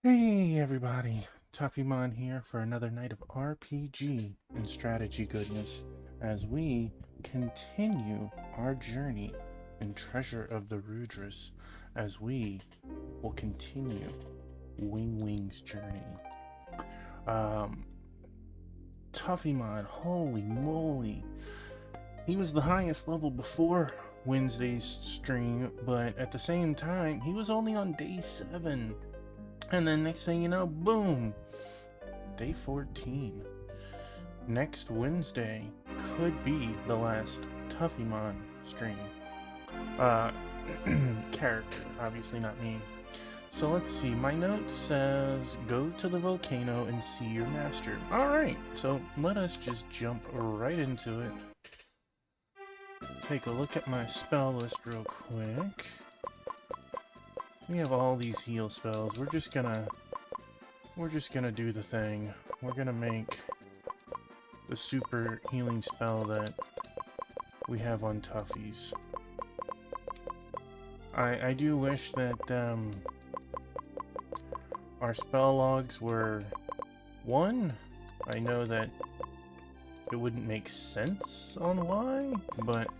Hey everybody, Tuffymon here for another night of RPG and strategy goodness as we continue our journey in Treasure of the Rudras as we will continue Wing Wing's journey. Tuffymon, holy moly, he was the highest level before Wednesday's stream, but at the same time, he was only on day 7. And then next thing you know, boom! Day 14. Next Wednesday could be the last Tuffymon stream. Character, obviously not me. So let's see, my note says, go to the volcano and see your master. Alright, so let us just jump right into it. Take a look at my spell list real quick. We have all these heal spells. We're just gonna do the thing. We're gonna make the super healing spell that we have on Tuffies. I do wish that our spell logs were 1. I know that it wouldn't make sense on why, but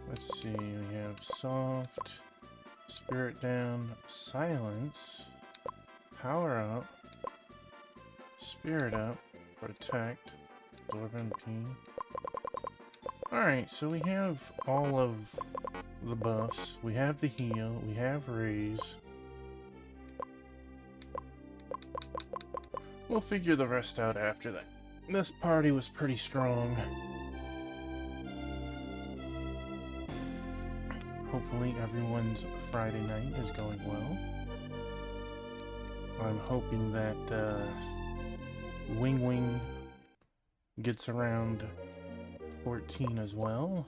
let's see, we have soft, spirit down, silence, power up, spirit up, protect, absorb MP. Alright, so we have all of the buffs, we have the heal, we have raise. We'll figure the rest out after that. This party was pretty strong. Hopefully everyone's Friday night is going well. I'm hoping that Wing Wing gets around 14 as well.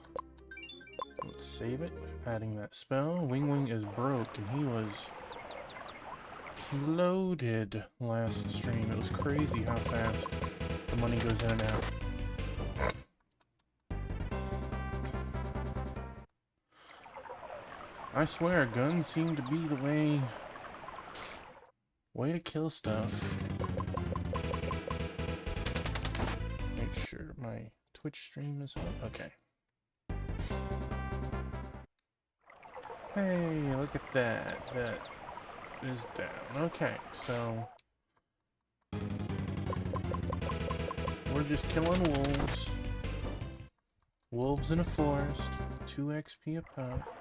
Let's save it, adding that spell. Wing Wing is broke and he was loaded last stream. It was crazy how fast the money goes in and out. I swear, guns seem to be the way to kill stuff. Make sure my Twitch stream is on. Okay. Hey, look at that. That is down. Okay, so we're just killing wolves. Wolves in a forest. 2 XP a pop.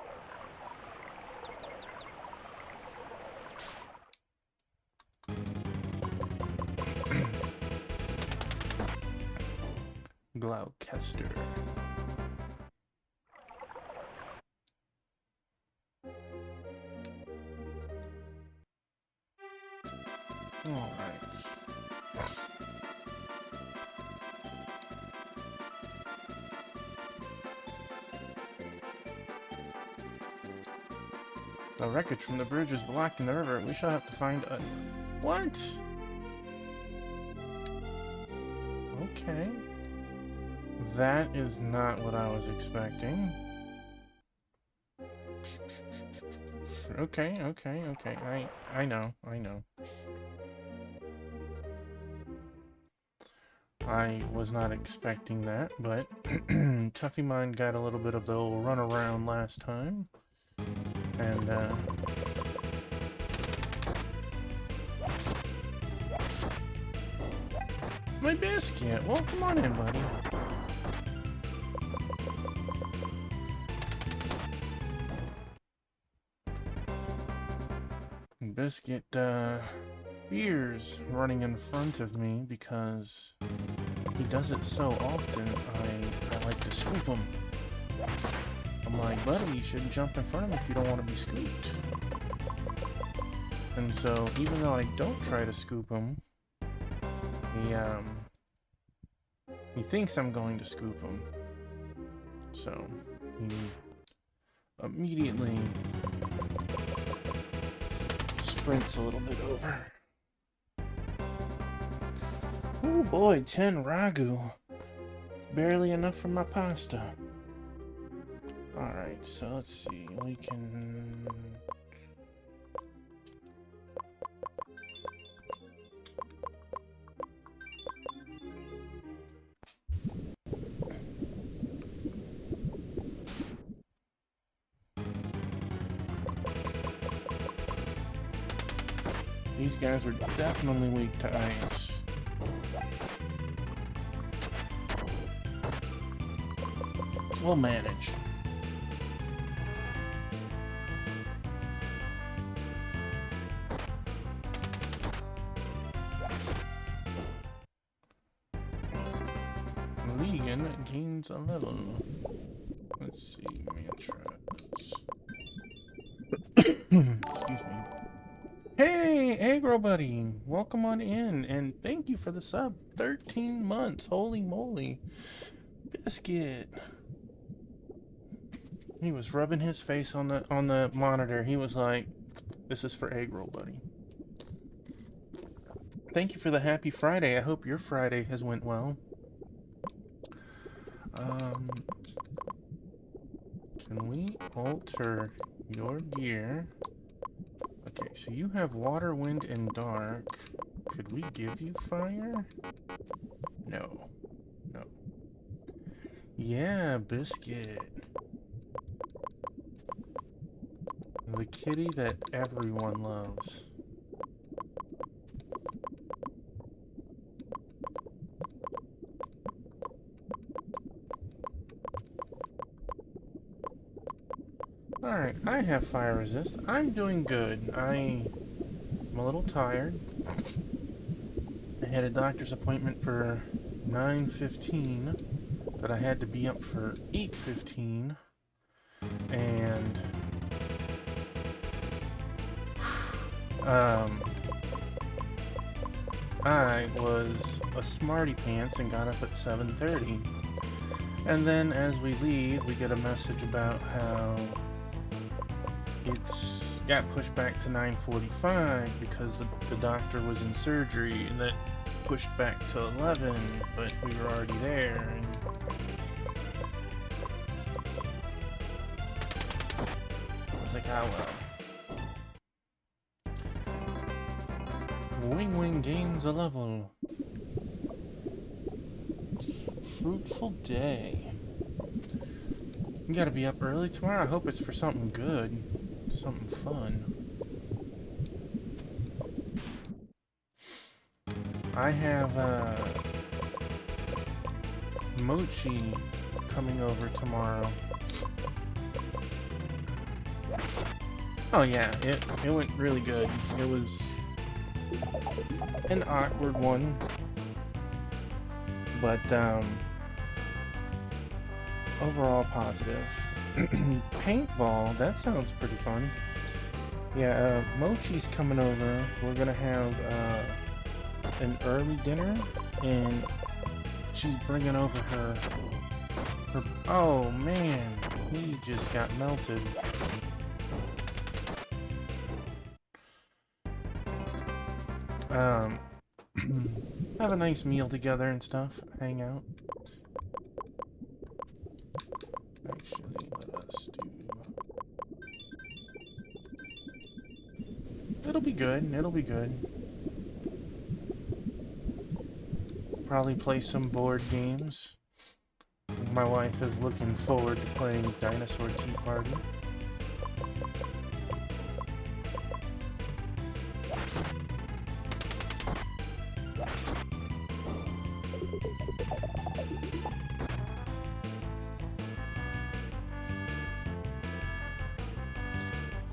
Gloucester. Alright. The wreckage from the bridge is blocking the river. We shall have to find a... What? Okay. That is not what I was expecting. Okay. I know. I was not expecting that, but Tuffymon got a little bit of the old run around last time. And, my biscuit! Well, come on in, buddy. Biscuit, Beer's running in front of me because he does it so often, I like to scoop him. I'm like, buddy, you shouldn't jump in front of him if you don't want to be scooped. And so, even though I don't try to scoop him, he thinks I'm going to scoop him. So, he immediately sprints a little bit over. Oh boy, 10 ragu. Barely enough for my pasta. Alright, so let's see. We can... These guys are definitely weak to ice. We'll manage. Legan gains a level. Let's see, mantras. Excuse me. Hey, Agro Buddy! Welcome on in, and thank you for the sub. 13 months, holy moly. Biscuit. He was rubbing his face on the monitor. He was like, "This is for Agro Buddy." Thank you for the happy Friday. I hope your Friday has went well. Can we alter your gear? Okay, so you have water, wind, and dark. Could we give you fire? No. No. Yeah, Biscuit. The kitty that everyone loves. Alright, I have fire resist. I'm doing good. I'm a little tired. I had a doctor's appointment for 9:15, but I had to be up for 8:15, and I was a smarty pants and got up at 7:30. And then as we leave, we get a message about how it's got pushed back to 9:45 because the doctor was in surgery, and that pushed back to 11, but we were already there. And I was like, oh well. Wing gains a level. Fruitful day. You gotta be up early tomorrow. I hope it's for something good. Something fun. I have mochi coming over tomorrow. Oh yeah, it went really good. It was an awkward one, but overall positive. Paintball, that sounds pretty fun. Yeah, Mochi's coming over. We're gonna have an early dinner, and she's bringing over her... Oh man, he just got melted. Have a nice meal together and stuff, hang out. Actually, let us do... It'll be good, it'll be good. Probably play some board games. My wife is looking forward to playing Dinosaur Tea Party.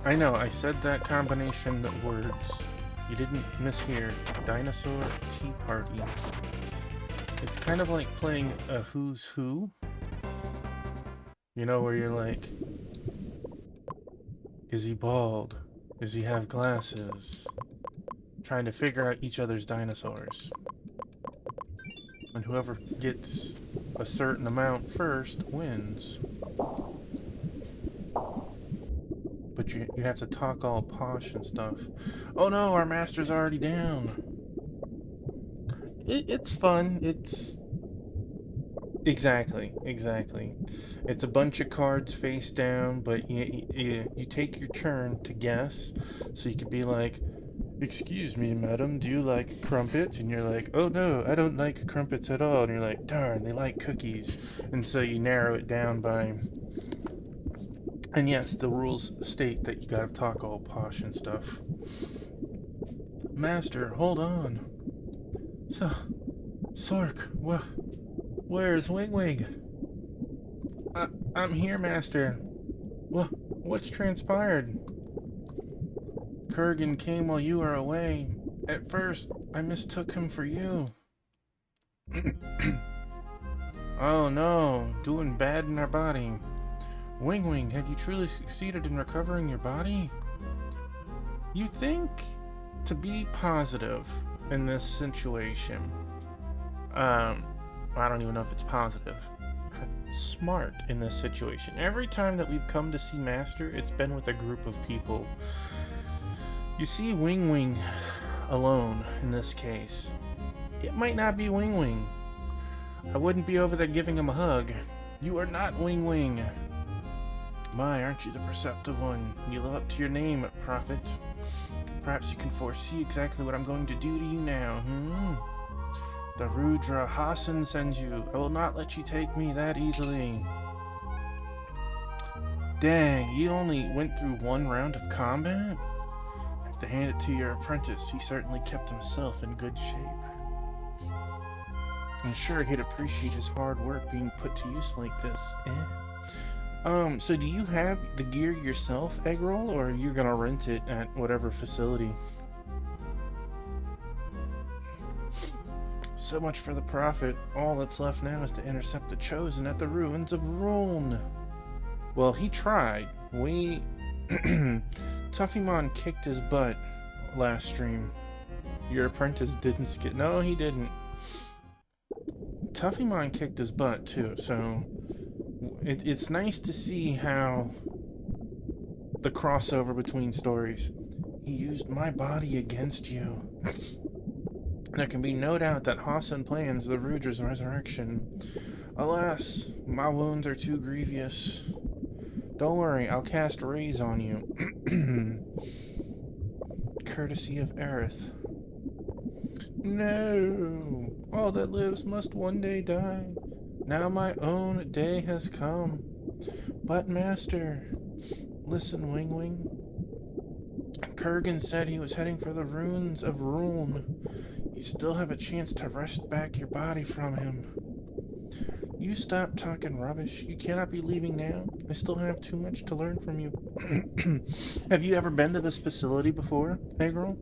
I know, I said that combination of words. You didn't mishear. Dinosaur Tea Party. It's kind of like playing a Who's Who. You know, where you're like, is he bald? Does he have glasses? Trying to figure out each other's dinosaurs. And whoever gets a certain amount first wins. But you have to talk all posh and stuff. Oh no, our master's already down. It's fun. Exactly. It's a bunch of cards face down, but you take your turn to guess. So you could be like, "Excuse me, madam, do you like crumpets?" And you're like, "Oh no, I don't like crumpets at all." And you're like, "Darn, they like cookies." And so you narrow it down by. And yes, the rules state that you gotta talk all posh and stuff. Master, hold on. So, Sork, where's Wing Wing? I'm here, Master. What's transpired? Kurgan came while you were away. At first, I mistook him for you. Oh no, doing bad in our body. Wing Wing, have you truly succeeded in recovering your body? You think to be positive in this situation. I don't even know if it's positive. Smart in this situation. Every time that we've come to see Master, it's been with a group of people. You see Wing Wing alone in this case. It might not be Wing Wing. I wouldn't be over there giving him a hug. You are not Wing Wing. My, aren't you the perceptive one? You live up to your name, Prophet. Perhaps you can foresee exactly what I'm going to do to you now, The Rudra Hassan sends you. I will not let you take me that easily. Dang, you only went through one round of combat? I have to hand it to your apprentice. He certainly kept himself in good shape. I'm sure he'd appreciate his hard work being put to use like this. So do you have the gear yourself, Eggroll, or are you gonna rent it at whatever facility? So much for the Prophet. All that's left now is to intercept the Chosen at the ruins of Ruln. Well, he tried. Tuffymon kicked his butt last stream. Your apprentice didn't skip. No, he didn't. Tuffymon kicked his butt too, so it's nice to see how the crossover between stories. He used my body against you. There can be no doubt that Hassan plans the Rudra's resurrection. Alas, my wounds are too grievous. Don't worry, I'll cast rays on you. Courtesy of Aerith. No! All that lives must one day die. Now my own day has come. But Master, listen, Wing Wing. Kurgan said he was heading for the ruins of Ruln. You still have a chance to wrest back your body from him. You stop talking rubbish. You cannot be leaving now. I still have too much to learn from you. Have you ever been to this facility before, Eggroll?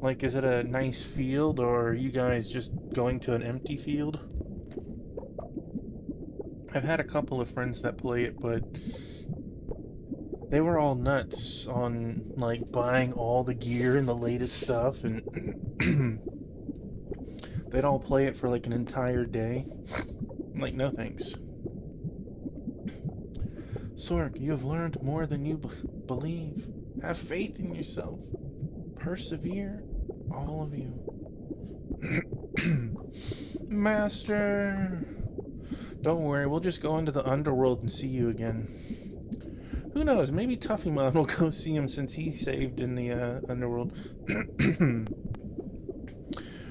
Like, is it a nice field, or are you guys just going to an empty field? I've had a couple of friends that play it, but they were all nuts on, like, buying all the gear and the latest stuff, and they'd all play it for, like, an entire day. I'm like, no thanks. Sork, you have learned more than you believe. Have faith in yourself. Persevere, all of you. Master! Don't worry, we'll just go into the underworld and see you again. Who knows, maybe Tuffymon will go see him since he saved in the underworld.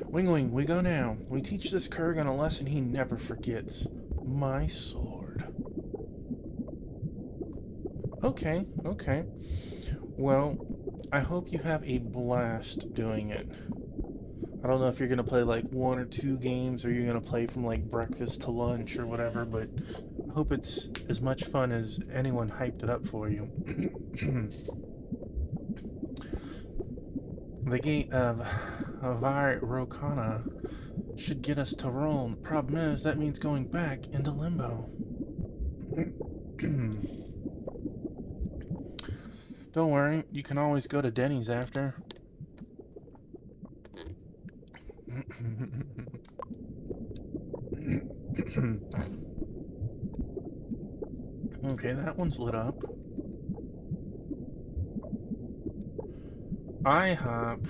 Wing Wing, we go now. We teach this Kurgan a lesson he never forgets. My sword. Okay. Well, I hope you have a blast doing it. I don't know if you're going to play like 1 or 2 games, or you're going to play from like breakfast to lunch or whatever, but I hope it's as much fun as anyone hyped it up for you. The gate of Avar Rokana should get us to Rome. Problem is, that means going back into Limbo. Don't worry, you can always go to Denny's after. Okay, that one's lit up. IHOP.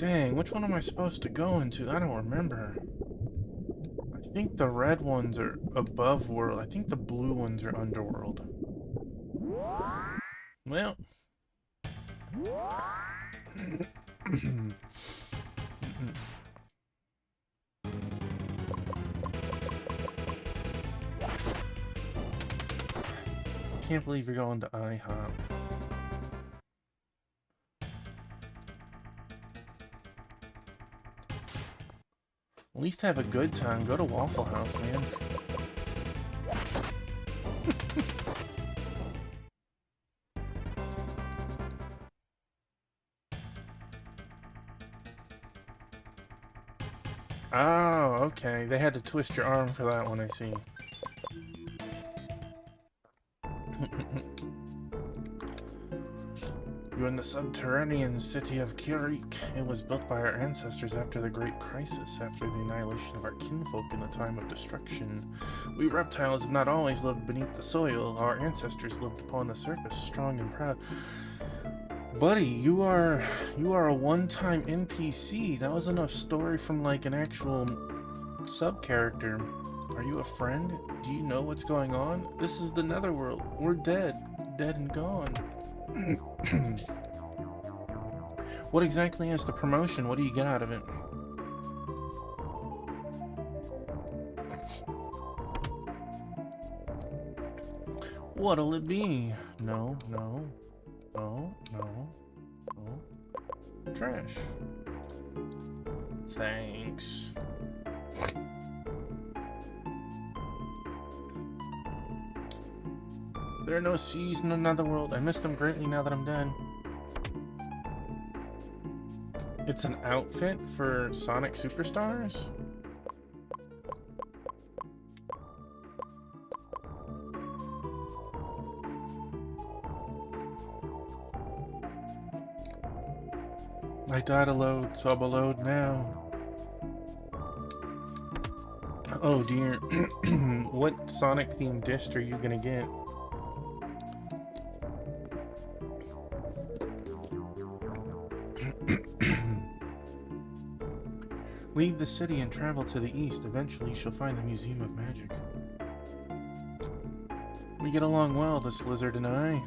Dang, which one am I supposed to go into? I don't remember. I think the red ones are above world. I think the blue ones are underworld. Well. Can't believe you're going to IHOP. At least have a good time. Go to Waffle House, man. Oh, okay. They had to twist your arm for that one, I see. You're in the subterranean city of Kirik. It was built by our ancestors after the Great Crisis, after the annihilation of our kinfolk in the time of destruction. We reptiles have not always lived beneath the soil. Our ancestors lived upon the surface, strong and proud. Buddy, you are a one-time NPC. That was enough story from like an actual sub-character. Are you a friend? Do you know what's going on? This is the Netherworld. We're dead and gone. What exactly is the promotion? What do you get out of it? What'll it be? No. Trash. Thanks. There are no seas in another world. I miss them greatly now that I'm dead. It's an outfit for Sonic Superstars? I died a load, so I'm a load now. Oh dear. What Sonic themed dish are you gonna get? Leave the city and travel to the east. Eventually you shall find the Museum of Magic. We get along well, this lizard and I.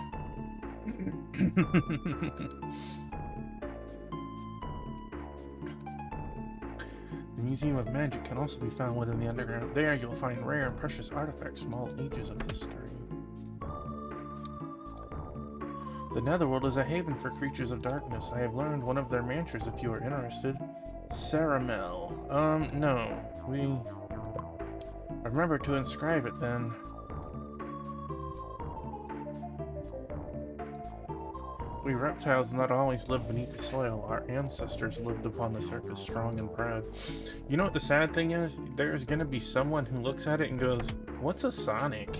The Museum of Magic can also be found within the underground. There you'll find rare and precious artifacts from all ages of history. The Netherworld is a haven for creatures of darkness. I have learned one of their mantras if you are interested. Caramel. No. Remember to inscribe it then. We reptiles not always live beneath the soil. Our ancestors lived upon the surface, strong and proud. You know what the sad thing is? There's gonna be someone who looks at it and goes, "What's a Sonic?"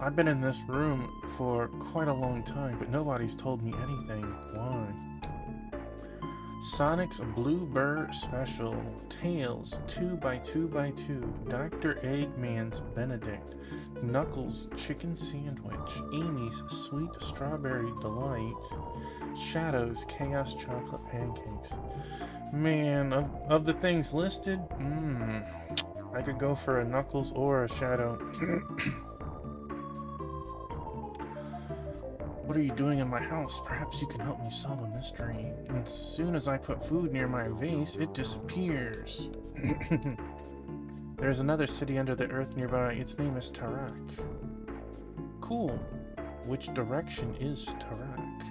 I've been in this room for quite a long time, but nobody's told me anything. Why? Sonic's Blue Burr Special. Tails 2x2x2. Dr. Eggman's Benedict. Knuckles' Chicken Sandwich. Amy's Sweet Strawberry Delight. Shadow's Chaos Chocolate Pancakes. Man, of the things listed, I could go for a Knuckles or a Shadow. What are you doing in my house? Perhaps you can help me solve a mystery. And as soon as I put food near my vase, it disappears. There's another city under the earth nearby. Its name is Tarak. Cool. Which direction is Tarak?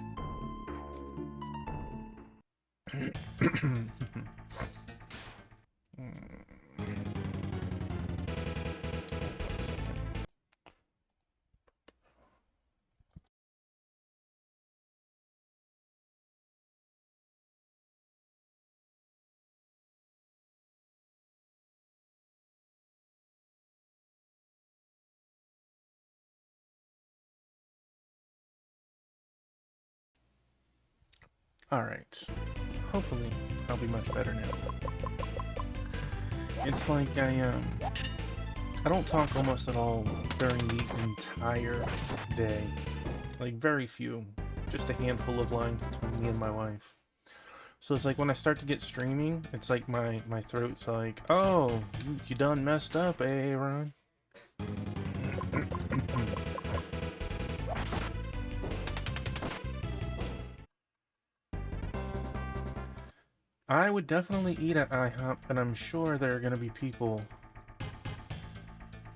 Alright. Hopefully, I'll be much better now. It's like I don't talk almost at all during the entire day. Like, very few just a handful of lines between me and my wife. So it's like when I start to get streaming, it's like my throat's like, oh, you done messed up, Aaron. I would definitely eat at IHOP, and I'm sure there are going to be people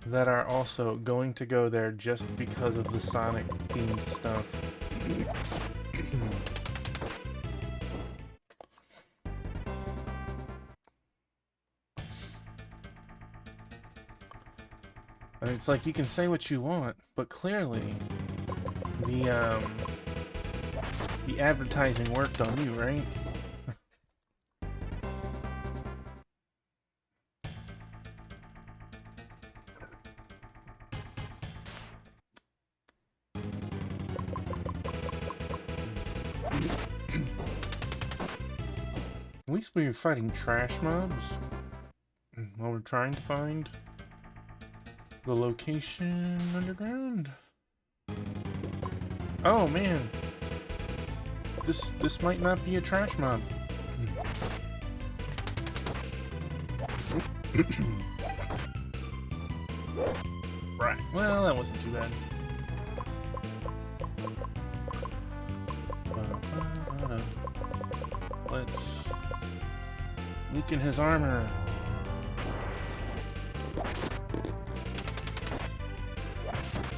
that are also going to go there just because of the Sonic themed stuff. And it's like you can say what you want, but clearly the advertising worked on you, right? At least we were fighting trash mobs while we're trying to find the location underground. Oh man, this might not be a trash mob. Right. Well, that wasn't too bad. Let's weaken his armor.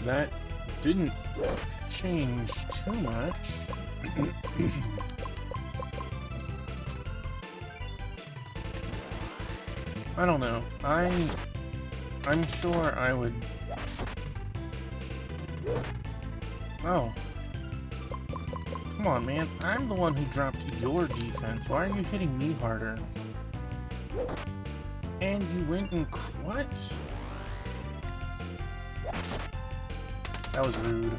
That didn't change too much. I don't know. I'm sure I would. Oh. Come on, man. I'm the one who dropped your defense. Why are you hitting me harder? And you went and... What? That was rude.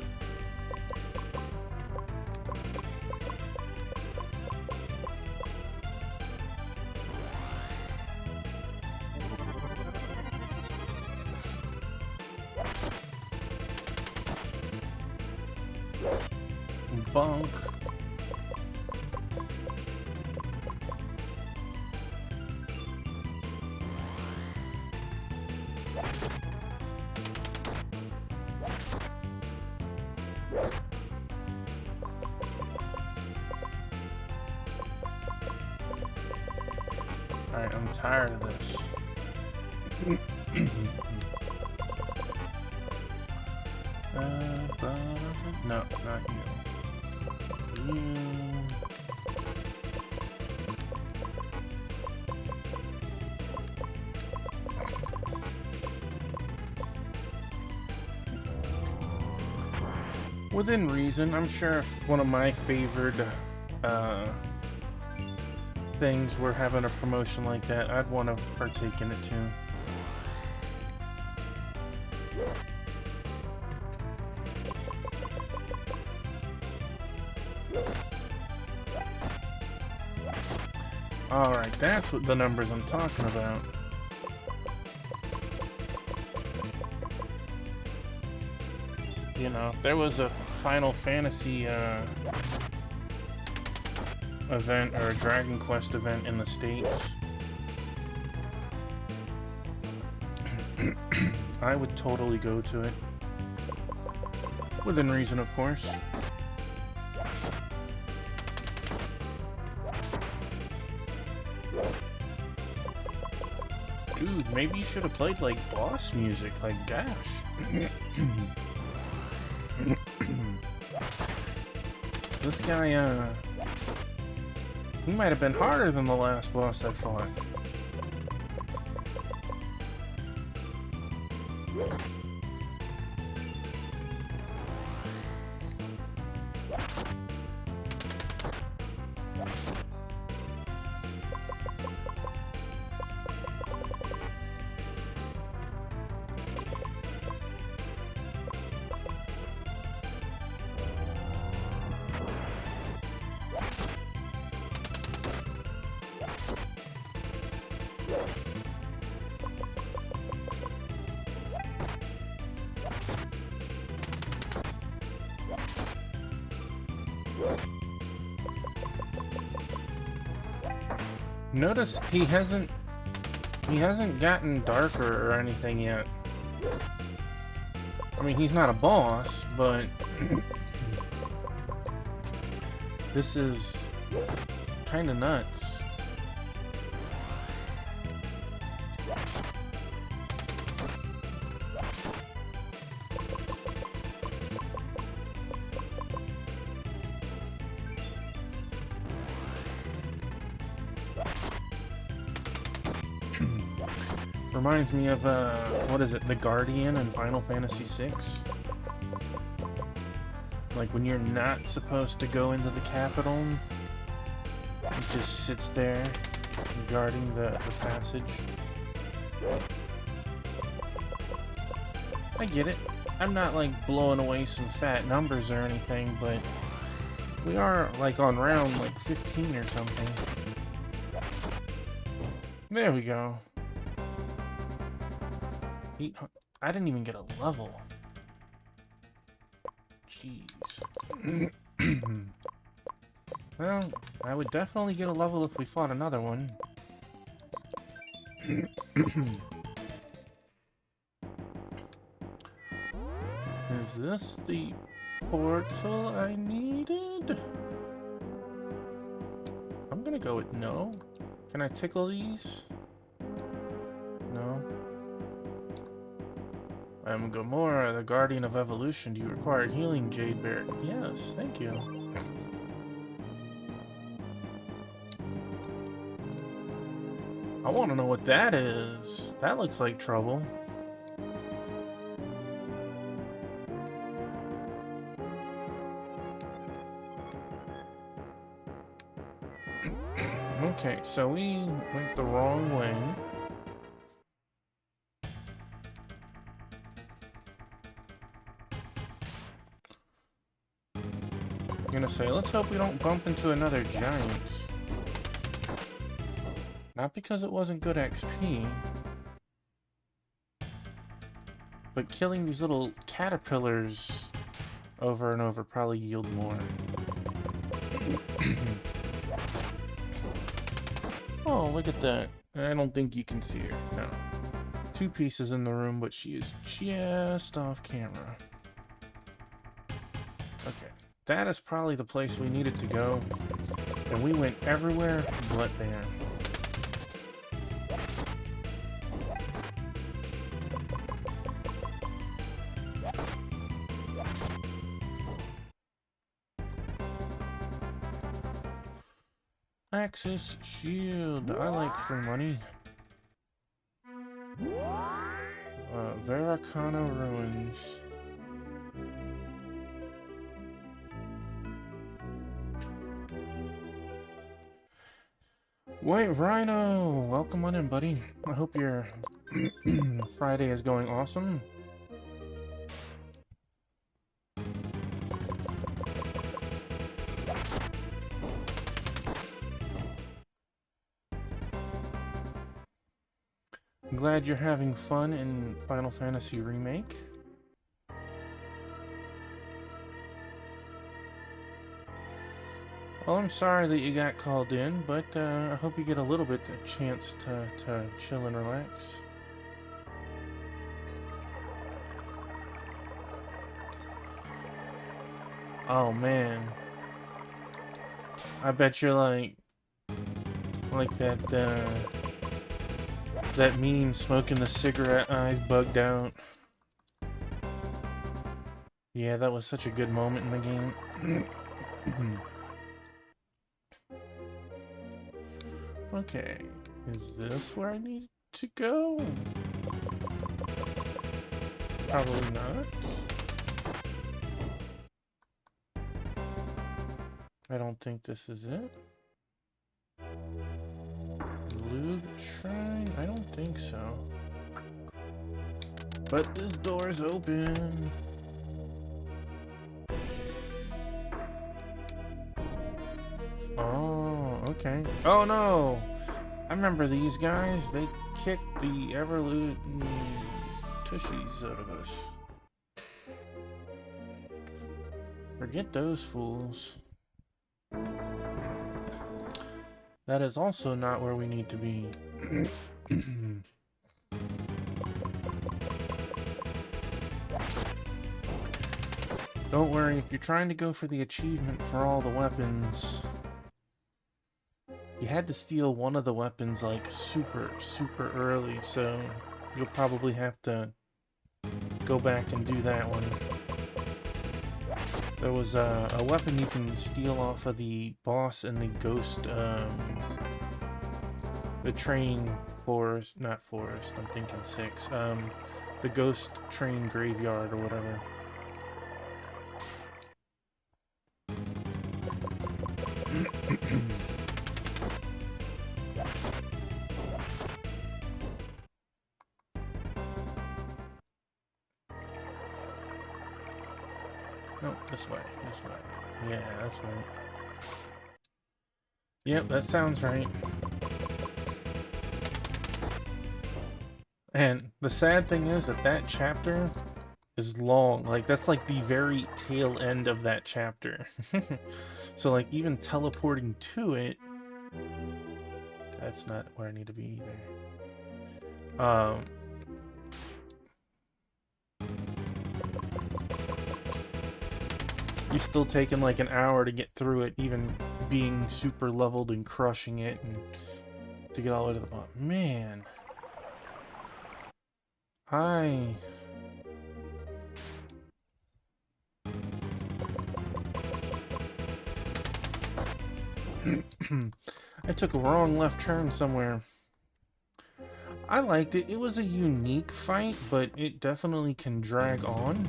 Bunk. Alright, I'm tired of this. No, not you. Within reason, I'm sure if one of my favored things were having a promotion like that, I'd want to partake in it too. Alright, that's what the numbers I'm talking about. You know, there was a Final Fantasy event or a Dragon Quest event in the States. I would totally go to it. Within reason, of course. Dude, maybe you should have played, like, boss music, like, gosh. This guy, he might have been harder than the last boss I fought. Notice he hasn't gotten darker or anything yet. I mean, he's not a boss, but this is kind of nuts. Reminds me of, what is it, the Guardian in Final Fantasy VI? Like, when you're not supposed to go into the capital, it just sits there, guarding the passage. I get it. I'm not, like, blowing away some fat numbers or anything, but we are, like, on round, like, 15 or something. There we go. I didn't even get a level. Jeez. Well, I would definitely get a level if we fought another one. Is this the portal I needed? I'm gonna go with no. Can I tickle these? No. I'm Gamora, the Guardian of Evolution. Do you require healing, Jade Bear? Yes, thank you. I want to know what that is. That looks like trouble. Okay, so we went the wrong way. I'm gonna say, let's hope we don't bump into another giant. Not because it wasn't good XP, but killing these little caterpillars over and over probably yield more. Oh, look at that. I don't think you can see her. No. Two pieces in the room, but she is just off camera. Okay. That is probably the place we needed to go. And we went everywhere but there. Axis Shield. I like free money. Veracano Ruins. White Rhino! Welcome on in, buddy. I hope your Friday is going awesome. I'm glad you're having fun in Final Fantasy Remake. Well, I'm sorry that you got called in, but I hope you get a little bit of chance to chill and relax. Oh man. I bet you're like that meme, smoking the cigarette, eyes bugged out. Yeah, that was such a good moment in the game. Okay, is this where I need to go? Probably not. I don't think this is it. Lube Shrine? I don't think so. But this door's open. Oh, okay. Oh no! I remember these guys. They kicked the Everloot tushies out of us. Forget those fools. That is also not where we need to be. Don't worry, if you're trying to go for the achievement for all the weapons, you had to steal one of the weapons like super early, so you'll probably have to go back and do that one. There was a weapon you can steal off of the boss in the ghost, the train forest, not forest, I'm thinking 6, the ghost train graveyard or whatever. No, this way, this way. Yeah, that's right. Yep, that sounds right. And the sad thing is that that chapter is long. Like, that's like the very tail end of that chapter. So, like, even teleporting to it, that's not where I need to be either. You're still taking like an hour to get through it, even being super leveled and crushing it, and to get all the way to the bottom. Man, I took a wrong left turn somewhere. I liked it. It was a unique fight, but it definitely can drag on.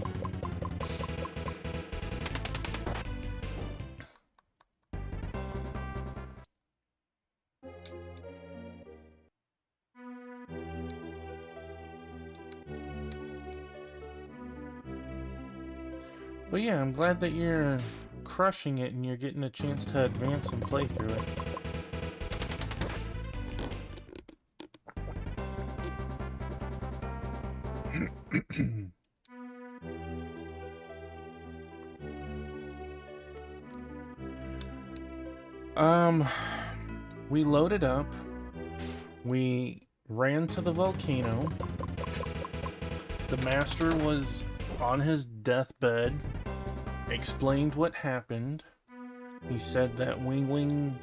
But yeah, I'm glad that you're crushing it and you're getting a chance to advance and play through it. We loaded up. We ran to the volcano. The master was on his deathbed, explained what happened. He said that Wing Wing,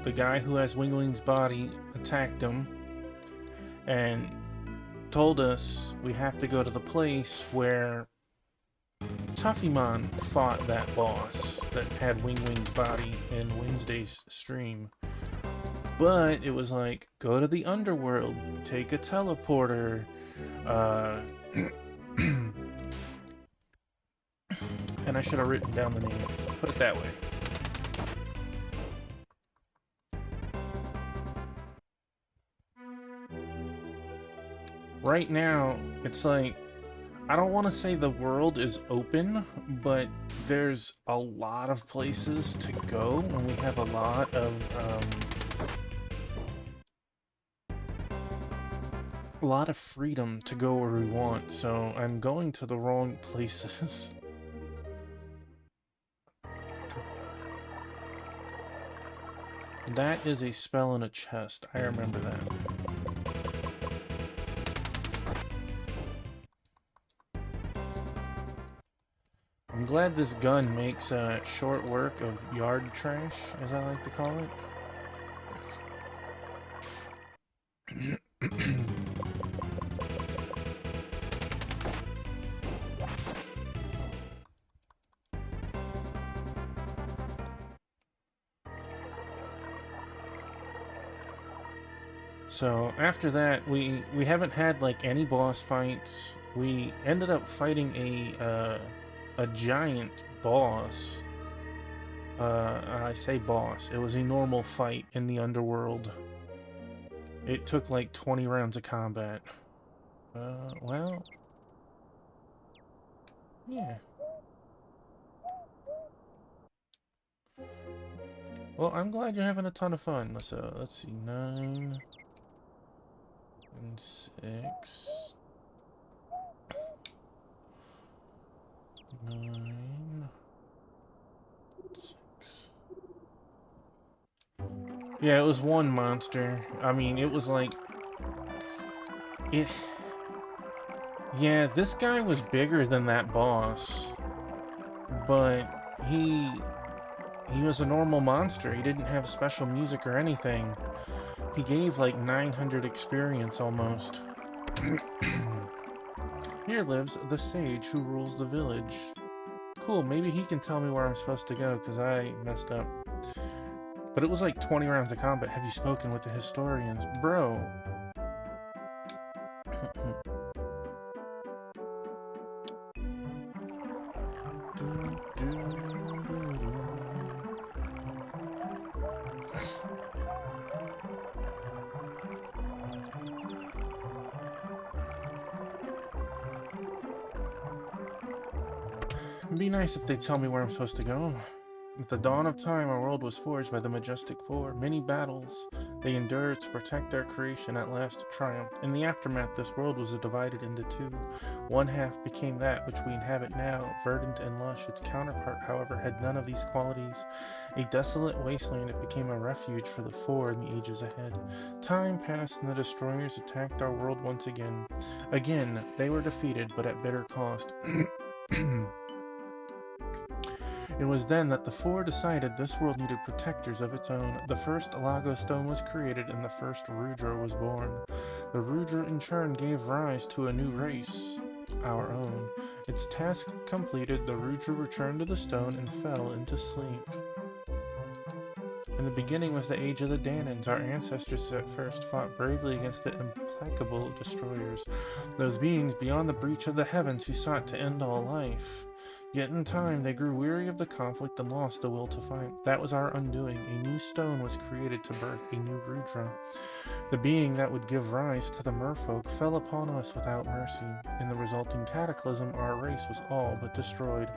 the guy who has Wing Wing's body, attacked him, and told us we have to go to the place where Tuffymon fought that boss that had Wing Wing's body in Wednesday's stream. But it was like, go to the underworld, take a teleporter, and I should have written down the name. Put it that way. Right now, it's like, I don't want to say the world is open, but there's a lot of places to go, and we have a lot of, freedom to go where we want, so I'm going to the wrong places. That is a spell in a chest. I remember that. I'm glad this gun makes short work of yard trash, as I like to call it. So after that, we haven't had like any boss fights. We ended up fighting a giant boss. I say boss. It was a normal fight in the underworld. It took like 20 rounds of combat. Well, yeah. Well, I'm glad you're having a ton of fun. So let's see, 9 and 6. 9, 6. Yeah, it was one monster. I mean, it was like... it. Yeah, this guy was bigger than that boss, but he he was a normal monster. He didn't have special music or anything. He gave like 900 experience almost. Here lives the sage who rules the village. Cool, maybe he can tell me where I'm supposed to go, because I messed up. But it was like 20 rounds of combat. Have you spoken with the historians? Bro. It'd be nice if they'd tell me where I'm supposed to go. At the dawn of time, our world was forged by the majestic four. Many battles they endured to protect our creation at last triumphed. In the aftermath, this world was divided into two. One half became that which we inhabit now, verdant and lush. Its counterpart, however, had none of these qualities. A desolate wasteland, it became a refuge for the four in the ages ahead. Time passed and the destroyers attacked our world once again. Again, they were defeated, but at bitter cost. It was then that the Four decided this world needed protectors of its own. The first Lago Stone was created and the first Rudra was born. The Rudra in turn gave rise to a new race, our own. Its task completed, the Rudra returned to the stone and fell into sleep. In the beginning was the age of the Danans. Our ancestors at first fought bravely against the implacable destroyers, those beings beyond the breach of the heavens who sought to end all life. Yet in time they grew weary of the conflict and lost the will to fight. That was our undoing. A new stone was created to birth a new Rudra. The being that would give rise to the merfolk fell upon us without mercy. In the resulting cataclysm, our race was all but destroyed.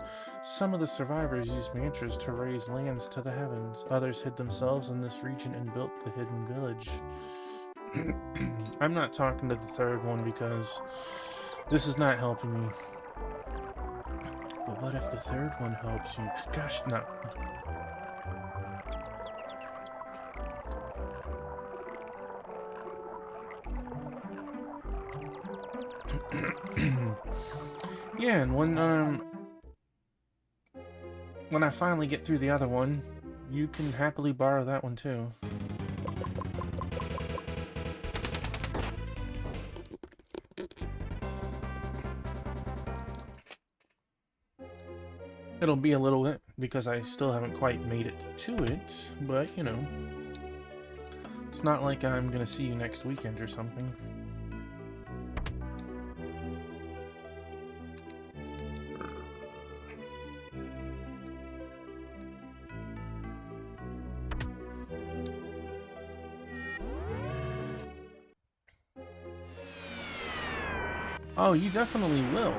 Some of the survivors used mantras to raise lands to the heavens. Others hid themselves in this region and built the hidden village. I'm not talking to the third one because this is not helping me. But what if the third one helps you? Gosh, no. Yeah, and when I finally get through the other one, you can happily borrow that one too. It'll be a little bit, because I still haven't quite made it to it, but, you know, it's not like I'm gonna see you next weekend or something. Oh, you definitely will.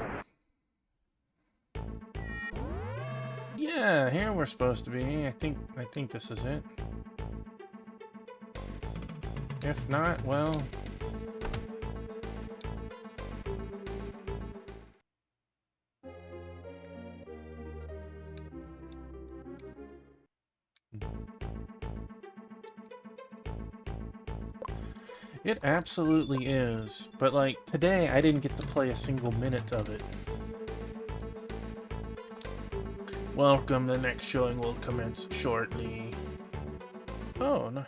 Yeah, here we're supposed to be. I think this is it. If not, well... It absolutely is. But, like, today I didn't get to play a single minute of it. Welcome, the next showing will commence shortly. Oh, no.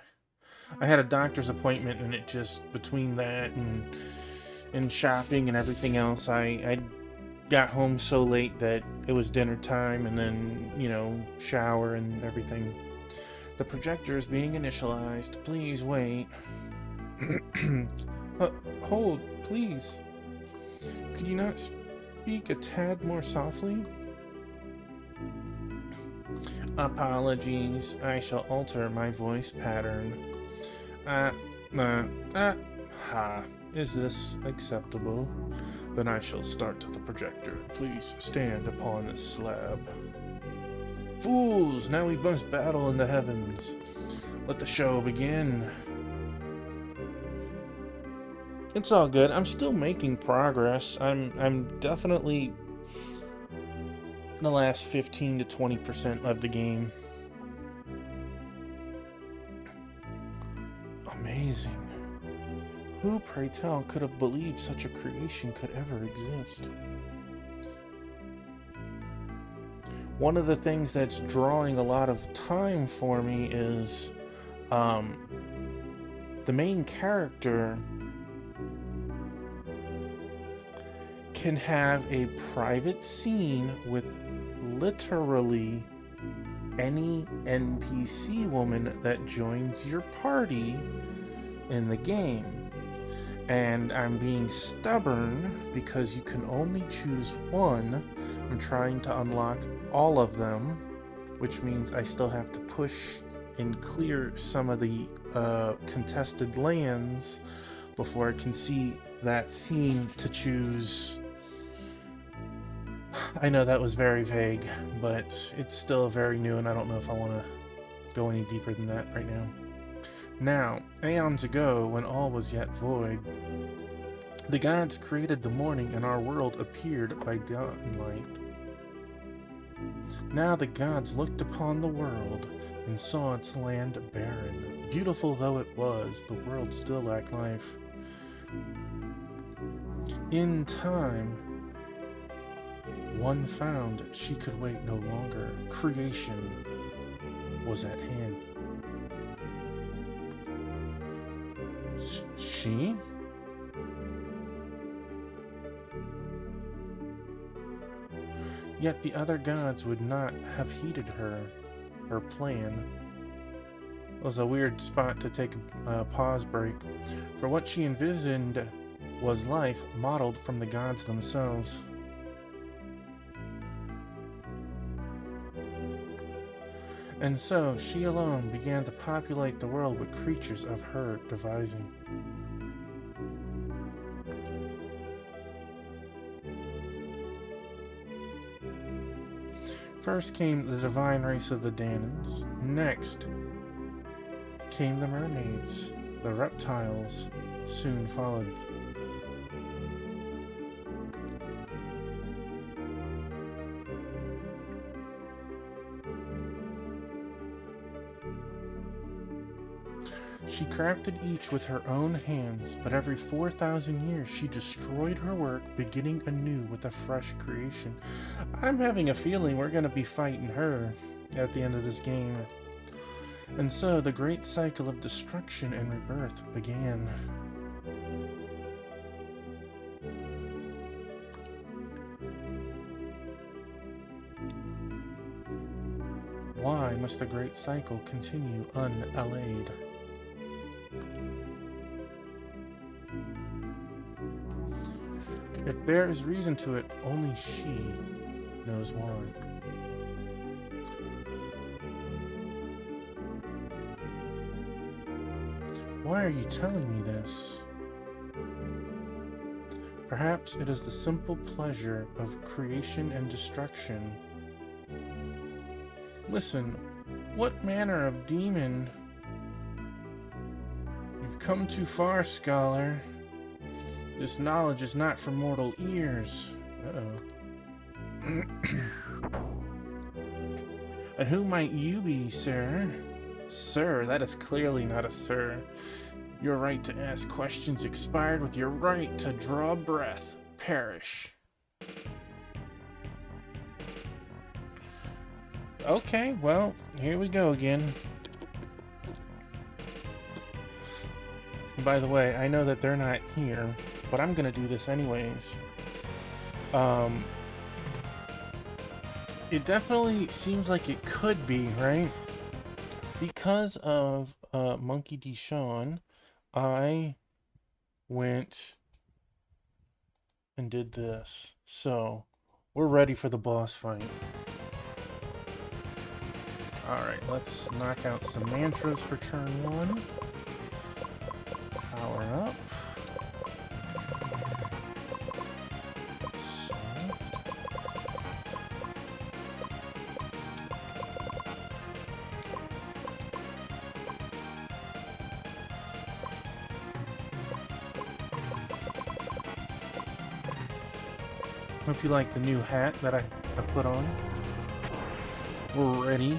I had a doctor's appointment, and it just, between that and shopping and everything else, I got home so late that it was dinner time, and then, you know, shower and everything. The projector is being initialized. Please wait. Hold, please. Could you not speak a tad more softly? Apologies. I shall alter my voice pattern. Ha. Is this acceptable? Then I shall start the projector. Please stand upon this slab. Fools! Now we must battle in the heavens. Let the show begin. It's all good. I'm still making progress. I'm definitely the last 15 to 20% of the game. Amazing. Who, pray tell, could have believed such a creation could ever exist? One of the things that's drawing a lot of time for me is the main character can have a private scene with literally any NPC woman that joins your party in the game. And I'm being stubborn because you can only choose one. I'm trying to unlock all of them, which means I still have to push and clear some of the contested lands before I can see that scene to choose. I know that was very vague, but it's still very new, and I don't know if I want to go any deeper than that right now. Now, aeons ago, when all was yet void, the gods created the morning, and our world appeared by dawnlight. Now the gods looked upon the world and saw its land barren. Beautiful though it was, the world still lacked life. In time, one found she could wait no longer. Creation was at hand. She? Yet the other gods would not have heeded her plan. It was a weird spot to take a pause break, for what she envisioned was life modeled from the gods themselves. And so she alone began to populate the world with creatures of her devising. First came the divine race of the Danans. Next came the mermaids. The reptiles soon followed. She crafted each with her own hands, but every 4,000 years she destroyed her work, beginning anew with a fresh creation. I'm having a feeling we're going to be fighting her at the end of this game. And so the great cycle of destruction and rebirth began. Why must the great cycle continue unallayed? If there is reason to it, only she knows why. Why are you telling me this? Perhaps it is the simple pleasure of creation and destruction. Listen, what manner of demon? You've come too far, scholar. This knowledge is not for mortal ears. Uh-oh. And who might you be, sir? Sir, that is clearly not a sir. Your right to ask questions expired with your right to draw breath. Perish. Okay, well, here we go again. By the way, I know that they're not here, but I'm gonna do this anyways. It definitely seems like it could be, right? Because of Monkey D. Sean, I went and did this. So, we're ready for the boss fight. Alright, let's knock out some mantras for turn 1. Power up. Hope you like the new hat that I put on. We're ready.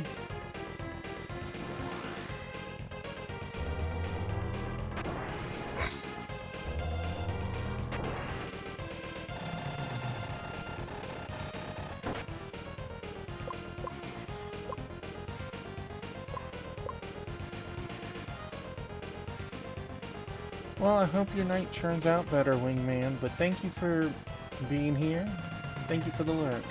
Well, I hope your night turns out better, Wingman, but thank you for being here. Thank you for the lurk.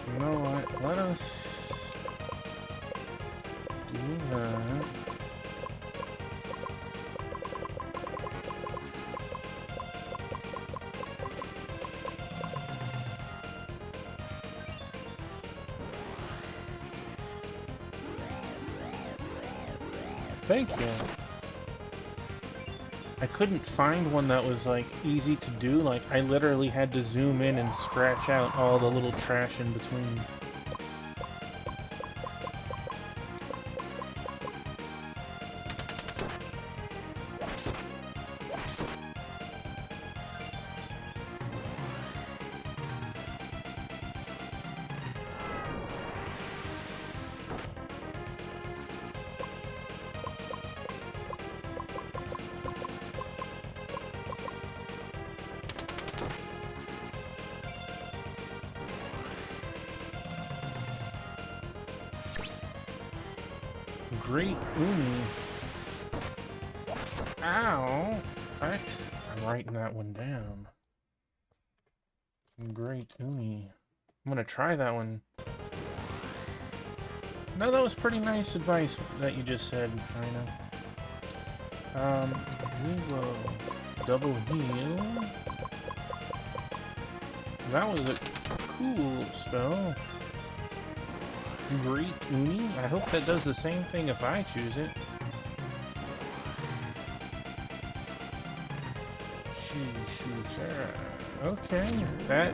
You know what? Let us do that. Thank you. I couldn't find one that was, like, easy to do. Like, I literally had to zoom in and scratch out all the little trash in between. Great Uni. Ow! I'm writing that one down. Great Uni. I'm gonna try that one. No, that was pretty nice advice that you just said, Rhino. We will double heal. That was a cool spell. Great Uni? I hope that does the same thing if I choose it. Okay, that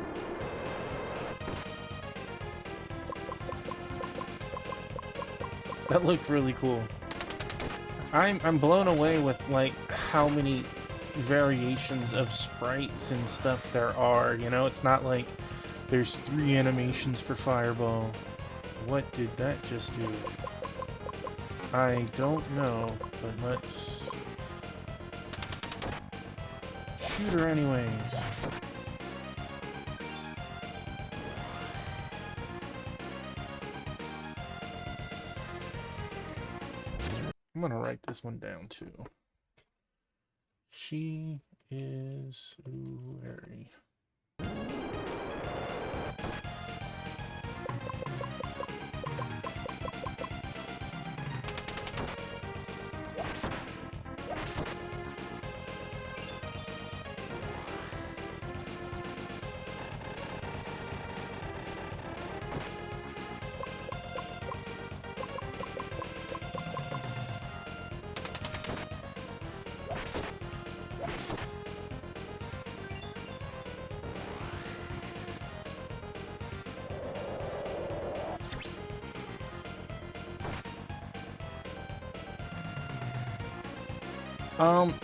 looked really cool. I'm blown away with, like, how many variations of sprites and stuff there are, you know? It's not like there's 3 animations for Fireball. What did that just do? I don't know, but let's shoot her anyways. I'm gonna write this one down too. She is very.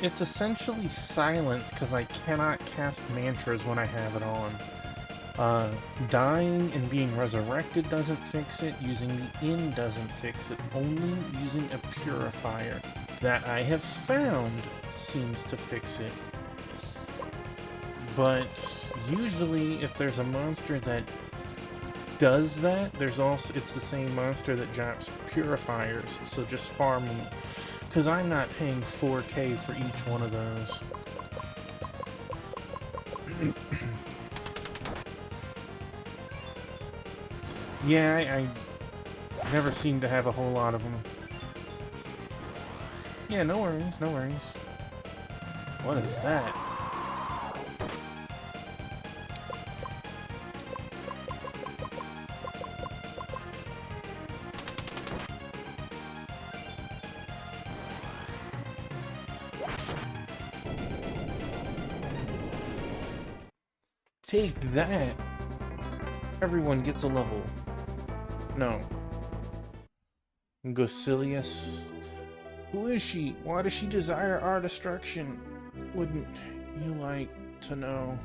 It's essentially silence because I cannot cast mantras when I have it on. Dying and being resurrected doesn't fix it. Using the inn doesn't fix it. Only using a purifier that I have found seems to fix it. But usually, if there's a monster that does that, it's the same monster that drops purifiers. So just farm them. Because I'm not paying 4K for each one of those. Yeah, I never seem to have a whole lot of them. Yeah, no worries, no worries. What is that? Take that! Everyone gets a level. No. Gosilius? Who is she? Why does she desire our destruction? Wouldn't you like to know?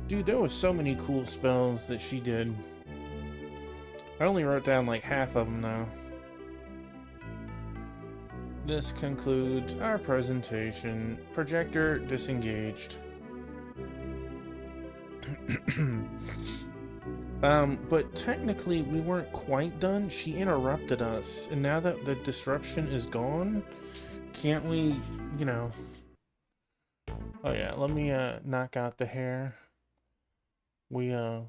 Dude, there was so many cool spells that she did. I only wrote down like half of them though. This concludes our presentation. Projector disengaged. But technically we weren't quite done. She interrupted us, and now that the disruption is gone, can't we, you know... Oh yeah, let me knock out the hair. The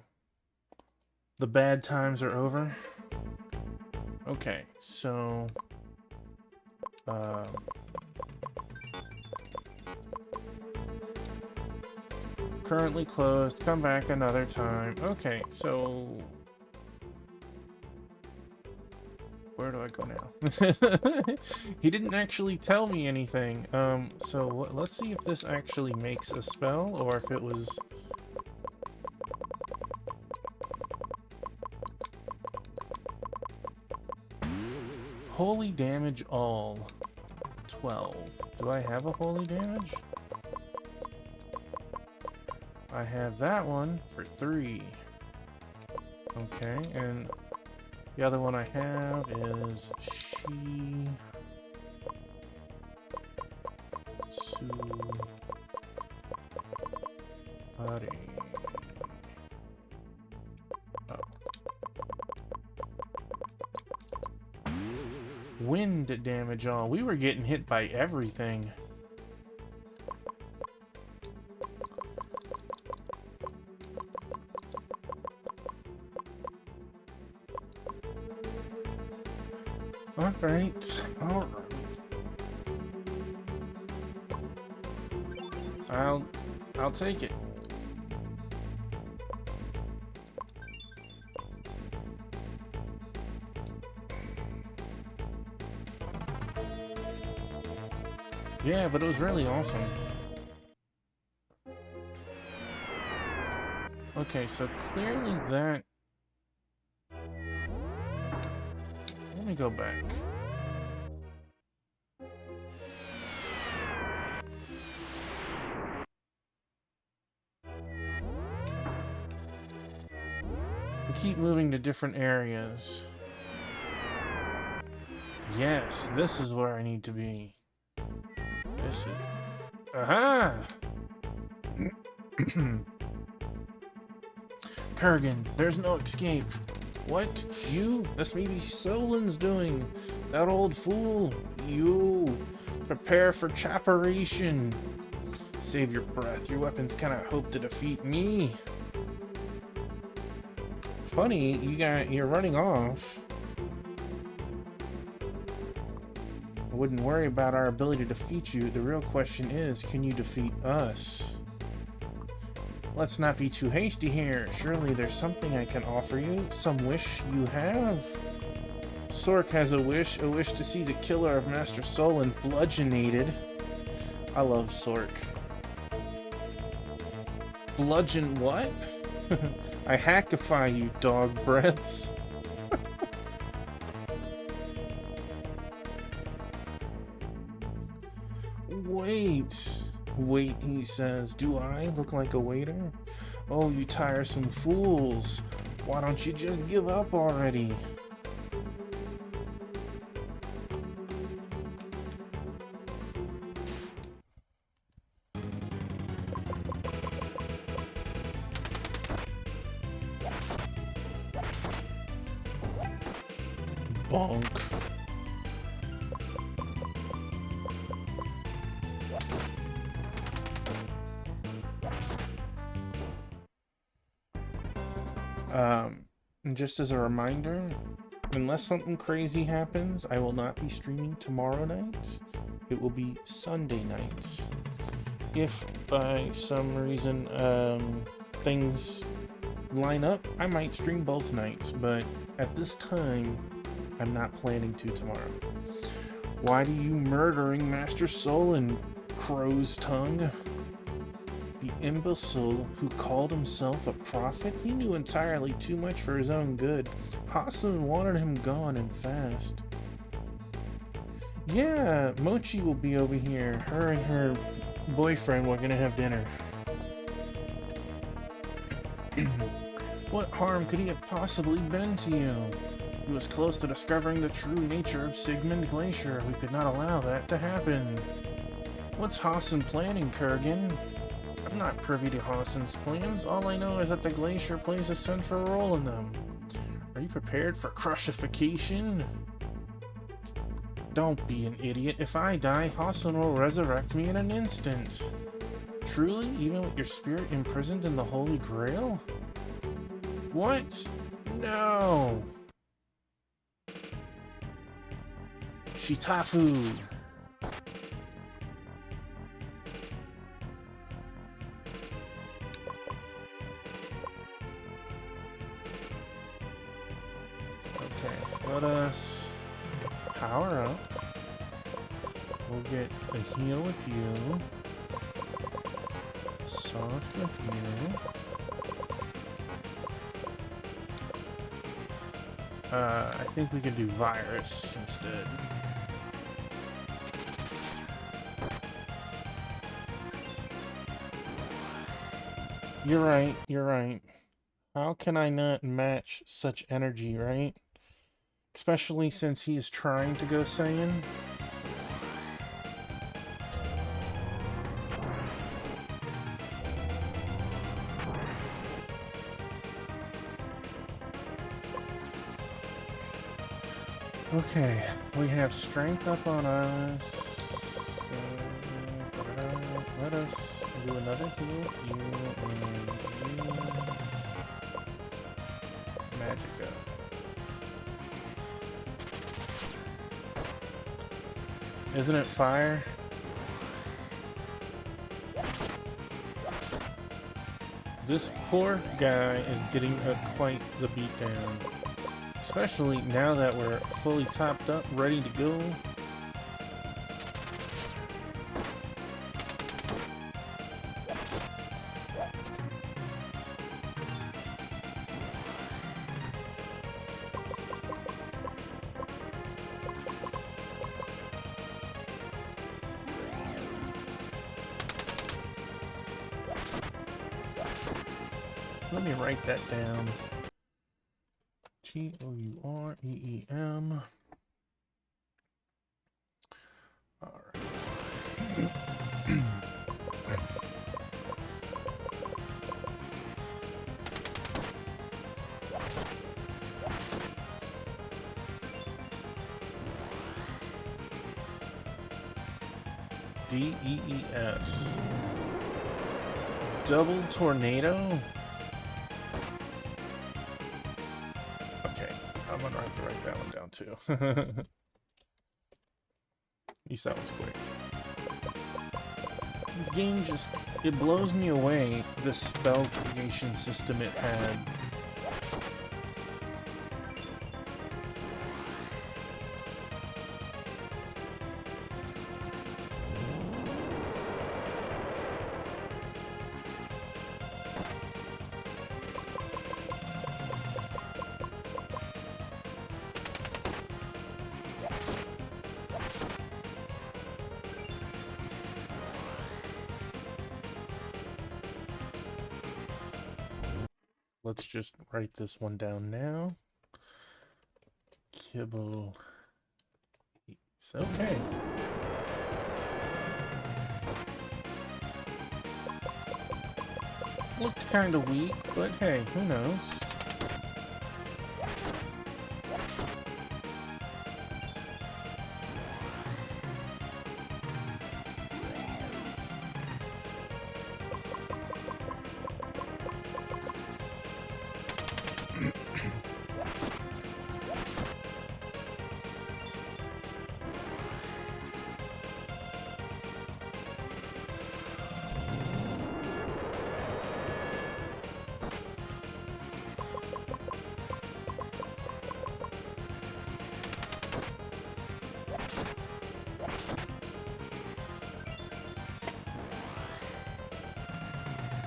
bad times are over. Okay, so currently closed, come back another time. Okay, so where do I go now? He didn't actually tell me anything. So let's see if this actually makes a spell, or if it was... Holy damage all. 12. Do I have a holy damage? I have that one for 3. Okay, and the other one I have is Shi... Su... Hare. Oh. Wind damage all. We were getting hit by everything. Alright. I'll take it. Yeah, but it was really awesome. Okay, so clearly that... Let me go back. We keep moving to different areas. Yes, this is where I need to be. This is... Aha! Kurgan, there's no escape. What? You? That's maybe Solin's doing. That old fool. You. Prepare for chapperation. Save your breath. Your weapons cannot hope to defeat me. Funny, you're running off. I wouldn't worry about our ability to defeat you. The real question is, can you defeat us? Let's not be too hasty here. Surely there's something I can offer you. Some wish you have. Sork has a wish to see the killer of Master Solon bludgeonated. I love Sork. Bludgeon what? I hackify you, dog breaths. Wait, he says. Do I look like a waiter? Oh, you tiresome fools. Why don't you just give up already? Bonk. And just as a reminder, unless something crazy happens, I will not be streaming tomorrow night. It will be Sunday night. If by some reason things line up, I might stream both nights, but at this time, I'm not planning to tomorrow. Why do you murdering Master Solon, crow's tongue? The imbecile who called himself a prophet? He knew entirely too much for his own good. Hassan wanted him gone and fast. Yeah, Mochi will be over here. Her and her boyfriend were gonna have dinner. What harm could he have possibly been to you? He was close to discovering the true nature of Sigmund Glacier. We could not allow that to happen. What's Hassan planning, Kurgan? I'm not privy to Hassan's plans. All I know is that the glacier plays a central role in them. Are you prepared for crucifixion? Don't be an idiot. If I die, Hassan will resurrect me in an instant. Truly? Even with your spirit imprisoned in the Holy Grail? What? No! Shitafu! Okay, let us power up. We'll get a heal with you. Soft with you. I think we can do virus instead. You're right, you're right. How can I not match such energy, right? Especially since he is trying to go Saiyan. Okay, we have strength up on us. Let us do another heal here and you. Magica. Isn't it fire? This poor guy is getting quite the beatdown. Especially now that we're fully topped up, ready to go. Let me write that down. T-O-U-R-E-E-M. Alright. D-E-E-S. Double tornado? I'm gonna have to write that one down too. At least that was quick. This game just, it blows me away, the spell creation system it had. Let's just write this one down now. Kibble. It's okay. Looked kind of weak, but hey, who knows?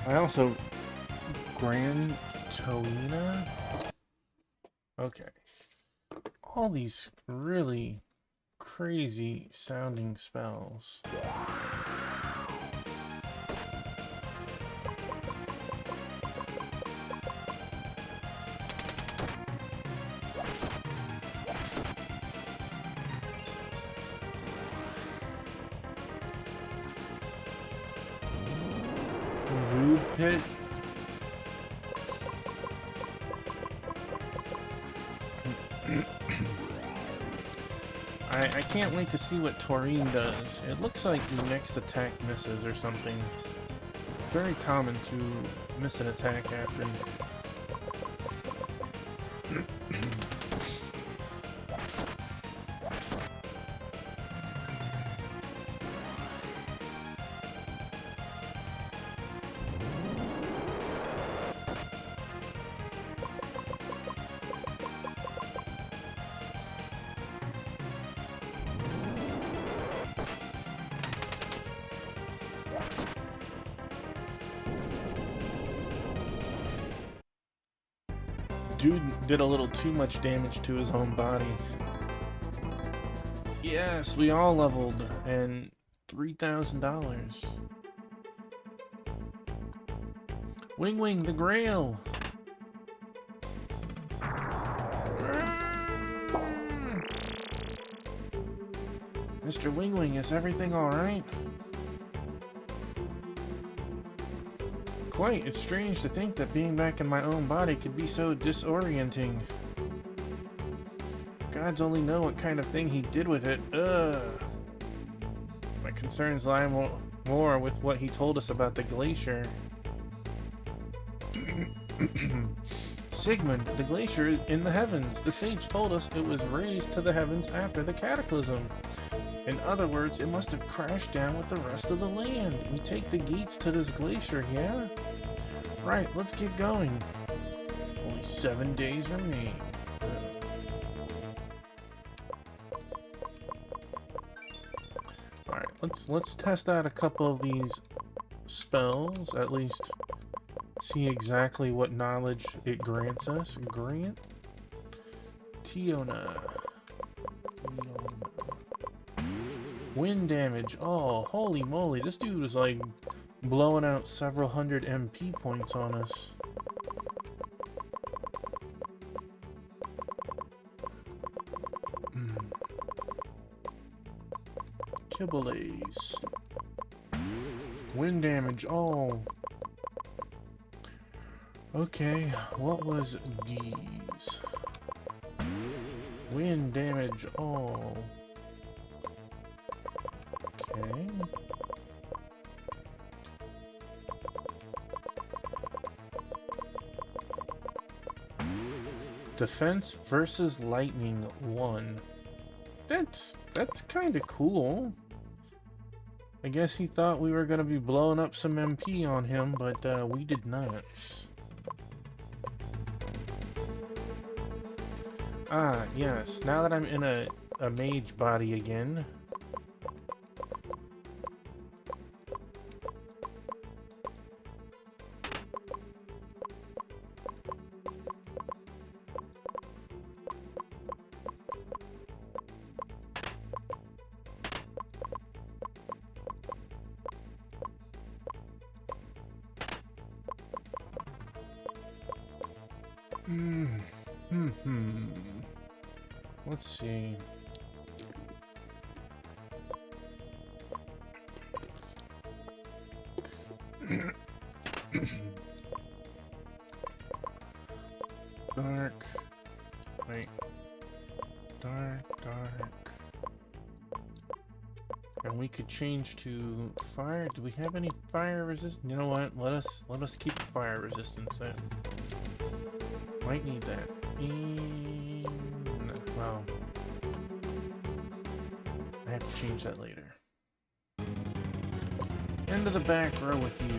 I also... Grand Toina? Okay. All these really crazy sounding spells. food pit. I can't wait to see what Taurine does. It looks like the next attack misses or something. Very common to miss an attack after. Dude did a little too much damage to his own body. Yes, we all leveled, and $3,000. Wing Wing, the Grail! Mr. Wing Wing, is everything alright? Quite, it's strange to think that being back in my own body could be so disorienting. Gods only know what kind of thing he did with it. Ugh. My concerns lie more with what he told us about the glacier. Sigmund, the glacier in the heavens. The sage told us it was raised to the heavens after the cataclysm. In other words, it must have crashed down with the rest of the land. We take the gates to this glacier, yeah? Right, let's get going. Only 7 days remain. Alright, let's test out a couple of these spells, at least see exactly what knowledge it grants us. Grant Tiona. Wind damage. Oh, holy moly. This dude is like blowing out several hundred MP points on us. Kibbles. Wind damage. Oh. Okay, what was these? Wind damage. Oh. Okay. Defense versus lightning 1. That's kind of cool. I guess he thought we were gonna be blowing up some MP on him, but we did not. Ah, yes. Now that I'm in a mage body again. Let's see. Dark. Wait. Dark. And we could change to fire. Do we have any fire resistance? You know what? Let us keep the fire resistance then. Might need that. Wow. I have to change that later. Into the back row with you.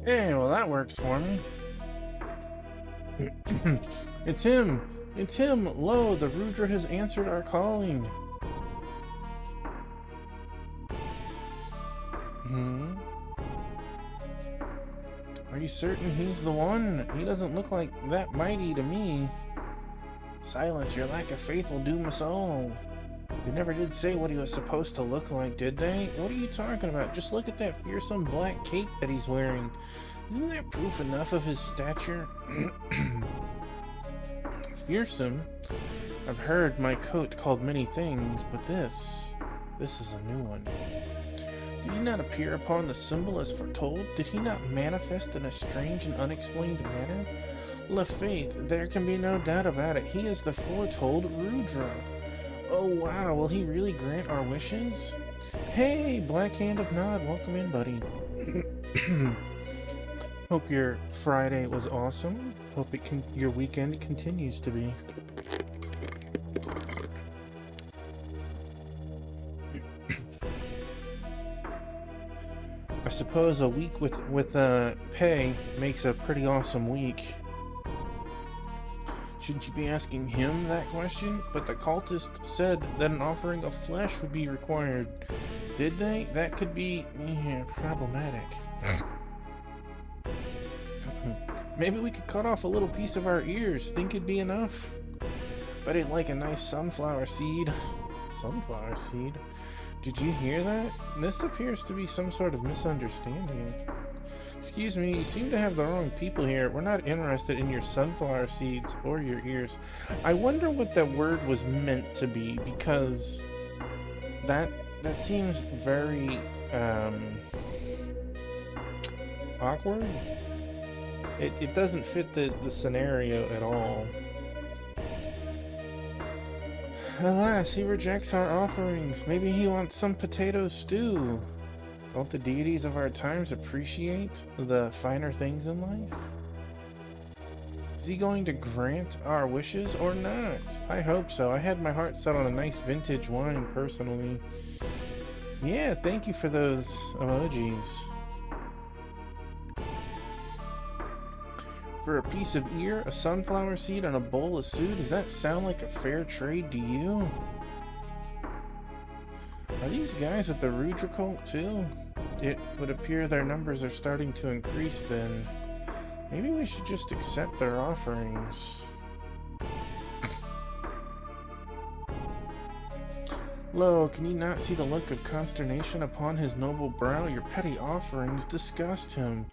Hey, well that works for me. It's him! It's him! Lo, the Rudra has answered our calling. Hmm? Are you certain he's the one? He doesn't look like that mighty to me. Silence, your lack of faith will doom us all. They never did say what he was supposed to look like, did they? What are you talking about? Just look at that fearsome black cape that he's wearing. Isn't that proof enough of his stature? Fearsome? I've heard my coat called many things, but this is a new one. Did he not appear upon the symbol as foretold? Did he not manifest in a strange and unexplained manner? LaFaith, there can be no doubt about it. He is the foretold Rudra. Oh wow, will he really grant our wishes? Hey, Black Hand of Nod, welcome in, buddy. Hope your Friday was awesome. Hope your weekend continues to be. I suppose a week with pay makes a pretty awesome week. Shouldn't you be asking him that question? But the cultist said that an offering of flesh would be required. Did they? That could be problematic. Maybe we could cut off a little piece of our ears. Think it'd be enough? But I'd like a nice sunflower seed. Sunflower seed? Did you hear that? This appears to be some sort of misunderstanding. Excuse me, you seem to have the wrong people here. We're not interested in your sunflower seeds or your ears. I wonder what that word was meant to be, because that seems very awkward. It doesn't fit the scenario at all. Alas, he rejects our offerings. Maybe he wants some potato stew. Don't the deities of our times appreciate the finer things in life? Is he going to grant our wishes or not? I hope so. I had my heart set on a nice vintage wine, personally. Yeah, thank you for those emojis. For a piece of ear, a sunflower seed, and a bowl of stew, does that sound like a fair trade to you? Are these guys at the Rudra cult too? It would appear their numbers are starting to increase then. Maybe we should just accept their offerings. Lo, can you not see the look of consternation upon his noble brow? Your petty offerings disgust him.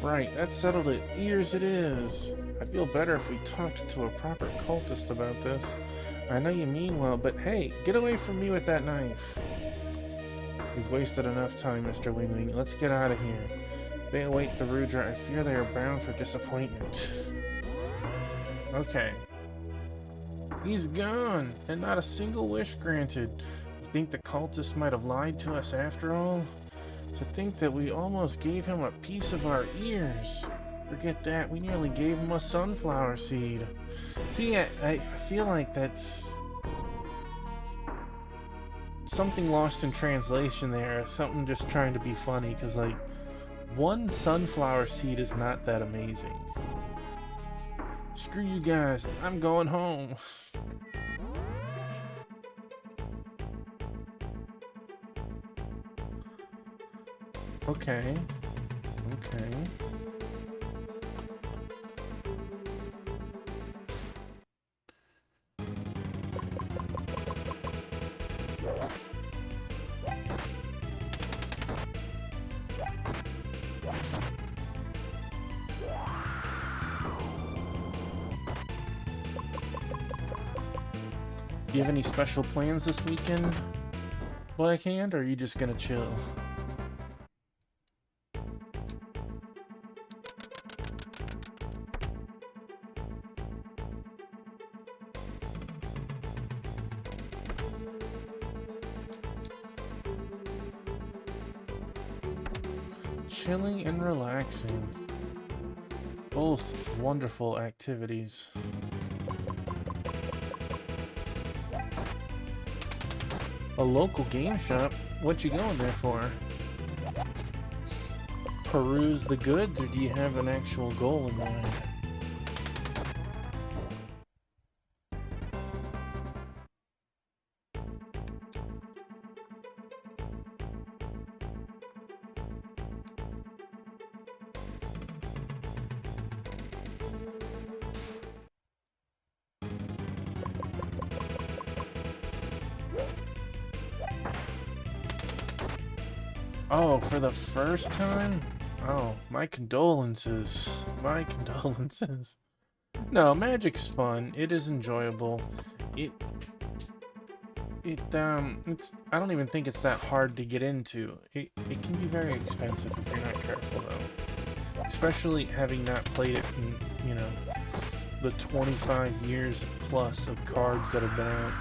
Right, that settled it. Ears it is. I'd feel better if we talked to a proper cultist about this. I know you mean well, but hey, get away from me with that knife. We've wasted enough time, Mr. Wingwing. Let's get out of here. They await the Rudra. I fear they are bound for disappointment. Okay. He's gone, and not a single wish granted. You think the cultist might have lied to us after all? To think that we almost gave him a piece of our ears. Forget that, we nearly gave him a sunflower seed. See, I feel like that's something lost in translation there. Something just trying to be funny, because like, one sunflower seed is not that amazing. Screw you guys, I'm going home. Okay. Okay. Do you have any special plans this weekend, Black Hand, or are you just gonna chill? Chilling and relaxing. Both wonderful activities. A local game shop? What you going there for? peruse the goods, or do you have an actual goal in mind? Oh, for the first time? Oh, my condolences. My condolences. No, Magic's fun. It is enjoyable. It's, I don't even think it's that hard to get into. It can be very expensive if you're not careful, though. Especially having not played it in, you know, the 25 years plus of cards that have been out.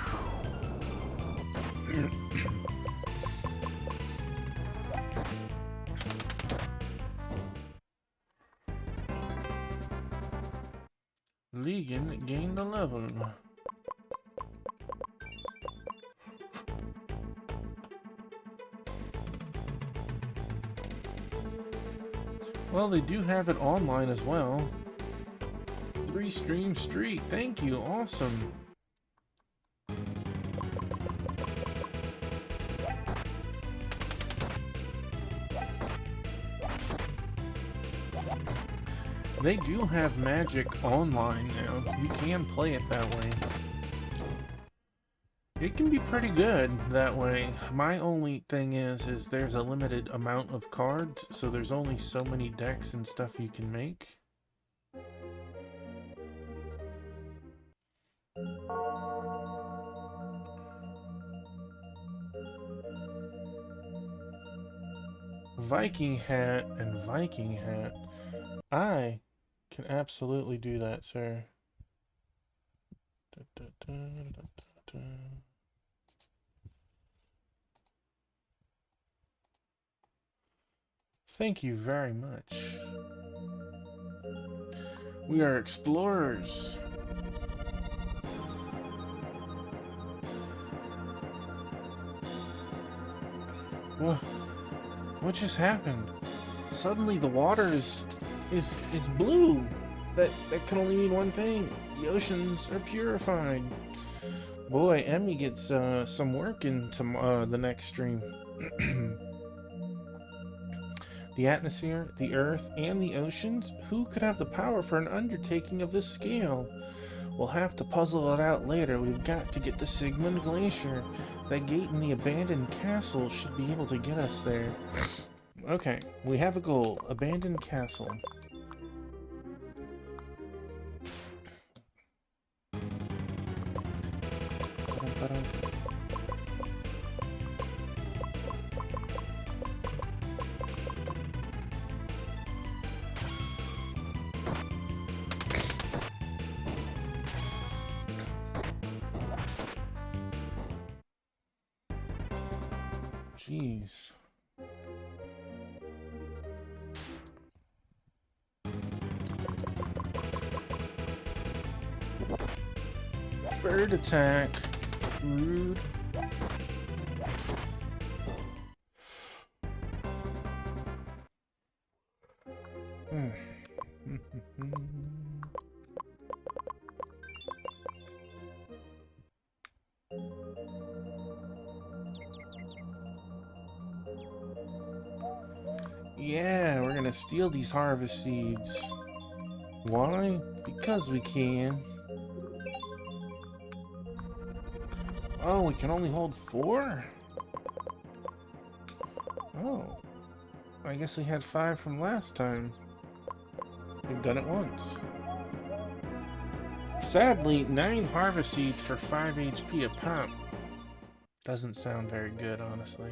Legan gained a level. Well, they do have it online as well. 3-stream streak. Thank you. Awesome. They do have Magic online now. You can play it that way. It can be pretty good that way. My only thing is there's a limited amount of cards, so there's only so many decks and stuff you can make. Viking hat and Viking hat. I can absolutely do that, sir. Thank you very much. We are explorers. What just happened? Suddenly the water is blue. That can only mean one thing. The oceans are purified. Boy, Emmy gets some work into the next stream. The atmosphere, the earth, and the oceans? Who could have the power for an undertaking of this scale? We'll have to puzzle it out later. We've got to get to Sigmund Glacier. That gate in the abandoned castle should be able to get us there. Okay, we have a goal. Abandoned castle. Jeez. Bird attack. Rude. Yeah, we're gonna steal these harvest seeds. Why? Because we can. Oh, we can only hold 4? Oh. I guess we had 5 from last time. We've done it once. Sadly, 9 harvest seeds for 5 HP a pop. Doesn't sound very good, honestly.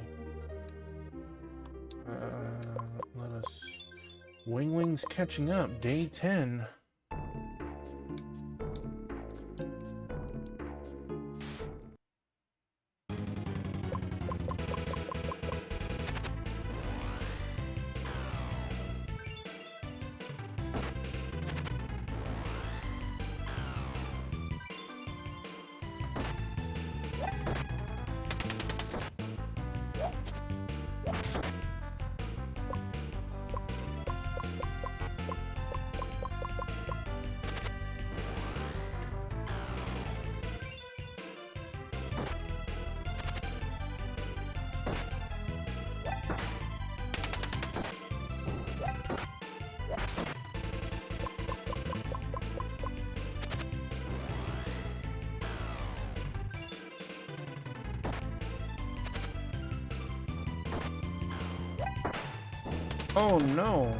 Let us... Wing's catching up. Day 10. Oh no!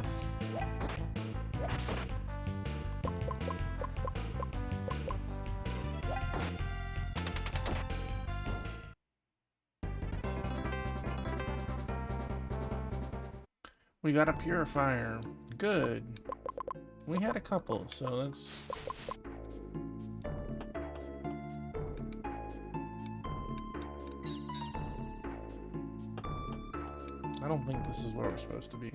We got a purifier. Good. We had a couple, so let's... I don't think this is where we're supposed to be.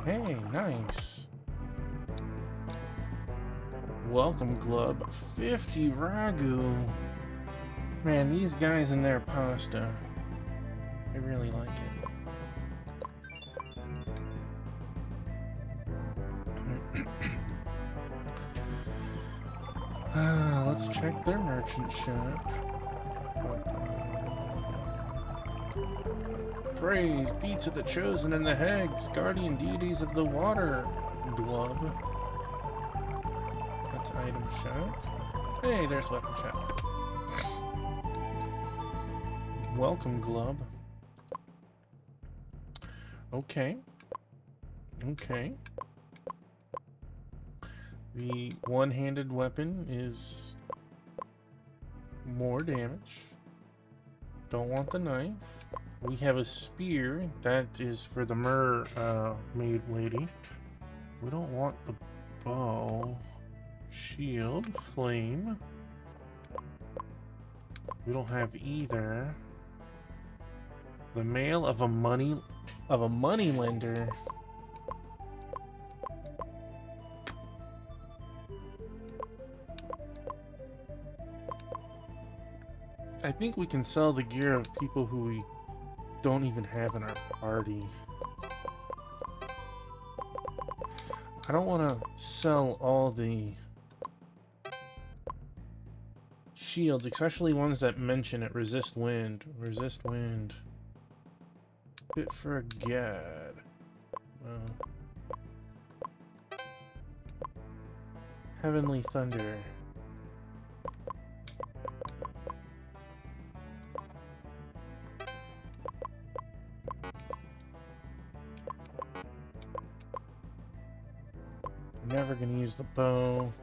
Hey, nice. Welcome, Glub. 50 ragu. Man, these guys and their pasta. I really like it. Let's check their merchant shop. Praise be to the chosen and the hags, guardian deities of the water. Glub. That's item shop. Hey, there's weapon shop. Welcome, Glub. Okay. Okay. The one-handed weapon is more damage. Don't want the knife. We have a spear. That is for the mermaid lady. We don't want the bow. Shield. Flame. We don't have either. The mail of a money lender. I think we can sell the gear of people who we don't even have in our party. I don't want to sell all the shields, especially ones that mention it. Resist wind. Resist wind. Fit for a gad. Heavenly thunder. Never gonna use the bow.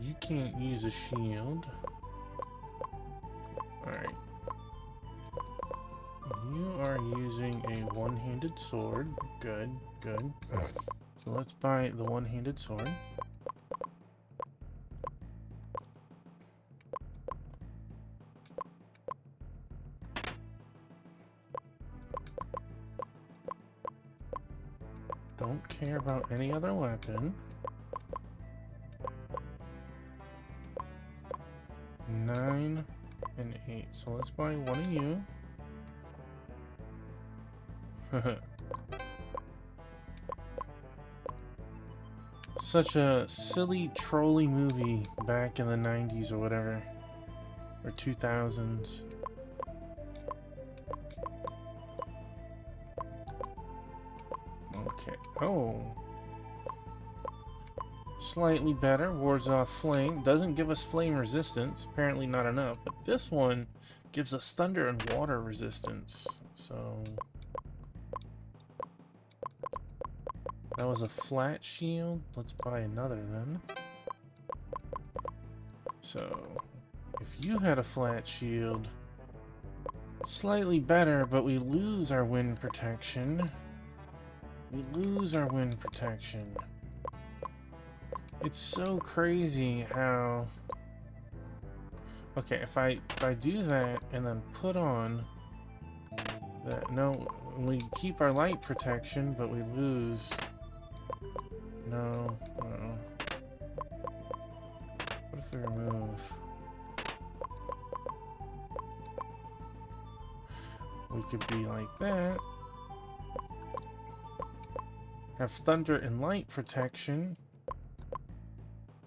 You can't use a shield. Alright. You are using a one-handed sword. Good, good. So let's buy the one-handed sword. Don't care about any other weapon. 9 and 8. So let's buy one of you. Such a silly, trolly movie back in the 90s or whatever. Or 2000s. Okay. Oh. Slightly better. Wards off flame. Doesn't give us flame resistance. Apparently not enough. But this one gives us thunder and water resistance. So... that was a flat shield. Let's buy another then. So... if you had a flat shield... slightly better, but we lose our wind protection. We lose our wind protection. It's so crazy how... okay, if I do that and then put on that, no, we keep our light protection, but we lose. No, no. could be like that. Have thunder and light protection.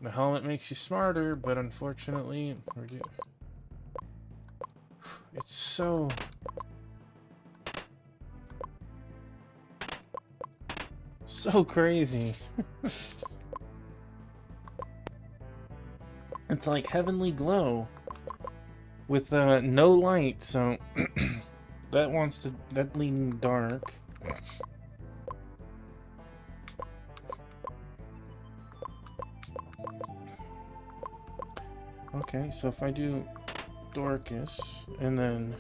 The helmet makes you smarter, but unfortunately, it's so... so crazy. It's like heavenly glow with no light, so that leaning dark. Okay, so if I do Dorcas and then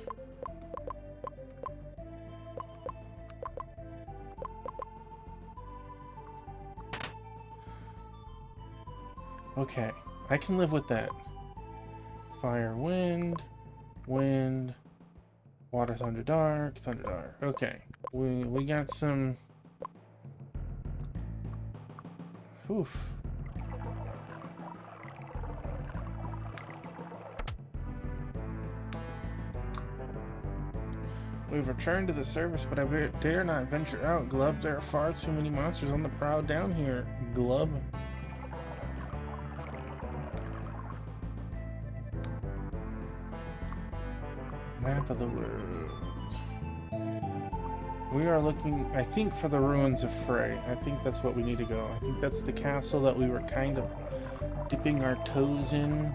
okay, I can live with that. Fire, wind, wind, water, thunder, dark, thunder, dark. Okay, we got some. Oof. We've returned to the surface, but I dare not venture out, Glub. There are far too many monsters on the prowl down here, Glub. Map of the world. We are looking, I think, for the ruins of Frey. I think that's what we need to go. I think that's the castle that we were kind of dipping our toes in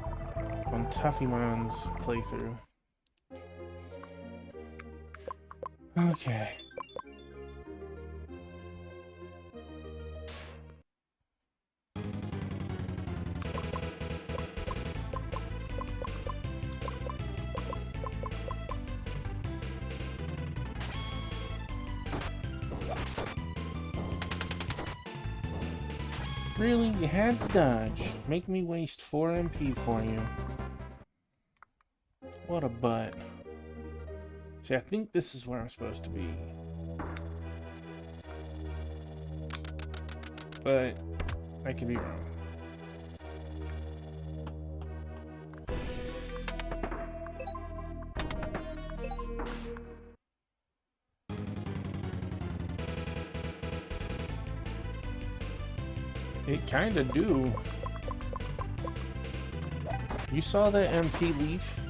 on Tuffymon's playthrough. Okay. Really? You had to dodge. Make me waste 4 MP for you. What a butt. See, I think this is where I'm supposed to be. But I could be wrong. It kinda do. You saw that MP leaf?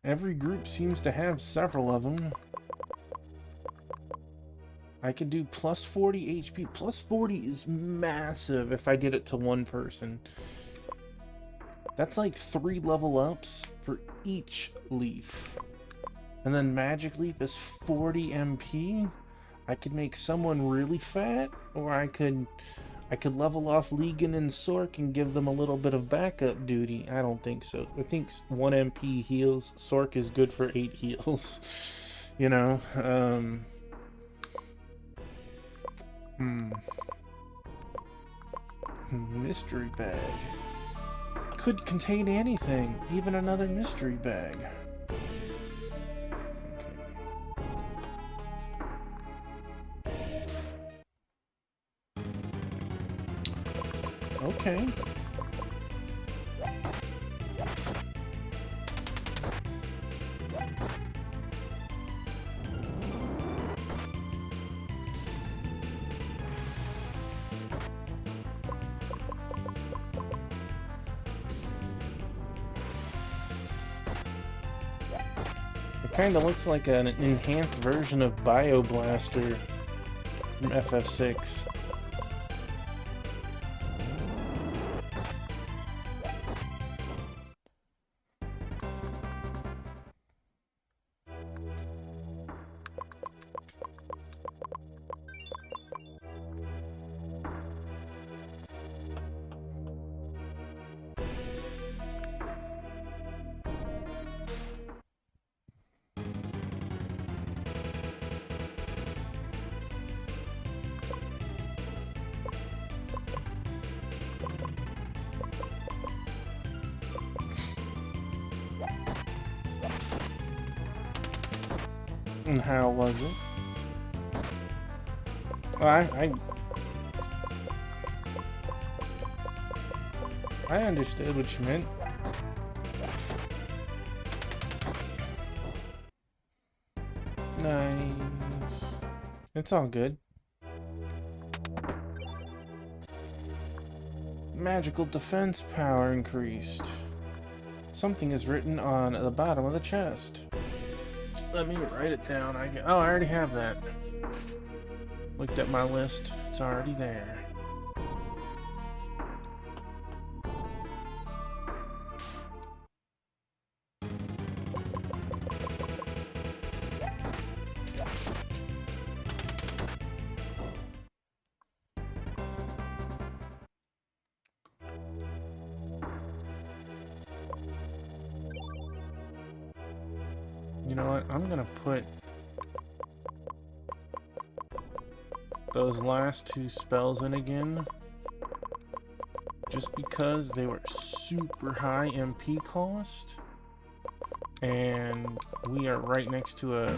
Every group seems to have several of them. I could do plus 40 HP. Plus 40 is massive if I did it to one person. That's like 3 level ups for each leaf. And then Magic Leaf is 40 MP. I could make someone really fat, or I could level off Legan and Sork and give them a little bit of backup duty. I don't think so. I think 1 MP heals. Sork is good for 8 heals. You know? Mystery bag. Could contain anything, even another mystery bag. Okay. It kind of looks like an enhanced version of Bioblaster from FF6. And how was it? I understood what you meant. It's all good. Magical defense power increased. Something is written on the bottom of the chest. Let me write it down. Oh, I already have that. Looked at my list. It's already there. You know what? I'm gonna put those last two spells in again, just because they were super high MP cost, and we are right next to a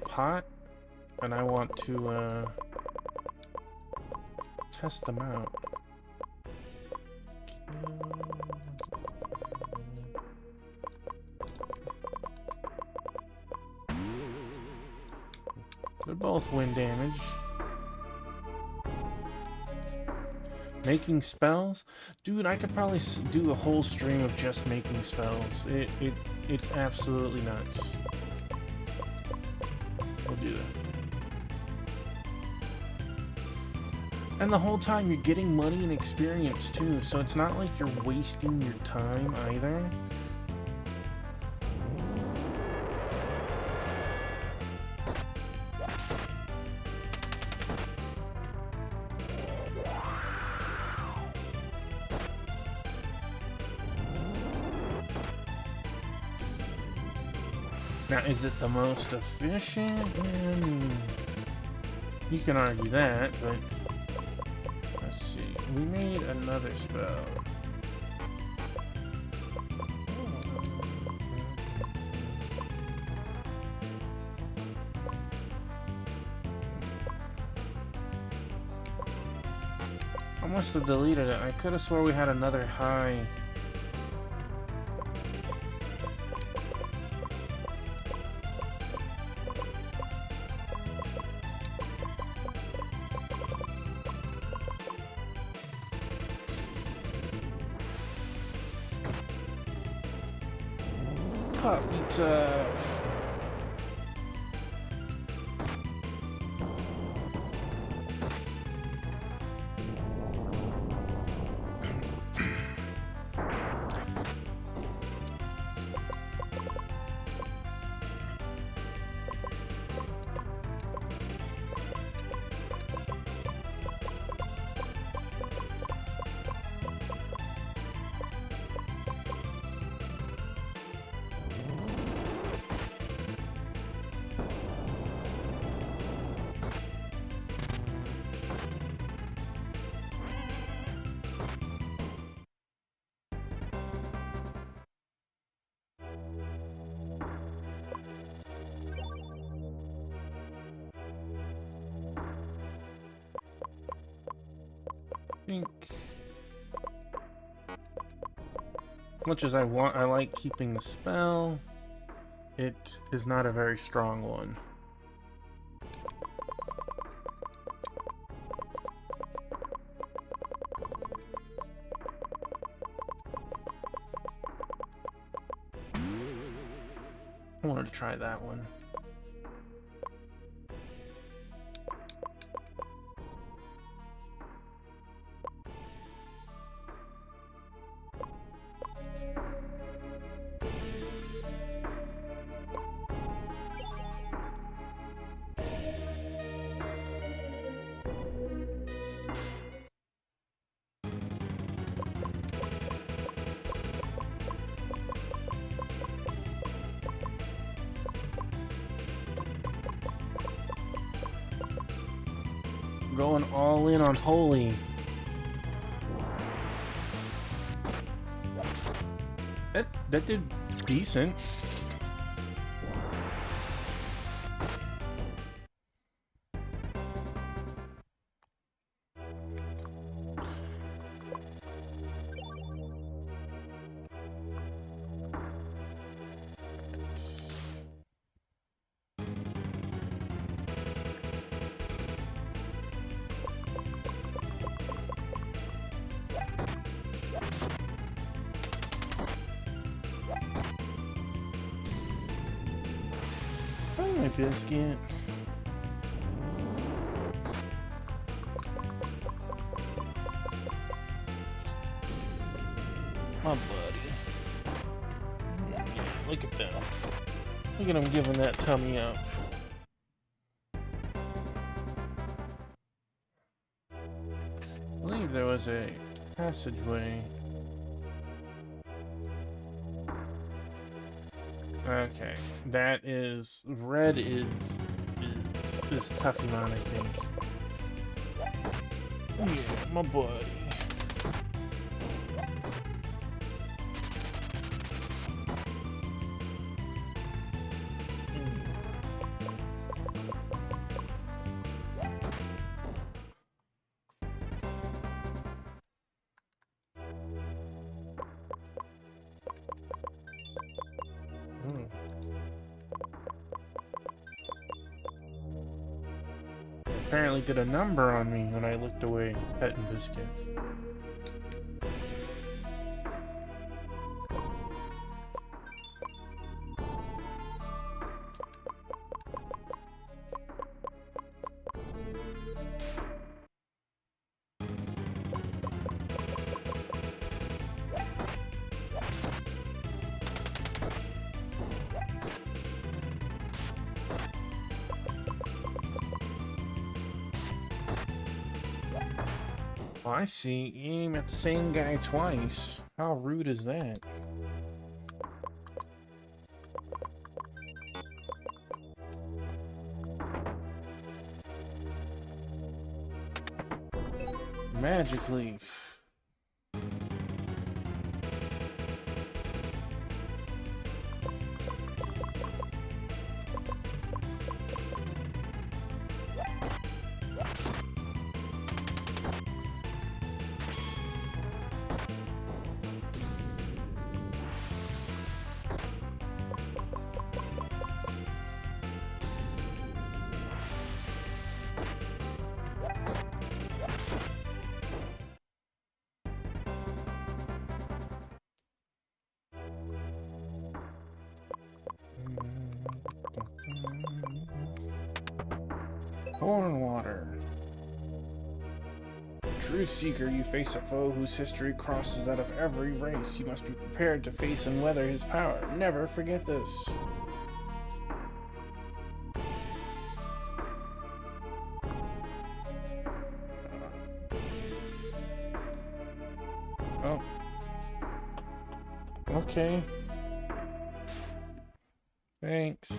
pot, and I want to test them out. They're both wind damage. Making spells? Dude, I could probably do a whole stream of just making spells. It's absolutely nuts. We'll do that. And the whole time you're getting money and experience too, so it's not like you're wasting your time either. Now, is it the most efficient? You can argue that, but let's see. We made another spell. I must have deleted it. I could have swore we had another high. Puffy tough. Think much as I like keeping the spell, it is not a very strong one. I wanted to try that one. Going all in on holy. That did decent. Biscuit. My buddy. Yeah, look at them. Look at him giving that tummy up. I believe there was a passageway. Okay, that is red is Tuffymon, I think. Yeah, my buddy. Apparently did a number on me when I looked away, Pet and Biscuit. Oh, I see. You aim at the same guy twice. How rude is that? Magic Leaf. Horn water. Truth Seeker, you face a foe whose history crosses that of every race. You must be prepared to face and weather his power. Never forget this. Oh. Okay. Thanks.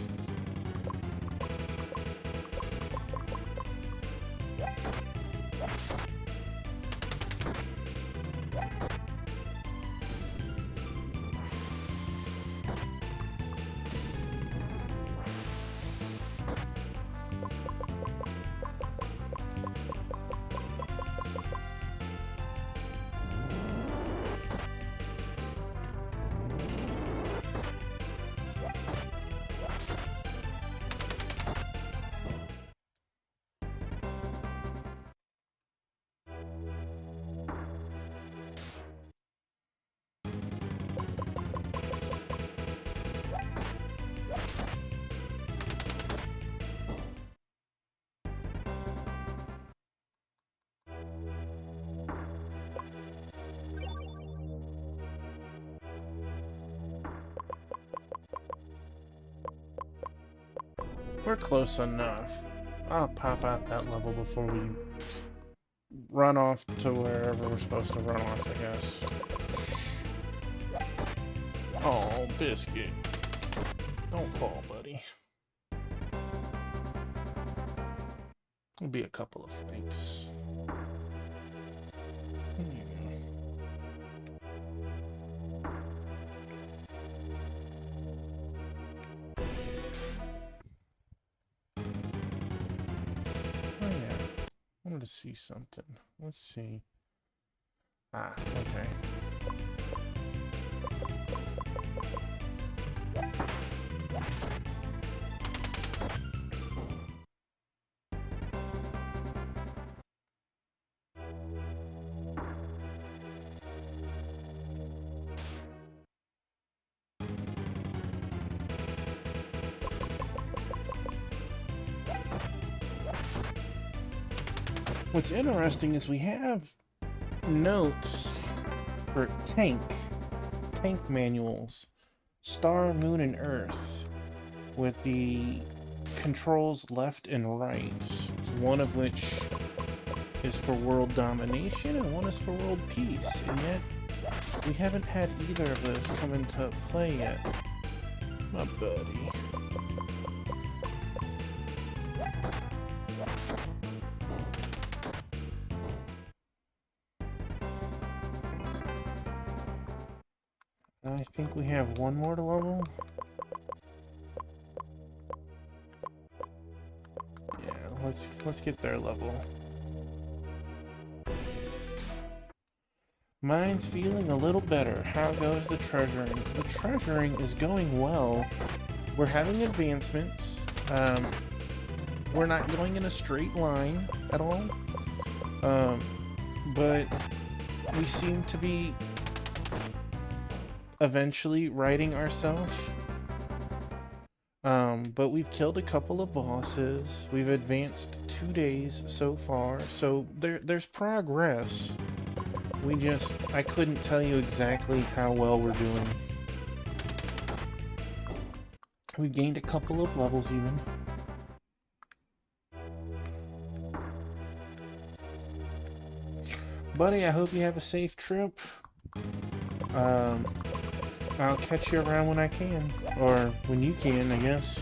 We're close enough. I'll pop out that level before we run off to wherever we're supposed to run off, I guess. Oh, Biscuit. Don't fall, buddy. It'll be a couple of fights. To see something. Let's see. Ah, okay. What's interesting is we have notes for tank manuals, Star, Moon, and Earth, with the controls left and right, one of which is for world domination and one is for world peace, and yet we haven't had either of those come into play yet. My buddy. I think we have one more to level. Yeah, let's get their level. Mine's feeling a little better. How goes the treasuring? The treasuring is going well. We're having advancements. We're not going in a straight line at all. But we seem to be eventually righting ourselves. But we've killed a couple of bosses. We've advanced 2 days so far, so there's progress. I couldn't tell you exactly how well we're doing. We gained a couple of levels even. Buddy, I hope you have a safe trip. I'll catch you around when I can. Or when you can, I guess.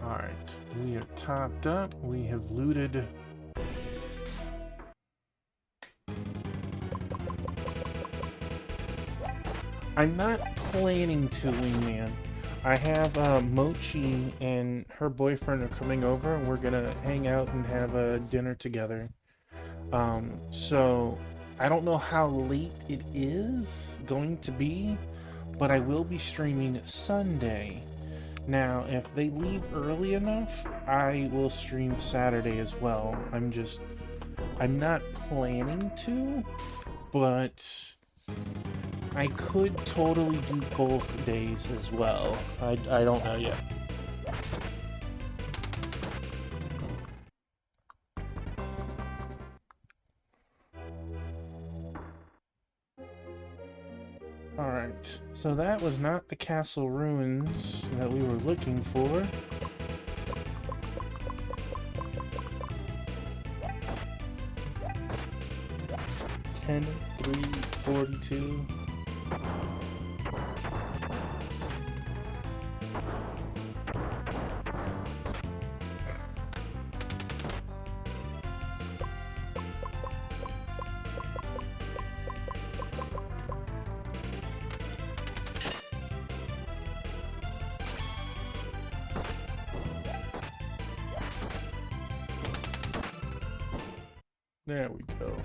Alright, we are topped up. We have looted... I'm not planning to, Wingman. I have Mochi and her boyfriend are coming over, and we're gonna hang out and have a dinner together. So I don't know how late it is going to be, but I will be streaming Sunday. Now, if they leave early enough, I will stream Saturday as well. I'm not planning to, but I could totally do both days as well. I don't know yet. Alright, so that was not the castle ruins that we were looking for. $10, $3, $42. There we go.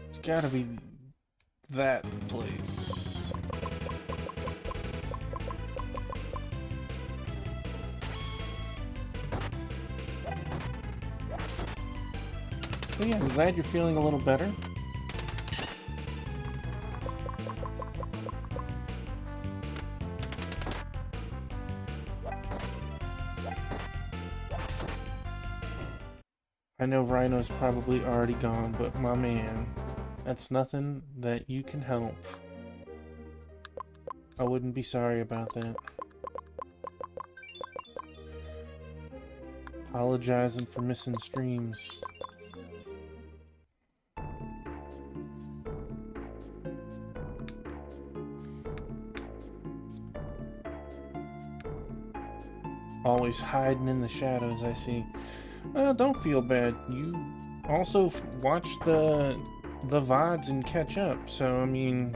It's gotta be that place. But yeah, I'm glad you're feeling a little better. I know Rhino's probably already gone, but my man, that's nothing that you can help. I wouldn't be sorry about that. Apologizing for missing streams. Always hiding in the shadows, I see. Don't feel bad. You also watch the VODs and catch up, so I mean...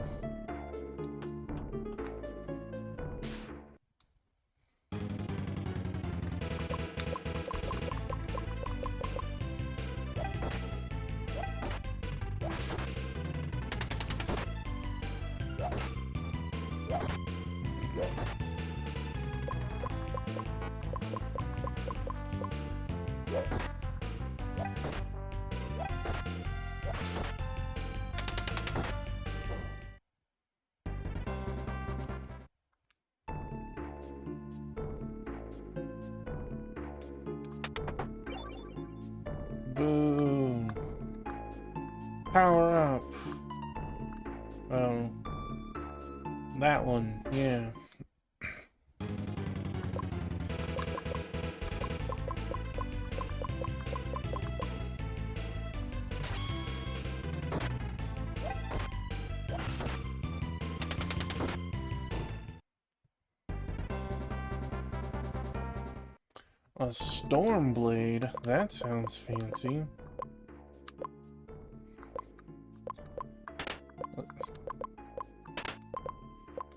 Power up. Oh. That one, yeah. A storm blade? That sounds fancy.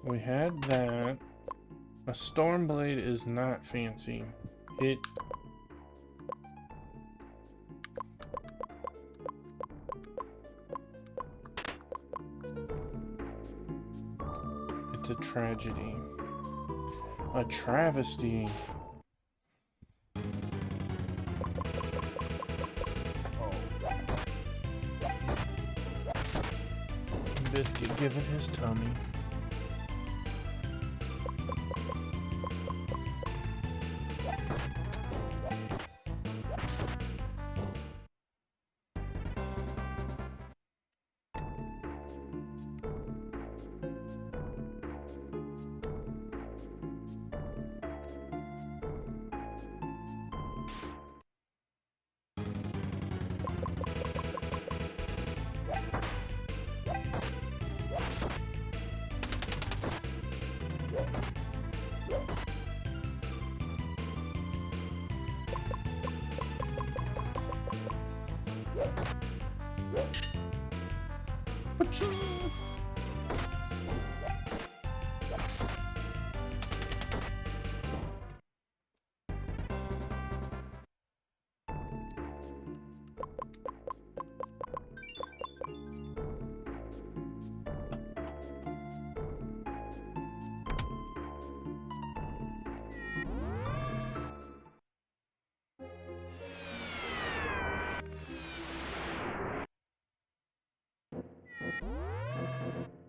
We had that. A storm blade is not fancy. It's a tragedy. A travesty. Biscuit giving his tummy.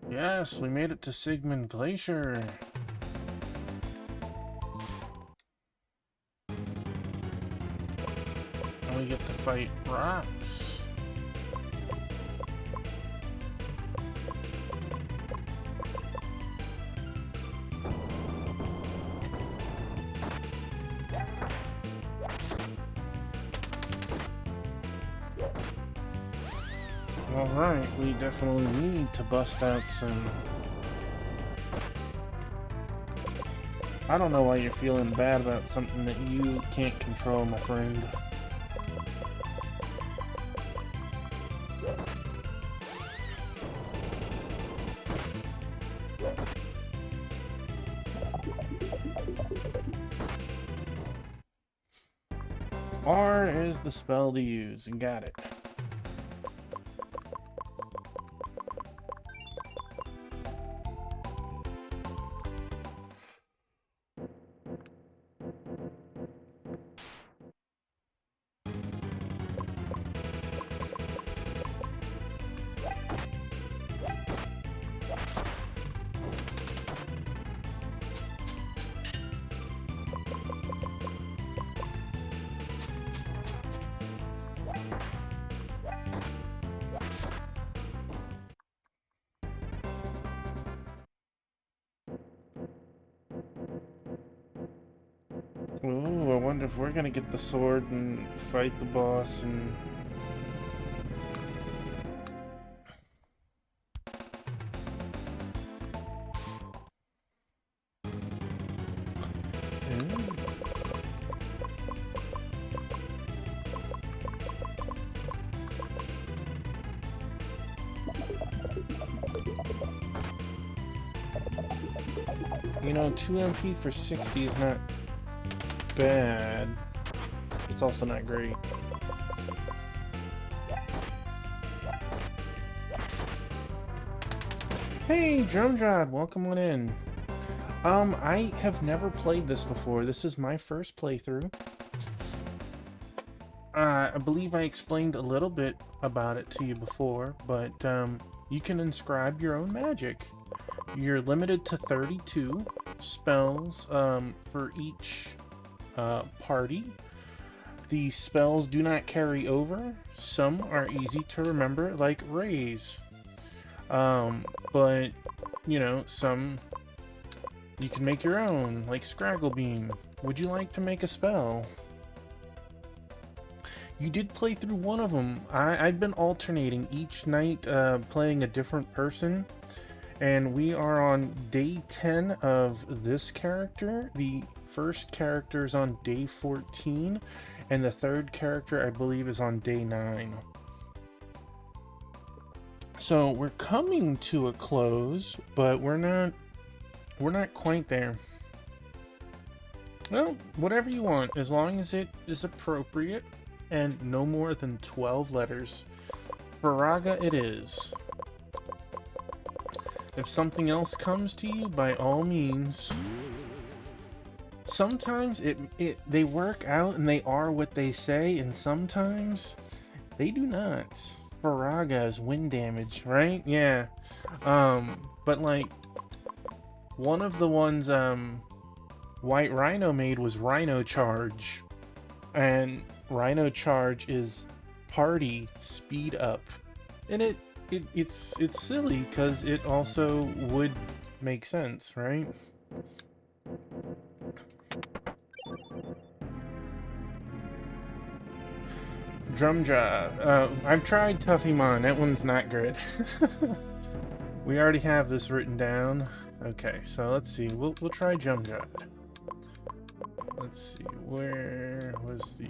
Yes, we made it to Sigmund Glacier. And we get to fight rocks. Alright, we definitely need to bust out some... I don't know why you're feeling bad about something that you can't control, my friend. R is the spell to use, and got it. Ooh, I wonder if we're gonna get the sword and fight the boss and... You know, 2 MP for 60 is not bad. It's also not great. Hey, Drumjod, welcome on in. I have never played this before. This is my first playthrough. I believe I explained a little bit about it to you before, but you can inscribe your own magic. You're limited to 32 spells for each party. The spells do not carry over. Some are easy to remember, like raise. But, you know, some you can make your own, like Scraggle Beam. Would you like to make a spell? You did play through one of them. I've been alternating each night, playing a different person. And we are on day 10 of this character. The first character is on day 14. And the third character, I believe, is on day 9. So we're coming to a close, but we're not quite there. Well, whatever you want, as long as it is appropriate and no more than 12 letters. Viraga it is. If something else comes to you, by all means. Sometimes they work out and they are what they say, and sometimes they do not. Viraga is wind damage, right? Yeah. But like one of the ones White Rhino made was Rhino Charge. And Rhino Charge is party speed up. And it's silly because it also would make sense, right? Drumja. I've tried Tuffymon. That one's not good. We already have this written down. Okay, so let's see. We'll try Drumja. Let's see. Where was the...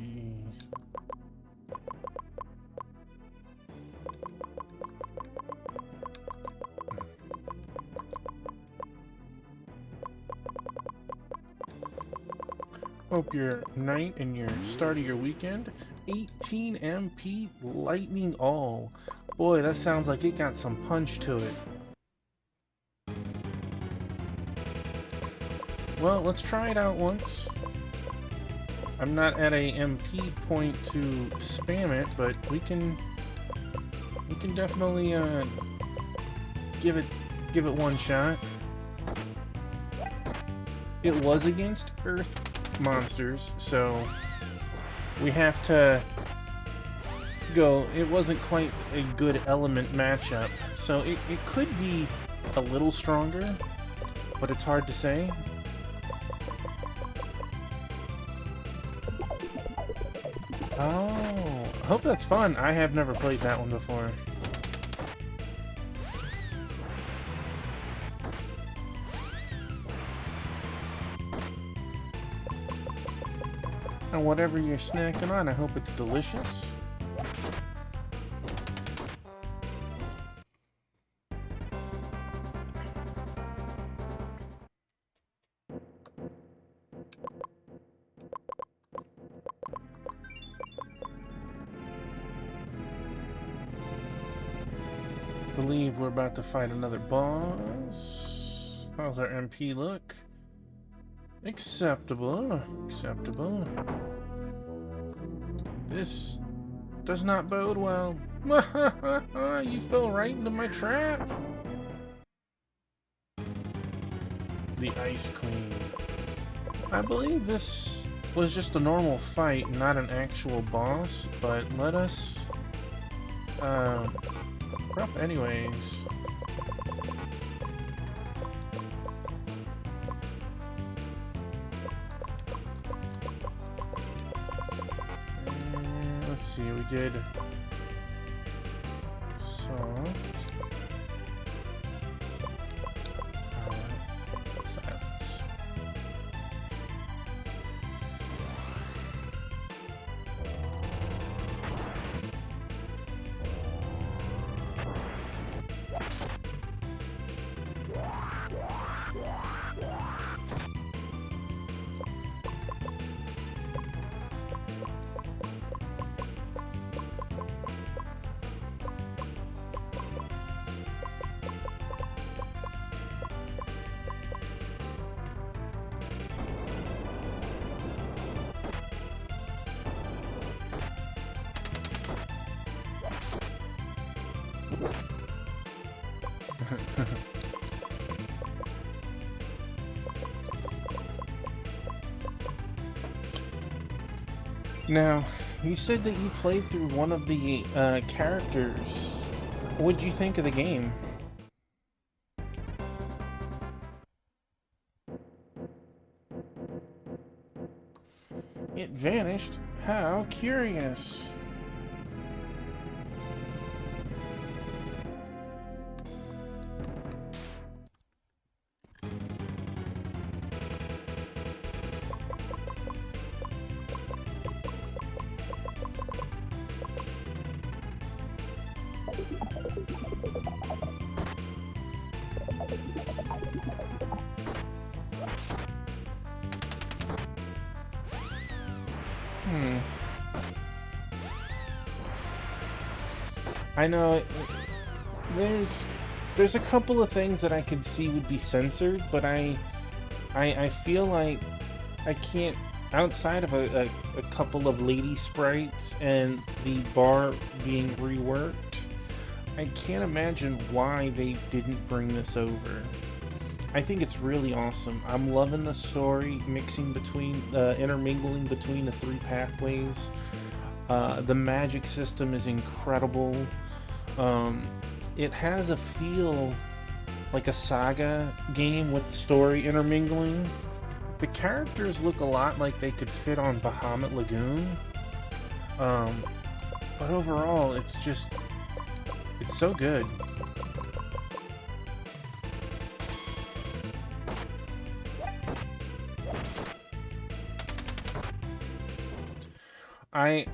Hope your night and your start of your weekend. 18 MP Lightning All. Boy, that sounds like it got some punch to it. Well, let's try it out once. I'm not at a MP point to spam it, but we can definitely give it one shot. It was against Earth monsters, so we have to go. It wasn't quite a good element matchup, so it could be a little stronger, but it's hard to say. Oh, I hope that's fun. I have never played that one before. And whatever you're snacking on, I hope it's delicious. Believe we're about to fight another boss. How's our MP look? Acceptable. Acceptable. This does not bode well. You fell right into my trap. The Ice Queen. I believe this was just a normal fight, not an actual boss, but let us prep anyways. Let's see, we did soft. Silence. Now, you said that you played through one of the characters. What'd you think of the game? It vanished? How curious. I know there's a couple of things that I could see would be censored, but I feel like I can't, outside of a couple of lady sprites and the bar being reworked, I can't imagine why they didn't bring this over. I think it's really awesome. I'm loving the story, intermingling between the three pathways. The magic system is incredible. It has a feel like a saga game with story intermingling. The characters look a lot like they could fit on Bahamut Lagoon. But overall, it's so good.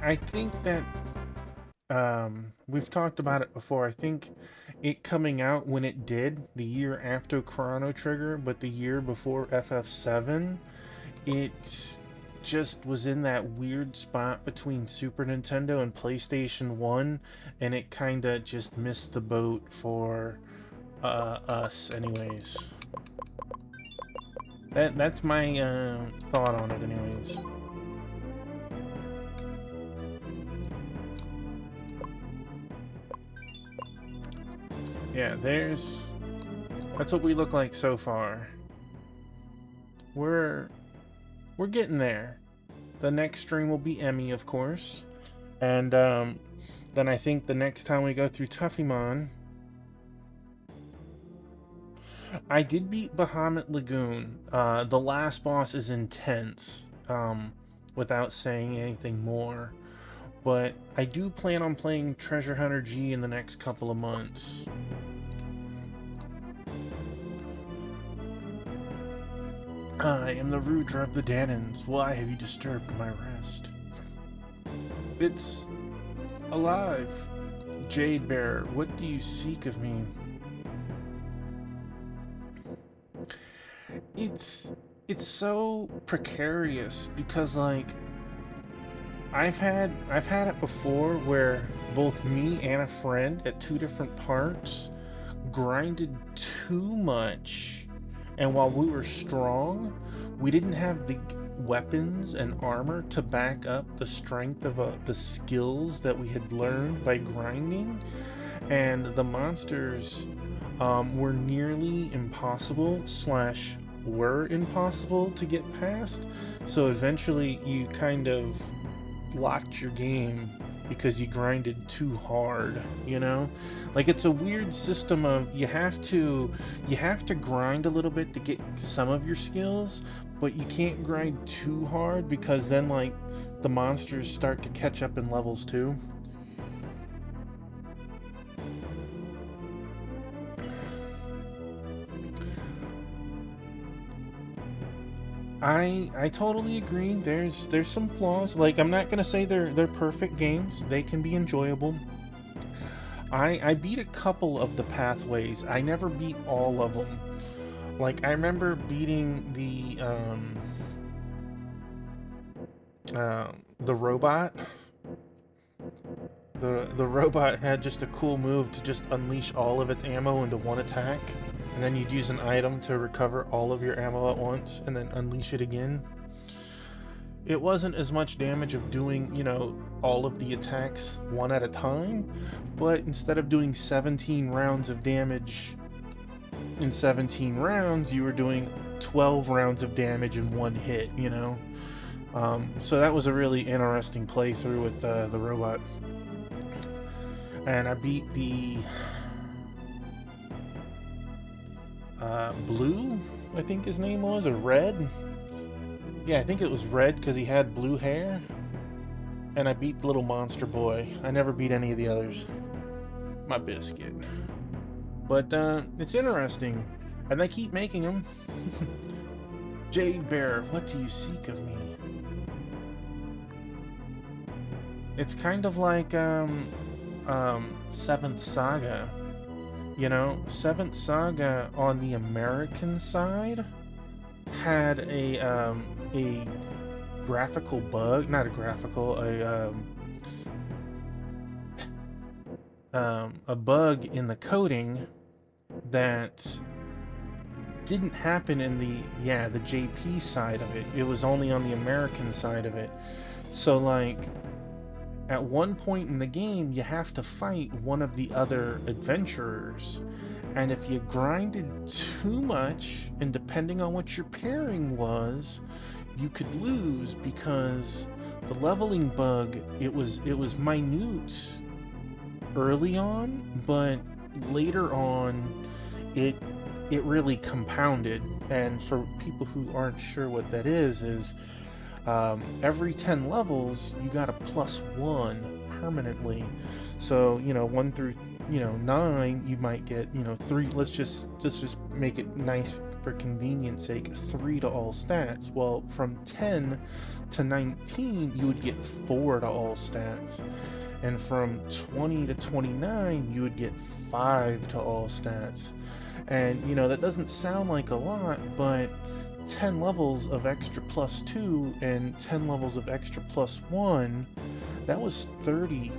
I think that we've talked about it before. I think it coming out when it did, the year after Chrono Trigger, but the year before FF7, it just was in that weird spot between Super Nintendo and PlayStation 1, and it kind of just missed the boat for us anyways. That's my thought on it anyways. Yeah, that's what we look like so far. We're getting there. The next stream will be Emmy, of course. And then I think the next time we go through Tuffymon, I did beat Bahamut Lagoon. The last boss is intense, without saying anything more. But I do plan on playing Treasure Hunter G in the next couple of months. I am the Rudra of the Danons. Why have you disturbed my rest? It's alive. Jade Bearer, what do you seek of me? It's so precarious because, like, I've had it before where both me and a friend at two different parts grinded too much, and while we were strong, we didn't have the weapons and armor to back up the strength of the skills that we had learned by grinding, and the monsters were nearly impossible / were impossible to get past. So eventually you kind of locked your game because you grinded too hard, you know? Like, it's a weird system of you have to grind a little bit to get some of your skills, but you can't grind too hard because then, like, the monsters start to catch up in levels too. I totally agree. There's some flaws. Like, I'm not gonna say they're perfect games. They can be enjoyable. I beat a couple of the pathways. I never beat all of them. Like, I remember beating the robot. The robot had just a cool move to just unleash all of its ammo into one attack, and then you'd use an item to recover all of your ammo at once, and then unleash it again. It wasn't as much damage of doing, you know, all of the attacks one at a time, but instead of doing 17 rounds of damage in 17 rounds, you were doing 12 rounds of damage in one hit, you know? So that was a really interesting playthrough with the robot. And I beat the Blue, I think his name was, or Red. Yeah, I think it was Red because he had blue hair. And I beat the little monster boy. I never beat any of the others. My biscuit. But it's interesting. And they keep making them. Jade Bear, what do you seek of me? It's kind of like Seventh Saga. You know, Seventh Saga on the American side had a graphical bug, not a graphical, a bug in the coding that didn't happen in the JP side of it. It was only on the American side of it. So like at one point in the game you have to fight one of the other adventurers, and if you grinded too much, and depending on what your pairing was, you could lose because the leveling bug, it was minute early on, but later on it really compounded. And for people who aren't sure what that is every 10 levels you got a +1 permanently. So 1 through 9 you might get 3. Let's just make it nice for convenience sake, 3 to all stats. Well, from 10 to 19 you would get 4 to all stats, and from 20 to 29 you would get 5 to all stats. And that doesn't sound like a lot, but 10 levels of extra +2 and 10 levels of extra +1, that was 30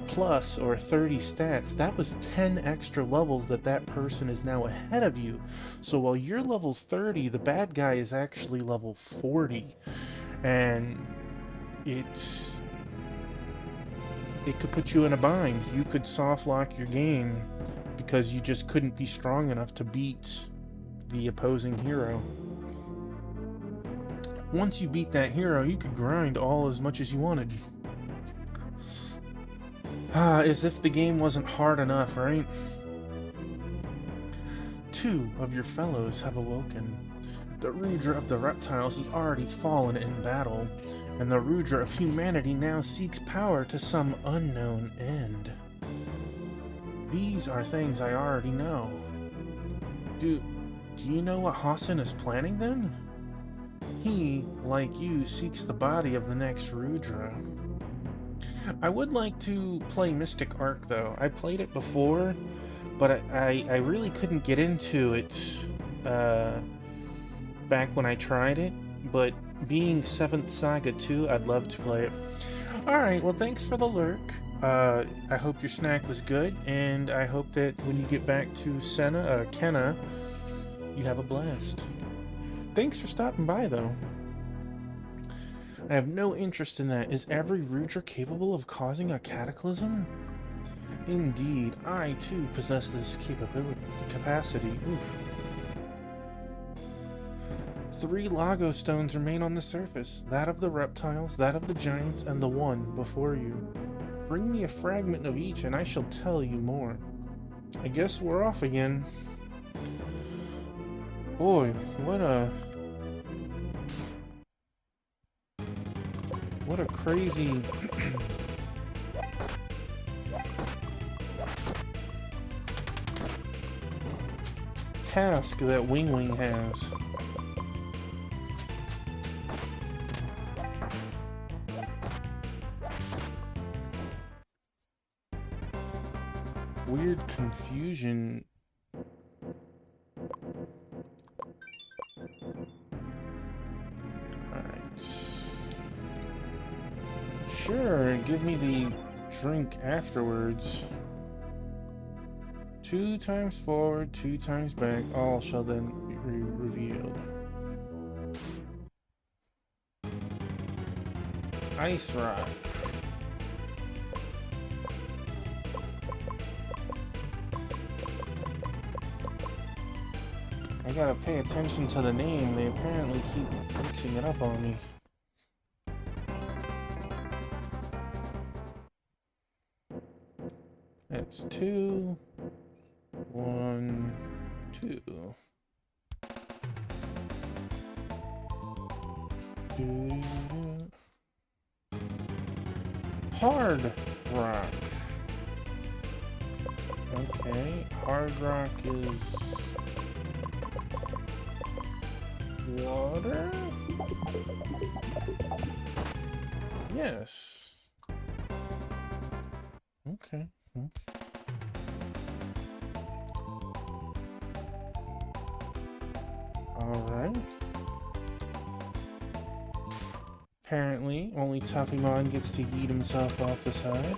plus, or 30 stats. That was 10 extra levels that person is now ahead of you. So while you're level 30, the bad guy is actually level 40. And it could put you in a bind. You could soft lock your game because you just couldn't be strong enough to beat the opposing hero. Once you beat that hero, you could grind all as much as you wanted. As if the game wasn't hard enough, right? 2 of your fellows have awoken. The Rudra of the reptiles has already fallen in battle, and the Rudra of humanity now seeks power to some unknown end. These are things I already know. Do you know what Hassan is planning then? He, like you, seeks the body of the next Rudra. I would like to play Mystic Arc though. I played it before, but I really couldn't get into it back when I tried it. But being 7th Saga 2, I'd love to play it. Alright, well thanks for the lurk. I hope your snack was good, and I hope that when you get back to Kenna, you have a blast. Thanks for stopping by, though. I have no interest in that. Is every Rudra capable of causing a cataclysm? Indeed, I too possess this capacity. Oof. 3 Lago stones remain on the surface, that of the reptiles, that of the giants, and the one before you. Bring me a fragment of each and I shall tell you more. I guess we're off again. Boy, what a crazy task that Wing has. Weird confusion. Sure, give me the drink afterwards. 2 times forward, 2 times back, all shall then be revealed. Ice Rock. I gotta pay attention to the name, they apparently keep mixing it up on me. It's 2, 1, 2. Hard rock. Okay, hard rock is water? Yes. Okay. Alright. Apparently, only Tuffymon gets to yeet himself off the side.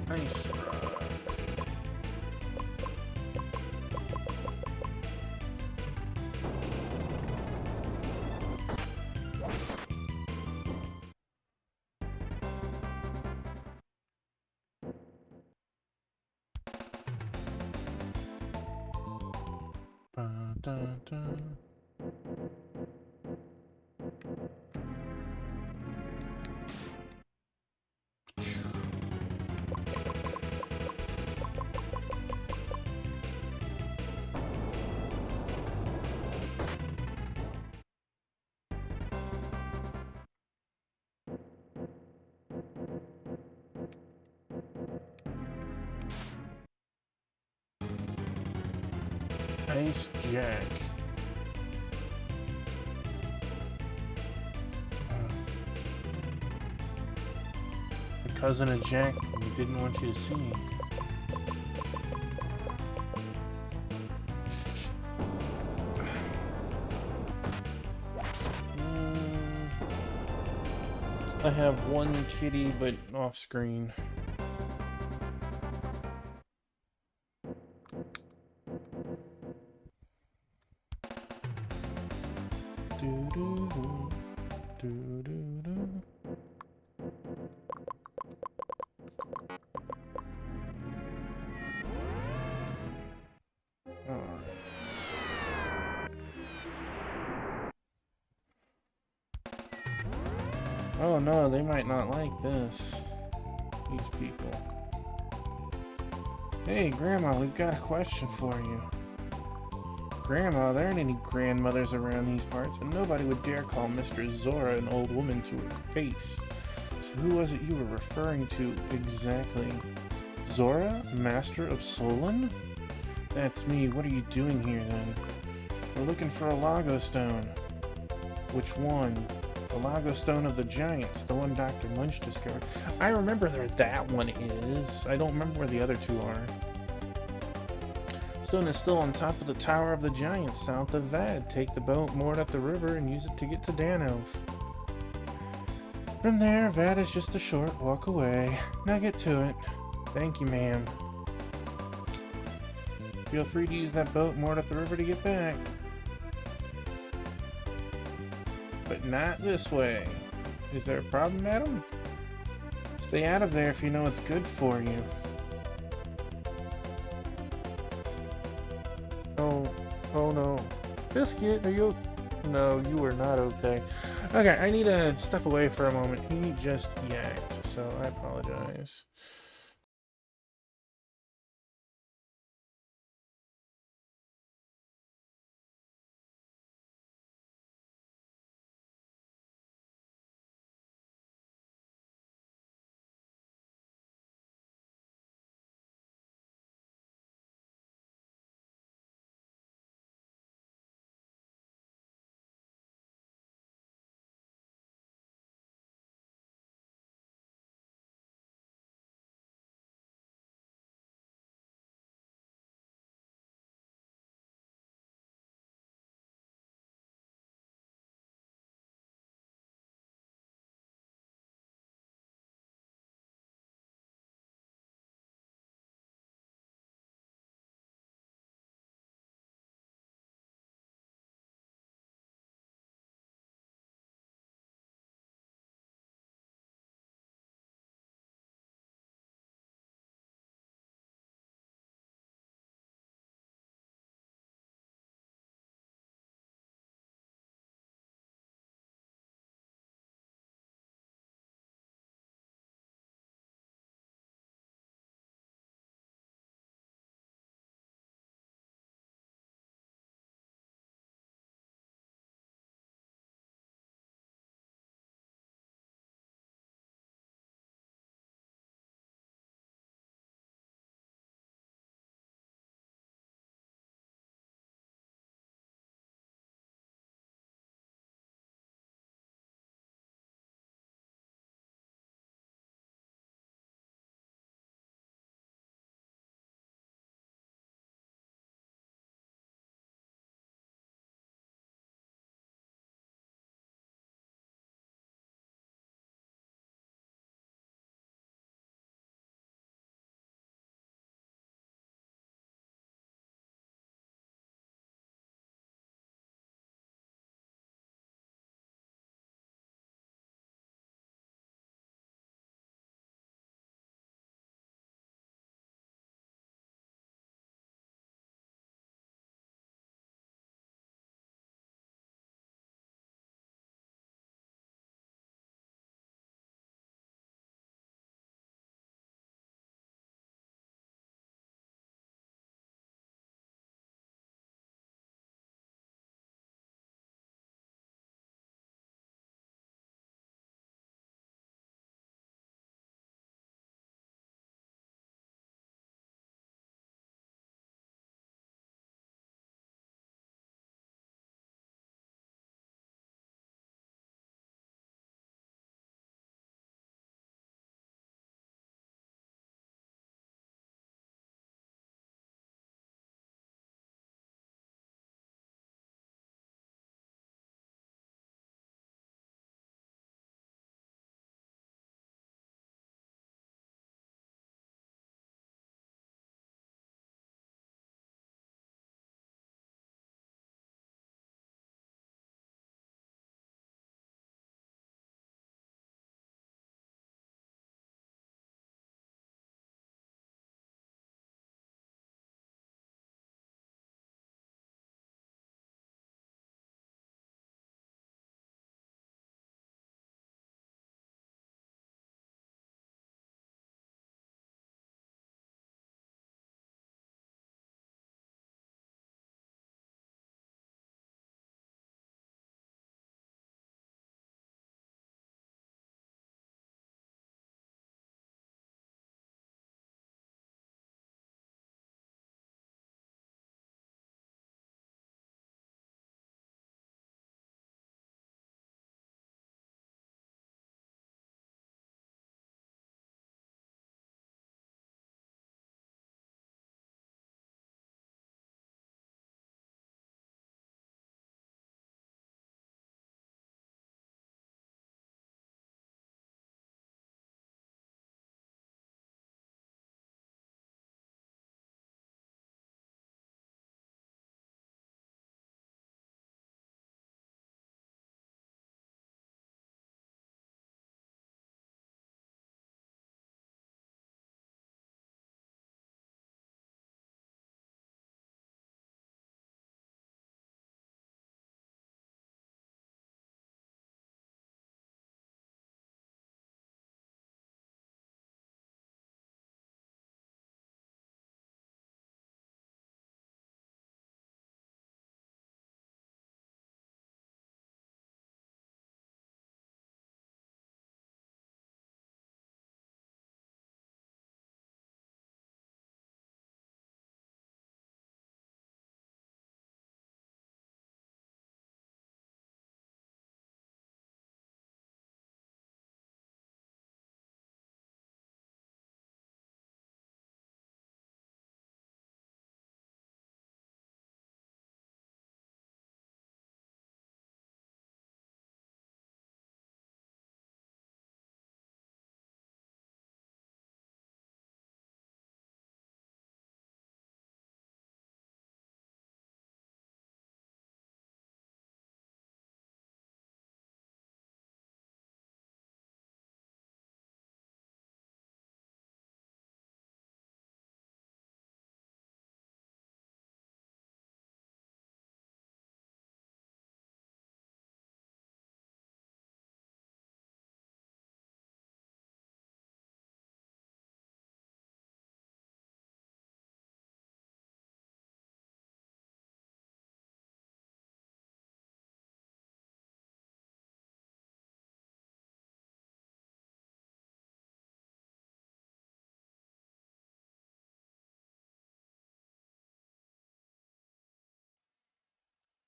Nice rock. Ba-da-da. Ice Jack. The cousin of Jack we didn't want you to see. I have one kitty, but off screen. Do-do-do, do-do-do. Oh no, they might not like this. These people. Hey, Grandma, we've got a question for you. Grandma, there aren't any grandmothers around these parts, and nobody would dare call Mistress Zora an old woman to her face. So who was it you were referring to exactly? Zora, Master of Solon? That's me. What are you doing here, then? We're looking for a Lago Stone. Which one? The Lago Stone of the Giants, the one Dr. Munch discovered. I remember where that one is. I don't remember where the other two are. Stone is still on top of the Tower of the Giants, south of Vad. Take the boat moored at the river and use it to get to Danov. From there, Vad is just a short walk away. Now get to it. Thank you, ma'am. Feel free to use that boat moored at the river to get back. But not this way. Is there a problem, madam? Stay out of there if you know it's good for you. biscuit. Are you? No, you are not okay. Okay, I need to step away for a moment. He just yacked, so I apologize.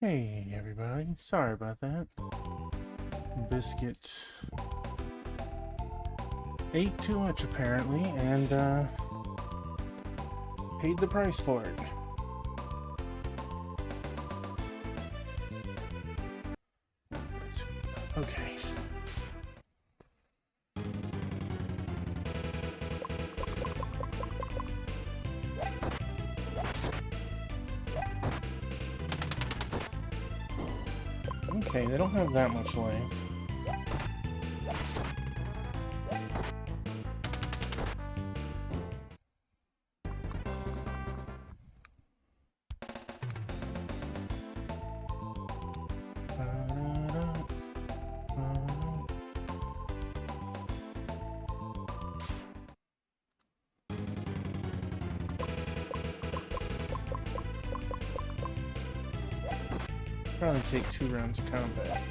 Hey everybody, sorry about that. Biscuit ate too much apparently and paid the price for it. Okay. Okay, they don't have that much length. Probably take 2 rounds of combat.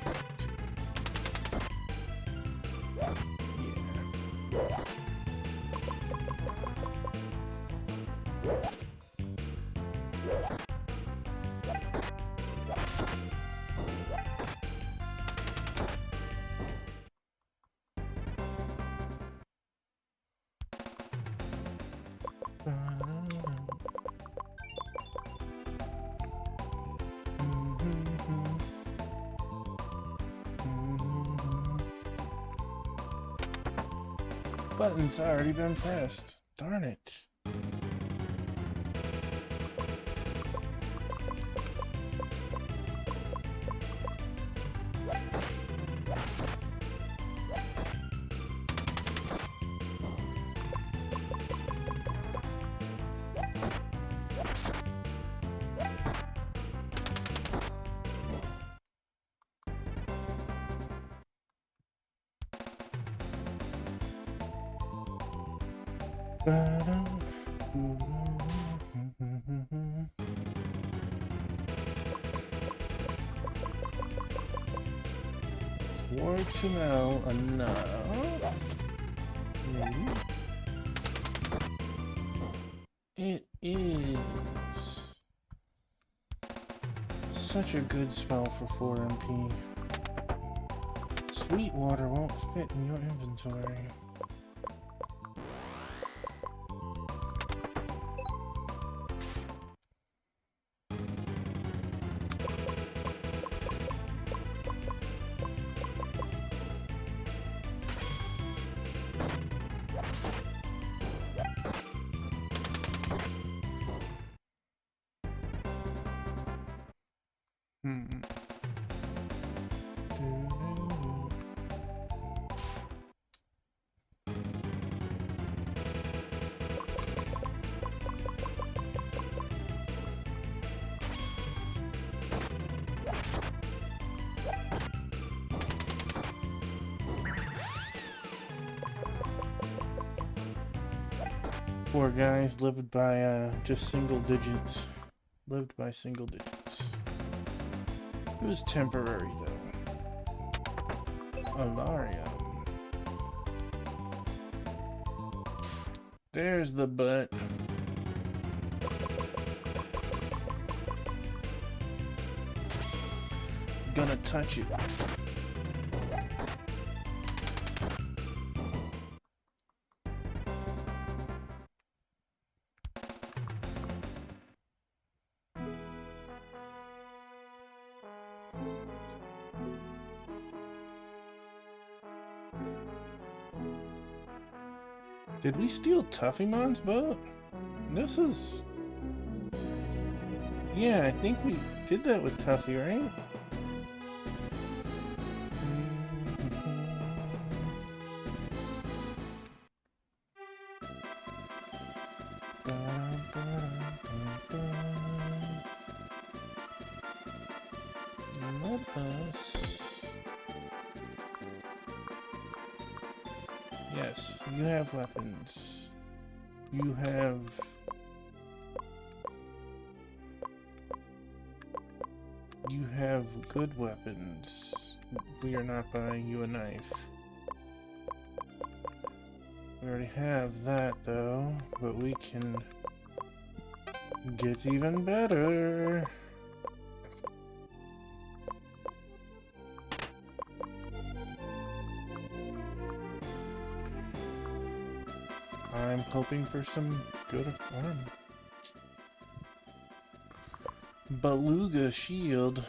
Button's already been pressed. Darn it. War to know enough. It is such a good spell for 4 MP. Sweet water won't fit in your inventory. Poor guys lived by just single digits. Lived by single digits. It was temporary though. Alarium. There's the butt. Gonna touch it. Did we steal Tuffymon's boat? This is... Yeah, I think we did that with Tuffy, right? Let us... Yes, you have weapons. You have... You have good weapons. We are not buying you a knife. We already have that though, but we can get even better. I'm hoping for some good armor. Beluga shield.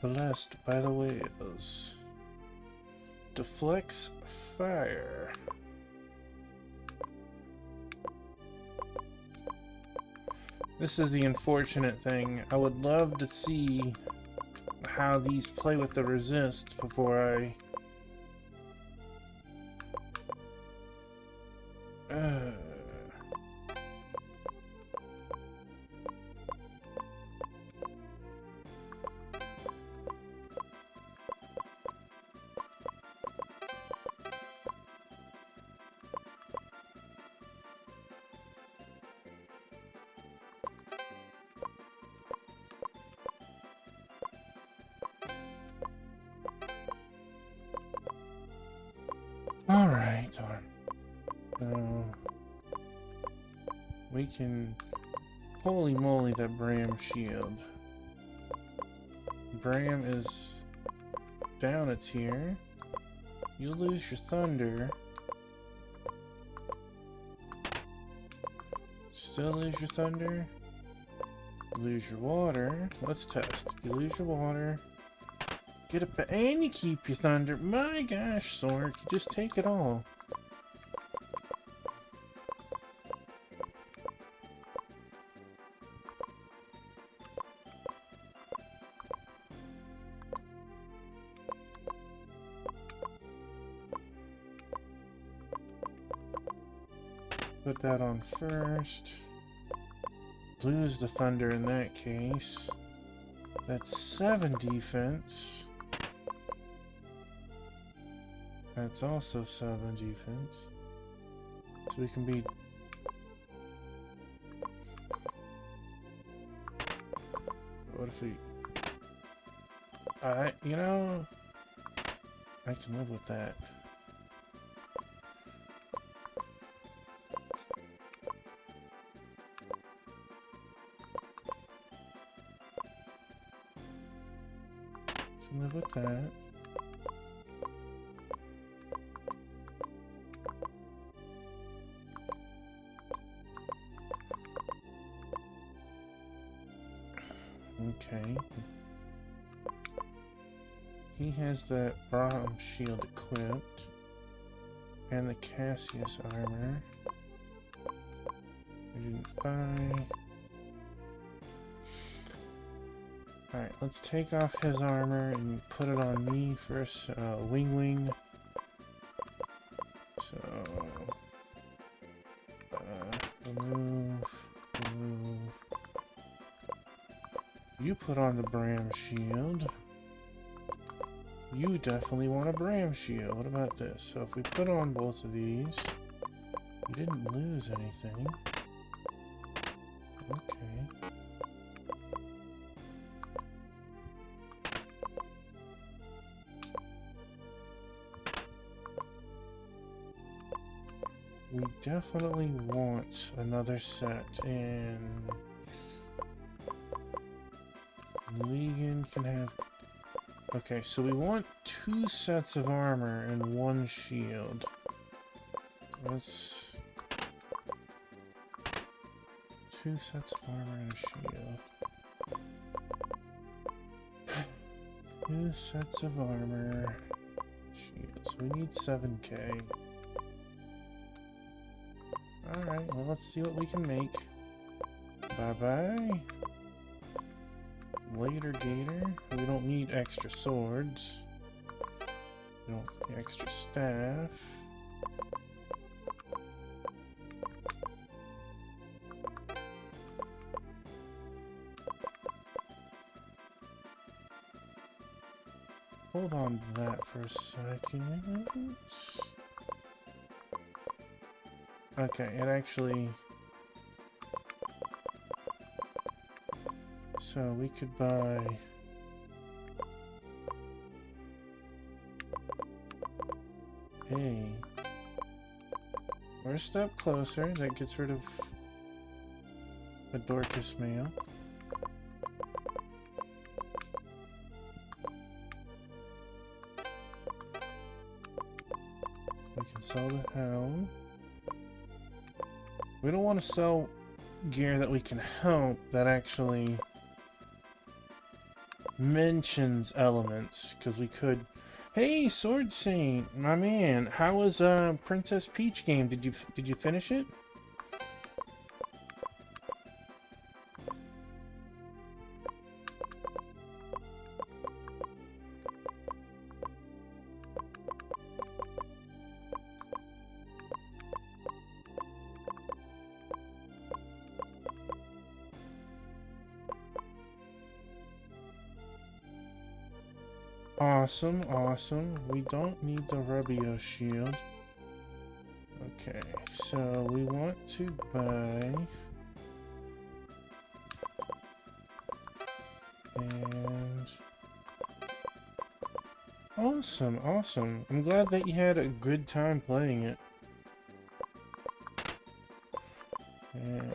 Blessed by the whales. Deflects fire. This is the unfortunate thing. I would love to see how these play with the resist before I... Alright, we can... Holy moly, that Bram shield. Bram is down a tier. You lose your thunder. Still lose your thunder. Lose your water. Let's test. You lose your water. Get it back, and you keep your thunder. My gosh, Sork, you just take it all. Put that on first. Lose the thunder in that case. That's 7 defense. That's also 7 defense. So we can be... What if we... you know... I can live with that. Can live with that. Okay. He has that Brahm shield equipped. And the Cassius armor. We didn't buy. Alright, let's take off his armor and put it on me first. Wing. So... remove. You put on the Bram shield. You definitely want a Bram shield. What about this? So if we put on both of these, you didn't lose anything. Okay. We definitely want another set, and Legan can have... Okay, so we want 2 sets of armor and 1 shield. Let's... 2 sets of armor and a shield. 2 sets of armor, shield. So we need 7k. Alright, well let's see what we can make. Bye-bye. Later Gator. We don't need extra swords. We don't need extra staff. Hold on to that for a second. Okay, it actually... So we could buy... Hey. We're a step closer. That gets rid of a Dorcas mail. sell the helm. We don't want to sell gear that we can help that actually mentions elements, because we could... Hey, Sword Saint, my man, how was Princess Peach game? Did you finish it? Awesome, awesome. We don't need the Rubio shield. Okay, so we want to buy... And... Awesome, awesome. I'm glad that you had a good time playing it. And...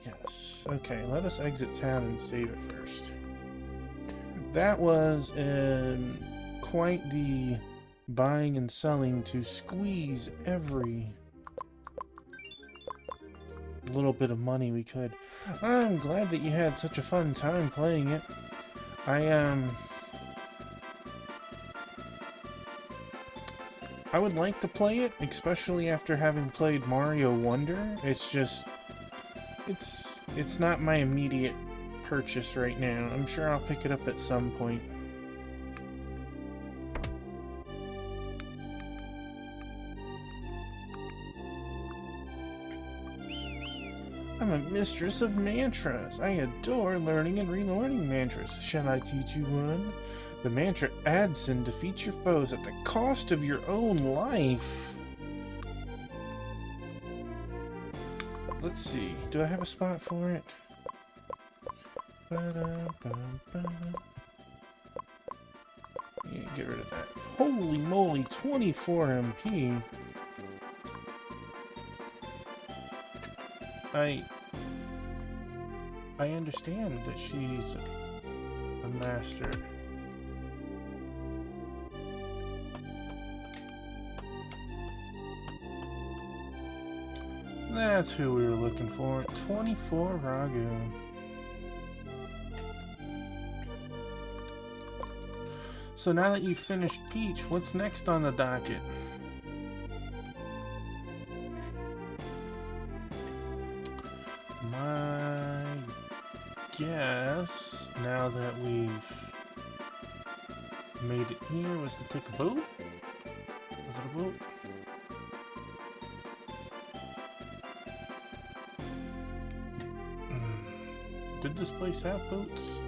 Yes. Okay, let us exit town and save it first. That was quite the buying and selling to squeeze every little bit of money we could. I'm glad that you had such a fun time playing it. I would like to play it, especially after having played Mario Wonder. It's just... It's not my immediate purchase right now. I'm sure I'll pick it up at some point. I'm a mistress of mantras. I adore learning and relearning mantras. Shall I teach you one? The mantra Adson defeats your foes at the cost of your own life. Let's see. Do I have a spot for it? Yeah, get rid of that. Holy moly, 24 MP. I understand that she's a master. That's who we were looking for. 24 Ragu. So now that you've finished Peach, what's next on the docket? My guess, now that we've made it here, was to take a boat? Was it a boat? Did this place have boats?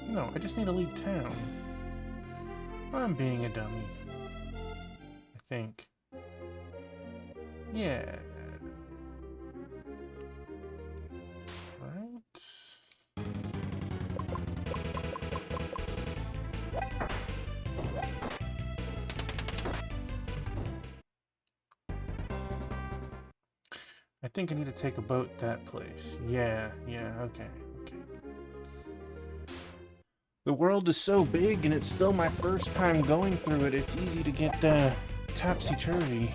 No, I just need to leave town. I'm being a dummy. I think. Yeah. Right. I think I need to take a boat that place. Yeah, okay. The world is so big, and it's still my first time going through it. It's easy to get topsy-turvy.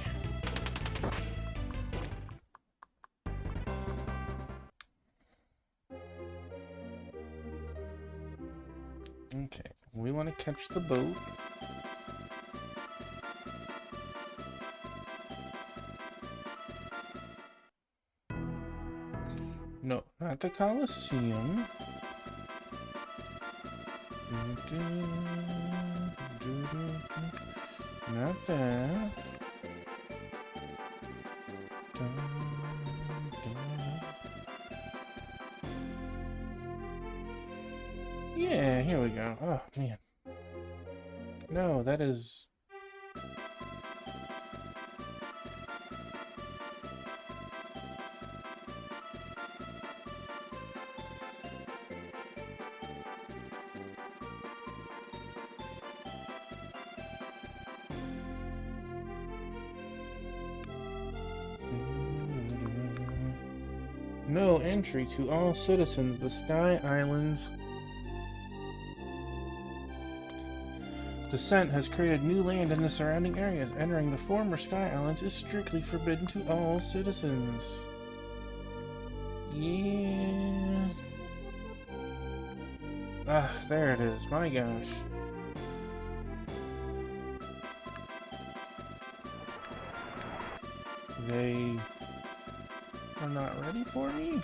Okay, we want to catch the boat. No, not the Colosseum. Not that. Yeah, here we go. Oh, man. No, that is... No entry to all citizens. The Sky Islands Descent has created new land in the surrounding areas. Entering the former Sky Islands is strictly forbidden to all citizens. Yeah. Ah, there it is. My gosh. They are not ready for me?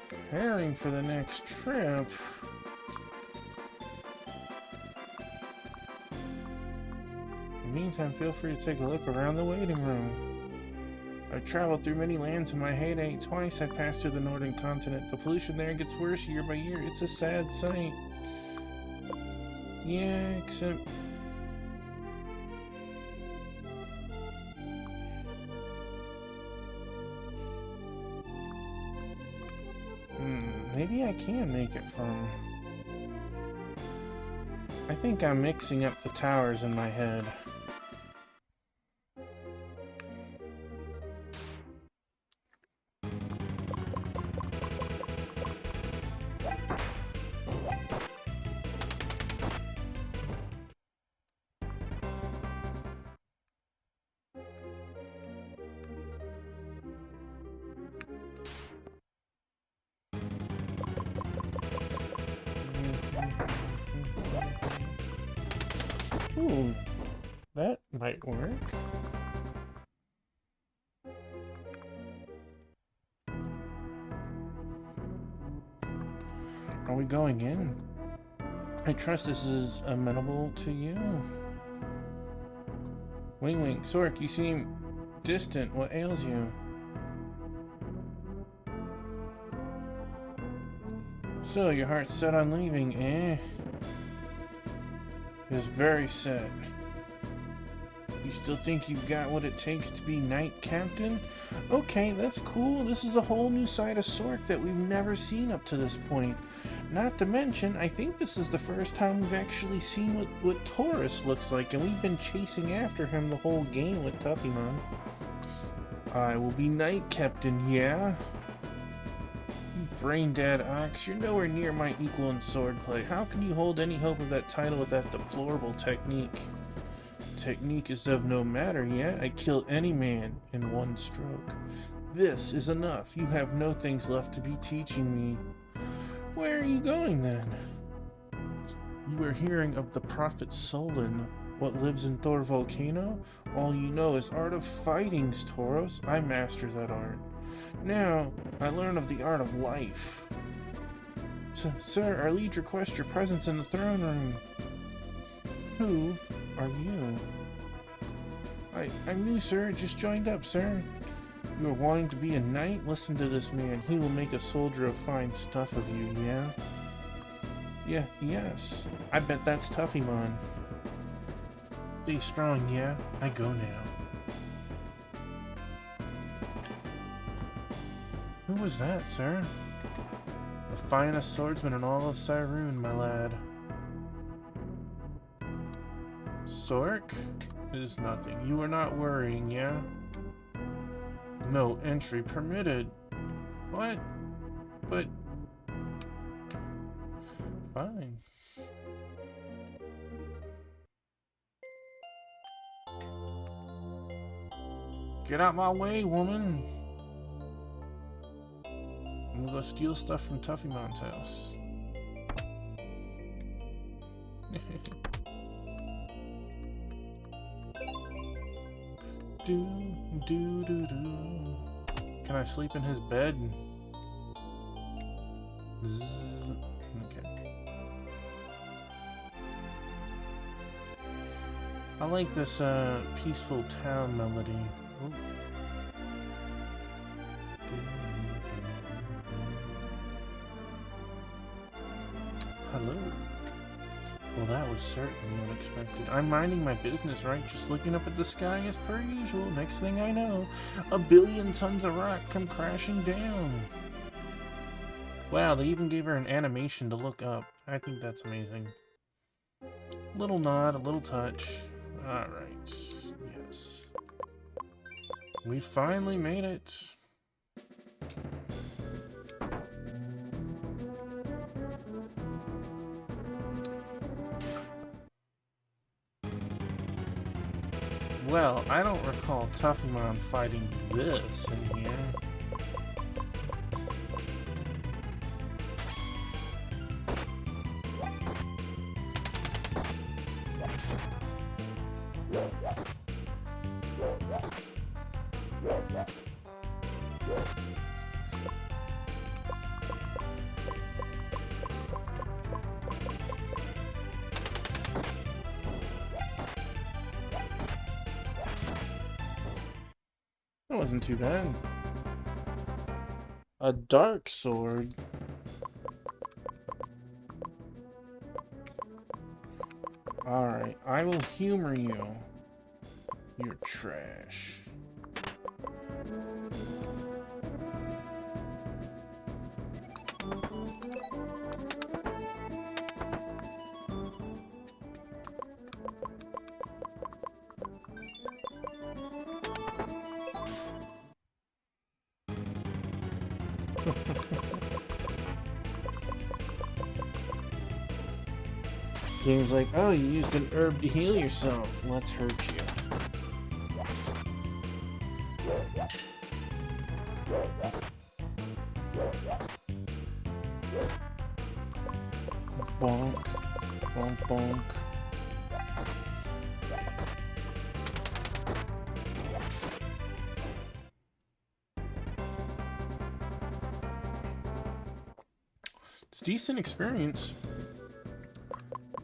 Preparing for the next trip. In the meantime, feel free to take a look around the waiting room. I've traveled through many lands in my heyday. Twice I've passed through the northern continent. The pollution there gets worse year by year. It's a sad sight. Yeah, except... maybe I can make it from... I think I'm mixing up the towers in my head. Ooh, that might work. Are we going in? I trust this is amenable to you. Wing Wing, Sork, you seem distant. What ails you? So, your heart's set on leaving, eh? It's very set. You still think you've got what it takes to be Knight Captain? Okay, that's cool. This is a whole new side of Sork that we've never seen up to this point. Not to mention, I think this is the first time we've actually seen what Taurus looks like, and we've been chasing after him the whole game with Tuffymon. I will be Knight Captain, yeah? Brain-dead ox, you're nowhere near my equal in swordplay. How can you hold any hope of that title with that deplorable technique? Technique is of no matter, yeah? I kill any man in one stroke. This is enough. You have no things left to be teaching me. Where are you going, then? You are hearing of the Prophet Solon. What lives in Thor Volcano? All you know is art of fighting, Tauros. I master that art. Now, I learn of the art of life. Sir, our liege requests your presence in the throne room. Who are you? I'm new, sir. Just joined up, sir. You are wanting to be a knight? Listen to this man. He will make a soldier of fine stuff of you, yeah? Yes. I bet that's Tuffymon. Stay strong, yeah? I go now. Who was that, sir? The finest swordsman in all of Cyrune, my lad. Sork? It is nothing. You are not worrying, yeah? No entry permitted. What? But... Fine. Get out my way, woman! I'm gonna go steal stuff from Tuffymon's house. Can I sleep in his bed? Zzz. Okay. I like this peaceful town melody. Ooh. Hello. Well, that was certainly unexpected. I'm minding my business, right? Just looking up at the sky as per usual. Next thing I know, 1 billion tons of rock come crashing down. Wow, they even gave her an animation to look up. I think that's amazing. Little nod, a little touch. Alright. Yes. We finally made it. Well, I don't recall Tuffymon fighting this in here. That wasn't too bad. A dark sword. Alright, I will humor you. You're trash. Game's like, oh, you used an herb to heal yourself. Let's hurt you. Bonk. Bonk, bonk. It's decent experience.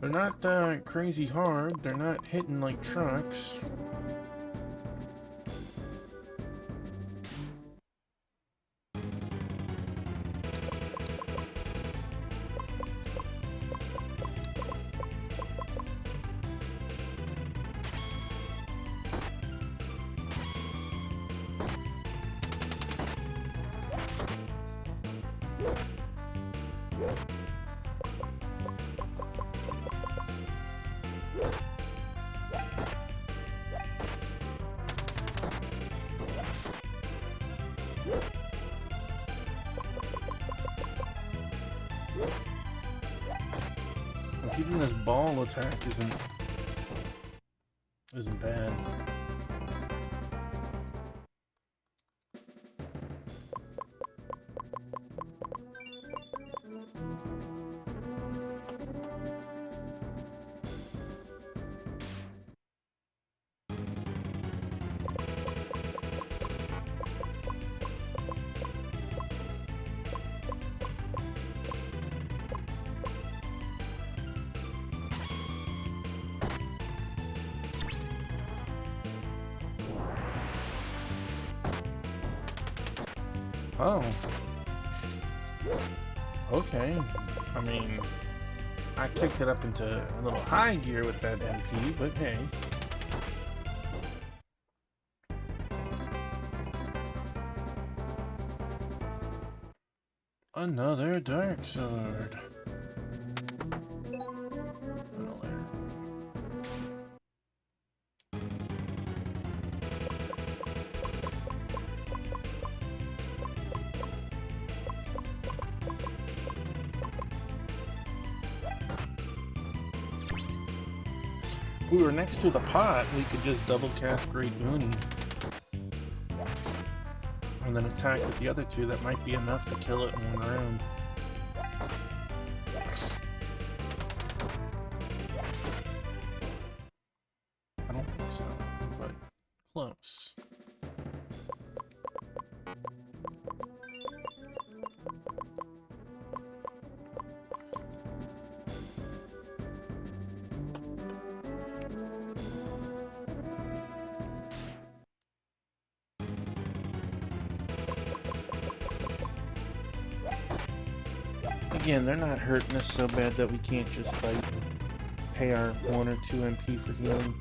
They're not crazy hard. They're not hitting like trucks. Even this ball attack isn't bad. Oh. Okay. I mean, I kicked it up into a little high gear with that MP, but hey. Another dark sword. If we were next to the pot, we could just double cast Great Uni. And then attack with the other two. That might be enough to kill it in one round. I don't think so, but close. Again, they're not hurting us so bad that we can't just fight and pay our 1 or 2 MP for healing.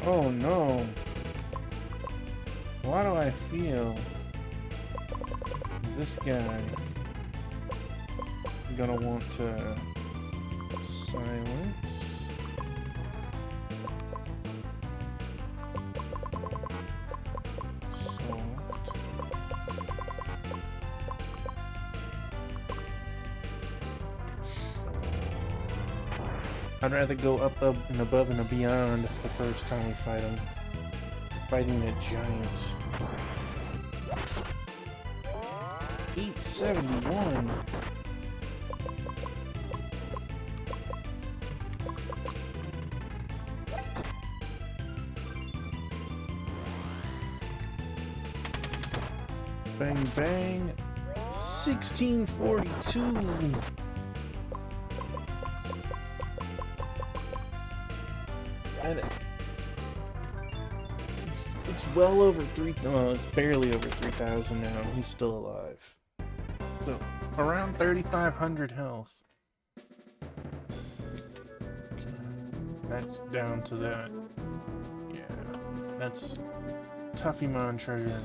Oh no. Why do I feel this guy gonna want to silence? Soft. I'd rather go up and above and beyond the first time we fight him. Fighting the giants. 871. Bang bang. 1642. And it's well over 3,000. Well, it's barely over 3,000 now. He's still alive. So around 3,500 health. That's down to that. Yeah, that's Tuffymon treasure.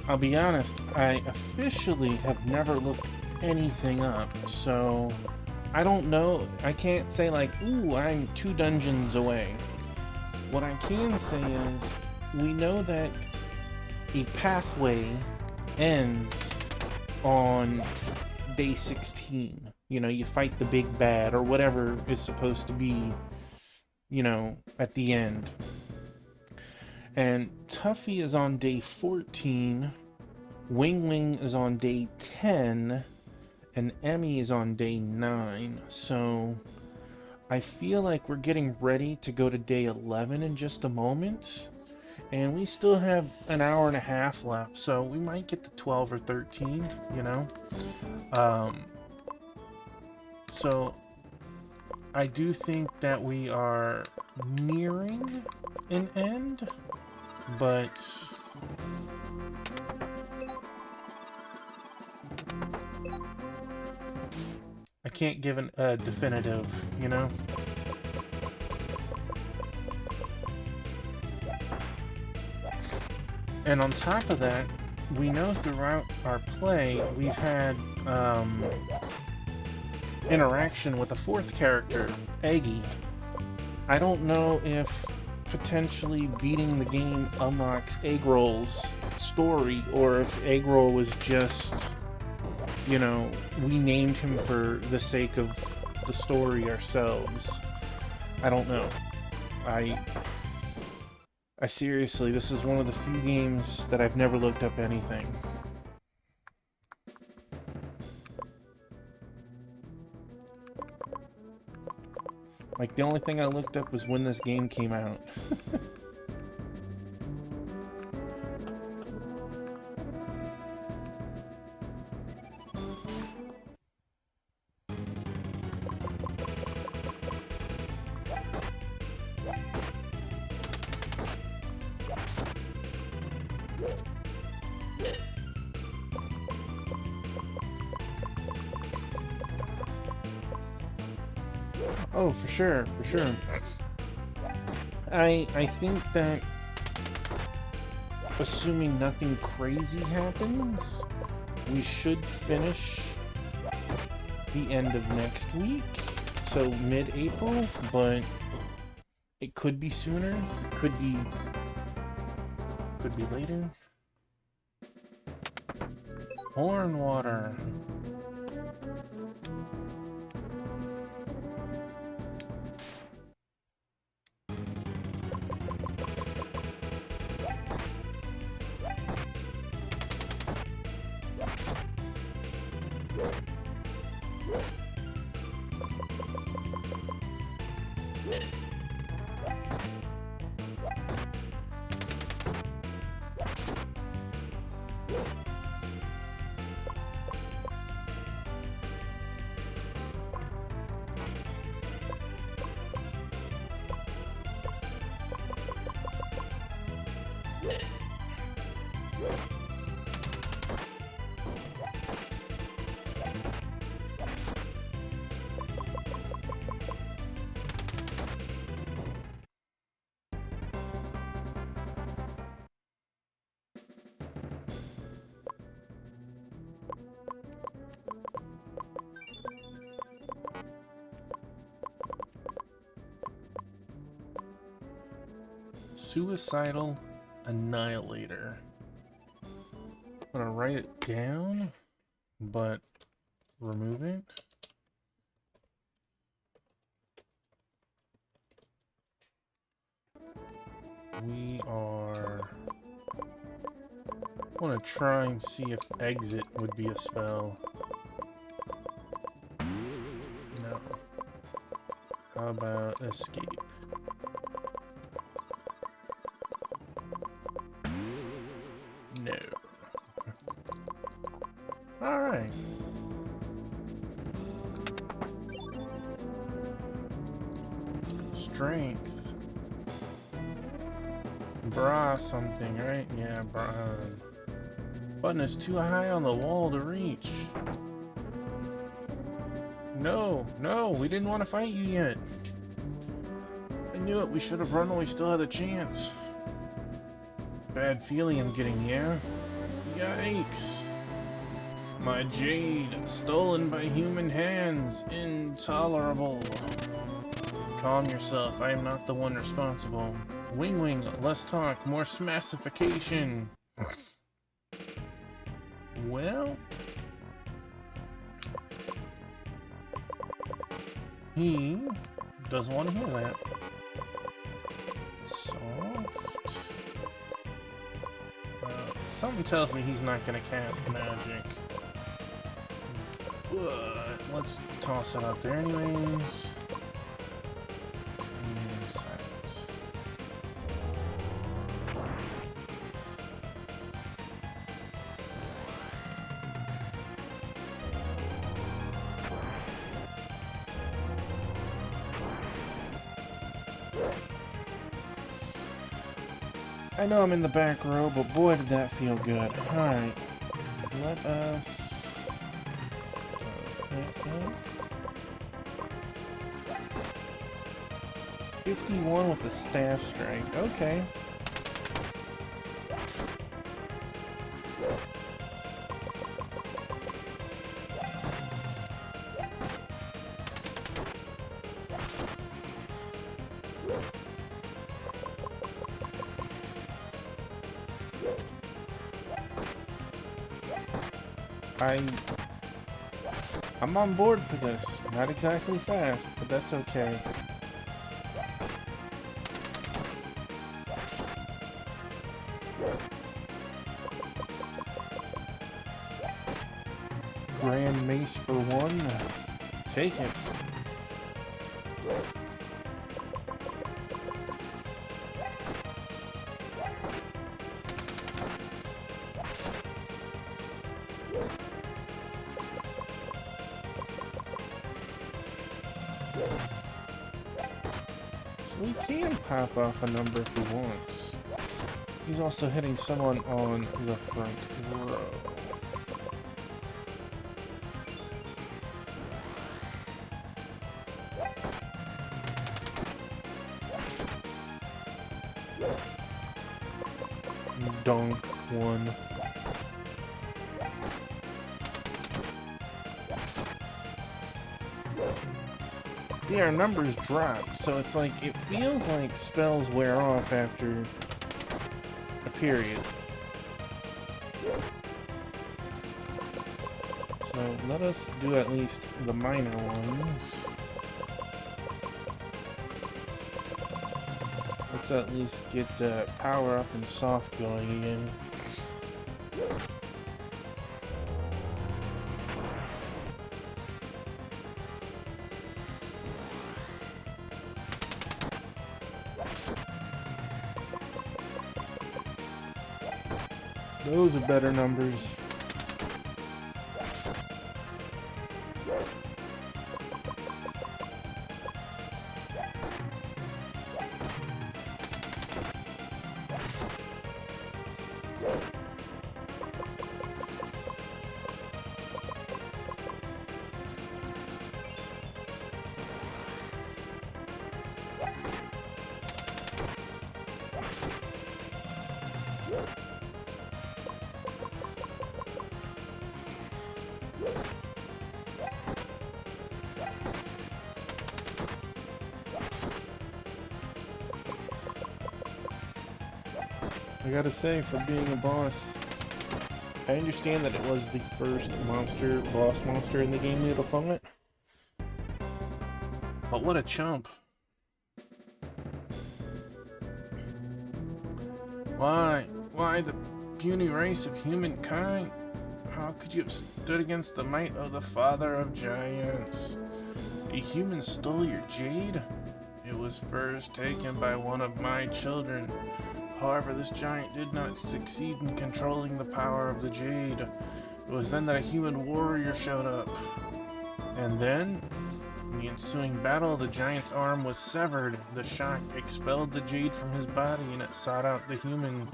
I'll be honest, I officially have never looked anything up, so I don't know. I can't say like, ooh, I'm 2 dungeons away. What I can say is, we know that a pathway ends on day 16. You know, you fight the big bad, or whatever is supposed to be, you know, at the end. And Tuffy is on day 14, Wing Wing is on day 10, and Emmy is on day 9. So I feel like we're getting ready to go to day 11 in just a moment. And we still have an hour and a half left, so we might get to 12 or 13, you know? So I do think that we are nearing an end. But I can't give a definitive, you know? And on top of that, we know throughout our play, we've had interaction with a 4th character, Eggy. I don't know if potentially beating the game unlocks Eggroll's story, or if Eggroll was just, you know, we named him for the sake of the story ourselves. I don't know. I seriously, this is one of the few games that I've never looked up anything. Like, the only thing I looked up was when this game came out. Oh, for sure, for sure. I think that, assuming nothing crazy happens, we should finish the end of next week, so mid-April, but it could be sooner, could be later. Horn water. Suicidal Annihilator. I'm gonna write it down, but remove it. We are... I want to try and see if exit would be a spell. No. How about escape? No. Alright. Strength. Bra something, right? Yeah, bra. Button is too high on the wall to reach. No, no, we didn't want to fight you yet. I knew it, we should have run while we still had a chance. Bad feeling I'm getting, yeah? Yikes. My jade, stolen by human hands. Intolerable. Calm yourself, I am not the one responsible. Wing Wing, less talk, more smassification. Well... he doesn't want to hear that. Soft. Something tells me he's not going to cast magic. But let's toss it out there anyways. Silence. I know I'm in the back row, but boy did that feel good. Alright. Let us... 51 with the staff strike. Okay. I'm on board for this. Not exactly fast, but that's okay. Grand Mace for one. Take it. So we can pop off a number if he wants. He's also hitting someone on the front row. Donk one. See, our numbers drop, so it's like, it feels like spells wear off after a period. So let us do at least the minor ones. Let's at least get power up and soft going again. Those are better numbers. I gotta say, for being a boss, I understand that it was the first boss monster in the game we had to fight. But what a chump. Why the puny race of humankind? How could you have stood against the might of the father of giants? A human stole your jade? It was first taken by one of my children. However, this giant did not succeed in controlling the power of the jade. It was then that a human warrior showed up. And then, in the ensuing battle, the giant's arm was severed. The shock expelled the jade from his body and it sought out the human.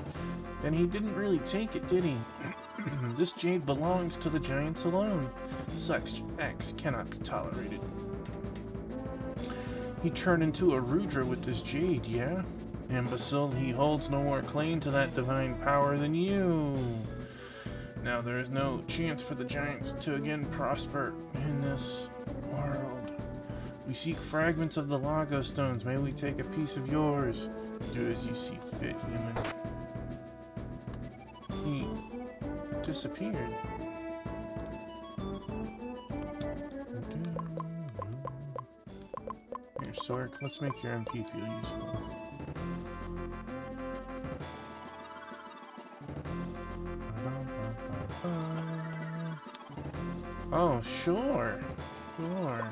Then he didn't really take it, did he? This jade belongs to the giants alone. Such acts cannot be tolerated. He turned into a Rudra with this jade, yeah? Imbecile, he holds no more claim to that divine power than you. Now there is no chance for the giants to again prosper in this world. We seek fragments of the Lago stones. May we take a piece of yours? Do as you see fit, human. He disappeared. Here, Sork, let's make your MP feel useful. Oh, sure. Sure.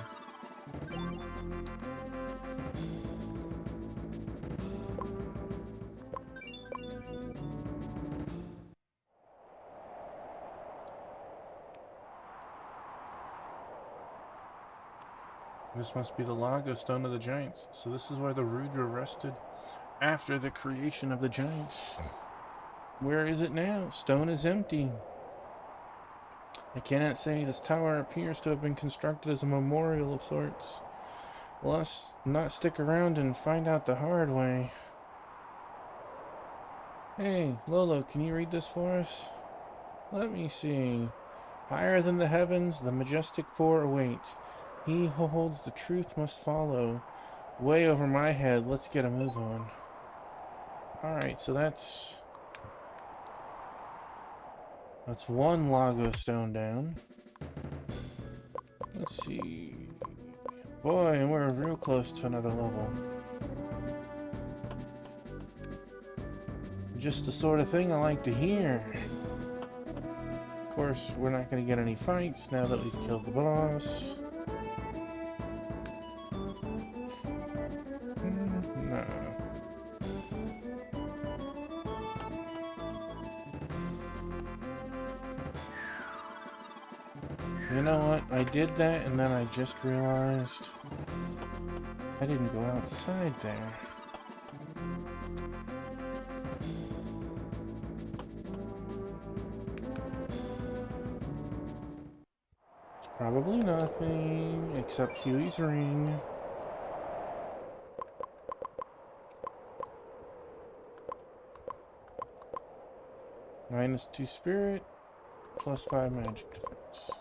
This must be the Lago Stone of the Giants. So this is where the Rudra rested after the creation of the Giants. Where is it now? Stone is empty. I cannot say. This tower appears to have been constructed as a memorial of sorts. Let's not stick around and find out the hard way. Hey, Lolo, can you read this for us? Let me see. Higher than the heavens, the majestic four await. He who holds the truth must follow. Way over my head. Let's get a move on. Alright, so that's one Lago stone down. Let's see. Boy, and we're real close to another level. Just the sort of thing I like to hear. Of course, we're not going to get any fights now that we've killed the boss. No. You know what? I did that and then I just realized I didn't go outside there. It's probably nothing except Huey's ring. -2 spirit, +5 magic defense.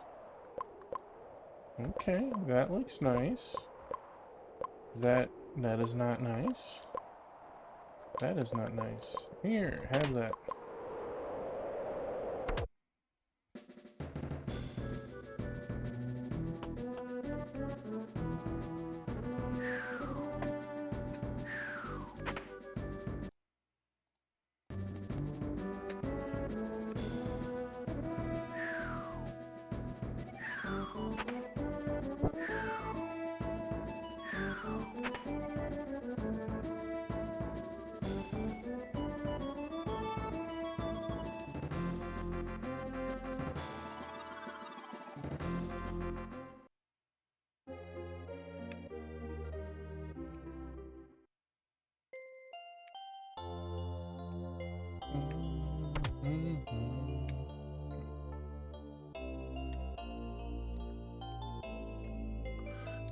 Okay, that looks nice. That is not nice. That is not nice. Here, have that.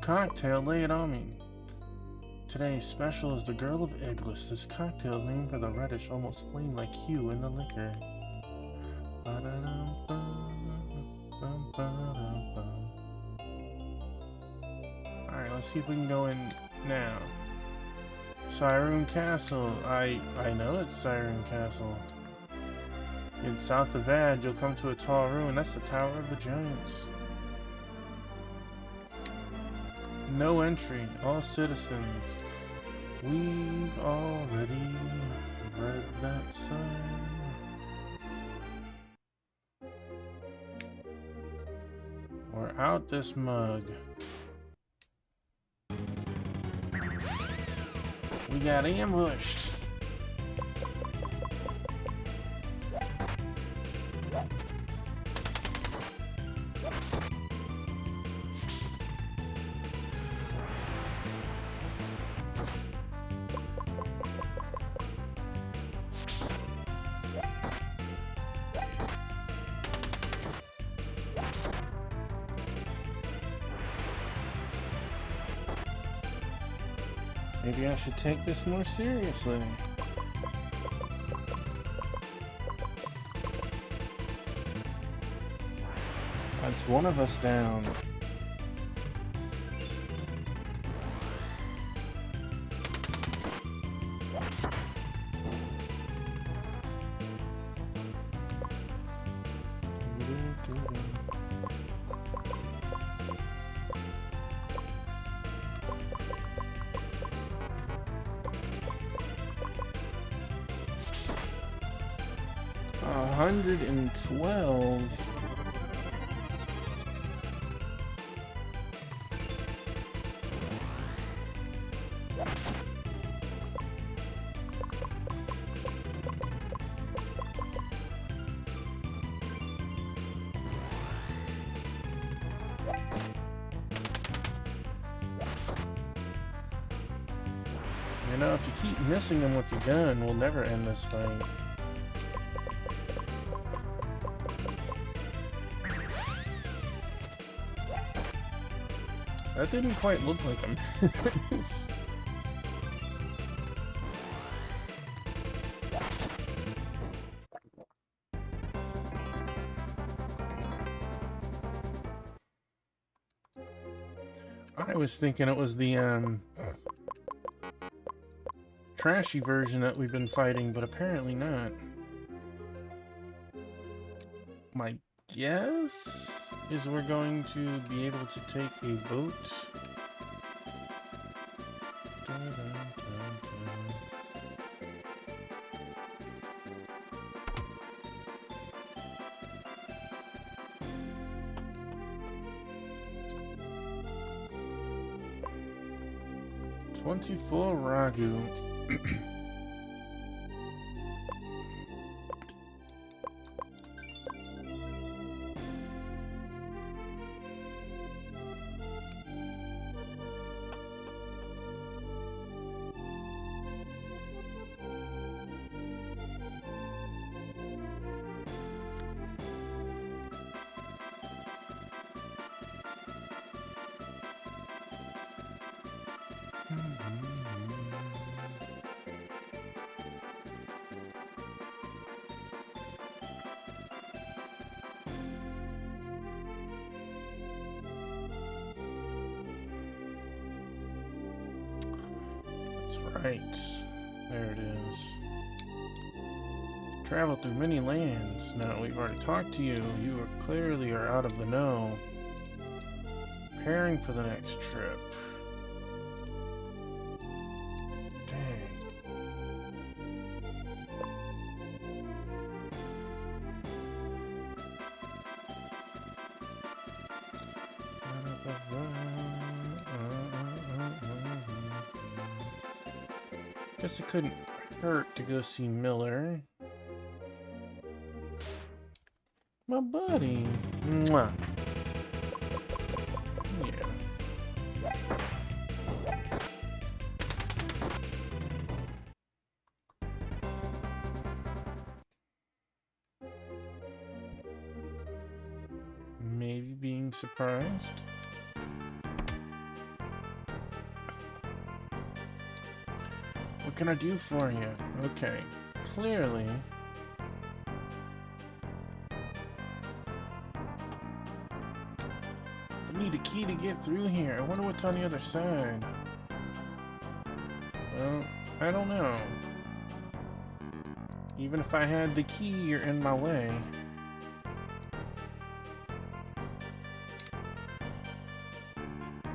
Cocktail, lay it on me. Today's special is the Girl of Eggless. This cocktail is named for the reddish, almost flame-like hue in the liquor. Alright, let's see if we can go in now. Siren Castle. I know it's Siren Castle. In south of Ad, you'll come to a tall ruin. That's the Tower of the Giants. No entry. All citizens. We've already read that sign. We're out this mug. We got ambushed. Maybe I should take this more seriously. That's one of us down. $112. You know, if you keep missing them with your gun, we'll never end this fight. That didn't quite look like him. I was thinking it was the trashy version that we've been fighting, but apparently not. My guess is we're going to be able to take a boat. $24 Ragu. right. There it is. Travel through many lands. Now, we've already talked to you. You are clearly out of the know. Preparing for the next trip. Dang. Guess it couldn't hurt to go see Miller. My buddy. Mwah. Yeah. Maybe being surprised. What can I do for you? Okay. Clearly. I need a key to get through here. I wonder what's on the other side. Well, I don't know. Even if I had the key, you're in my way.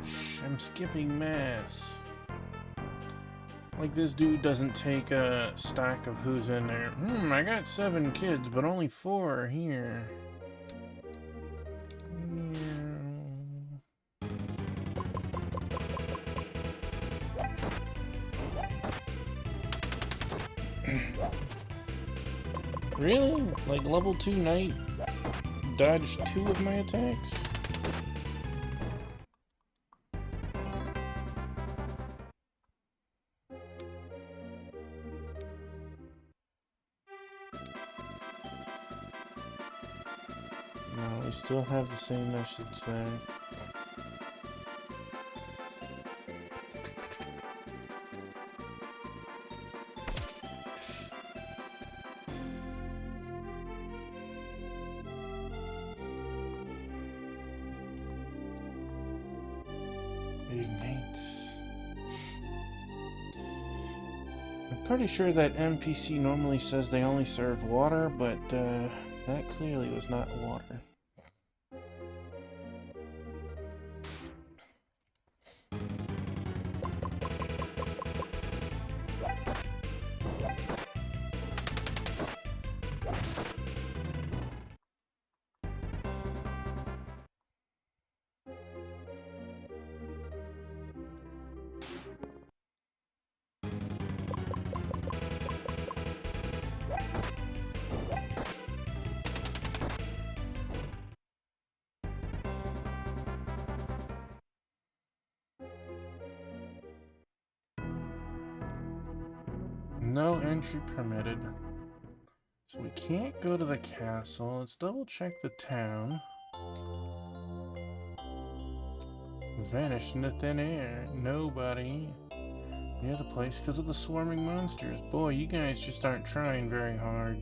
Shh, I'm skipping mass. Like this dude doesn't take a stack of who's in there. I got 7 kids, but only 4 are here. Really? Like level 2 knight dodged 2 of my attacks? No, we still have the same message there. Ignites. I'm pretty sure that NPC normally says they only serve water, but that clearly was not water. No entry permitted. So we can't go to the castle. Let's double check the town. Vanished into thin air. Nobody near the place because of the swarming monsters. Boy, you guys just aren't trying very hard.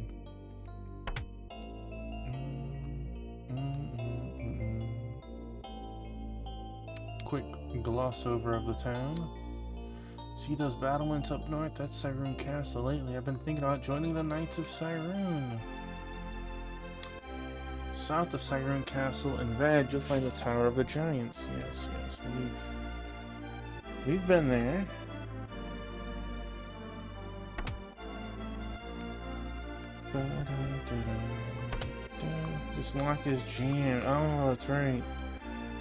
Quick gloss over of the town. See those battlements up north? That's Cyrune Castle. Lately, I've been thinking about joining the Knights of Cyrune. South of Cyrune Castle in red, you'll find the Tower of the Giants. Yes, we've been there. This lock is jammed. Oh, that's right.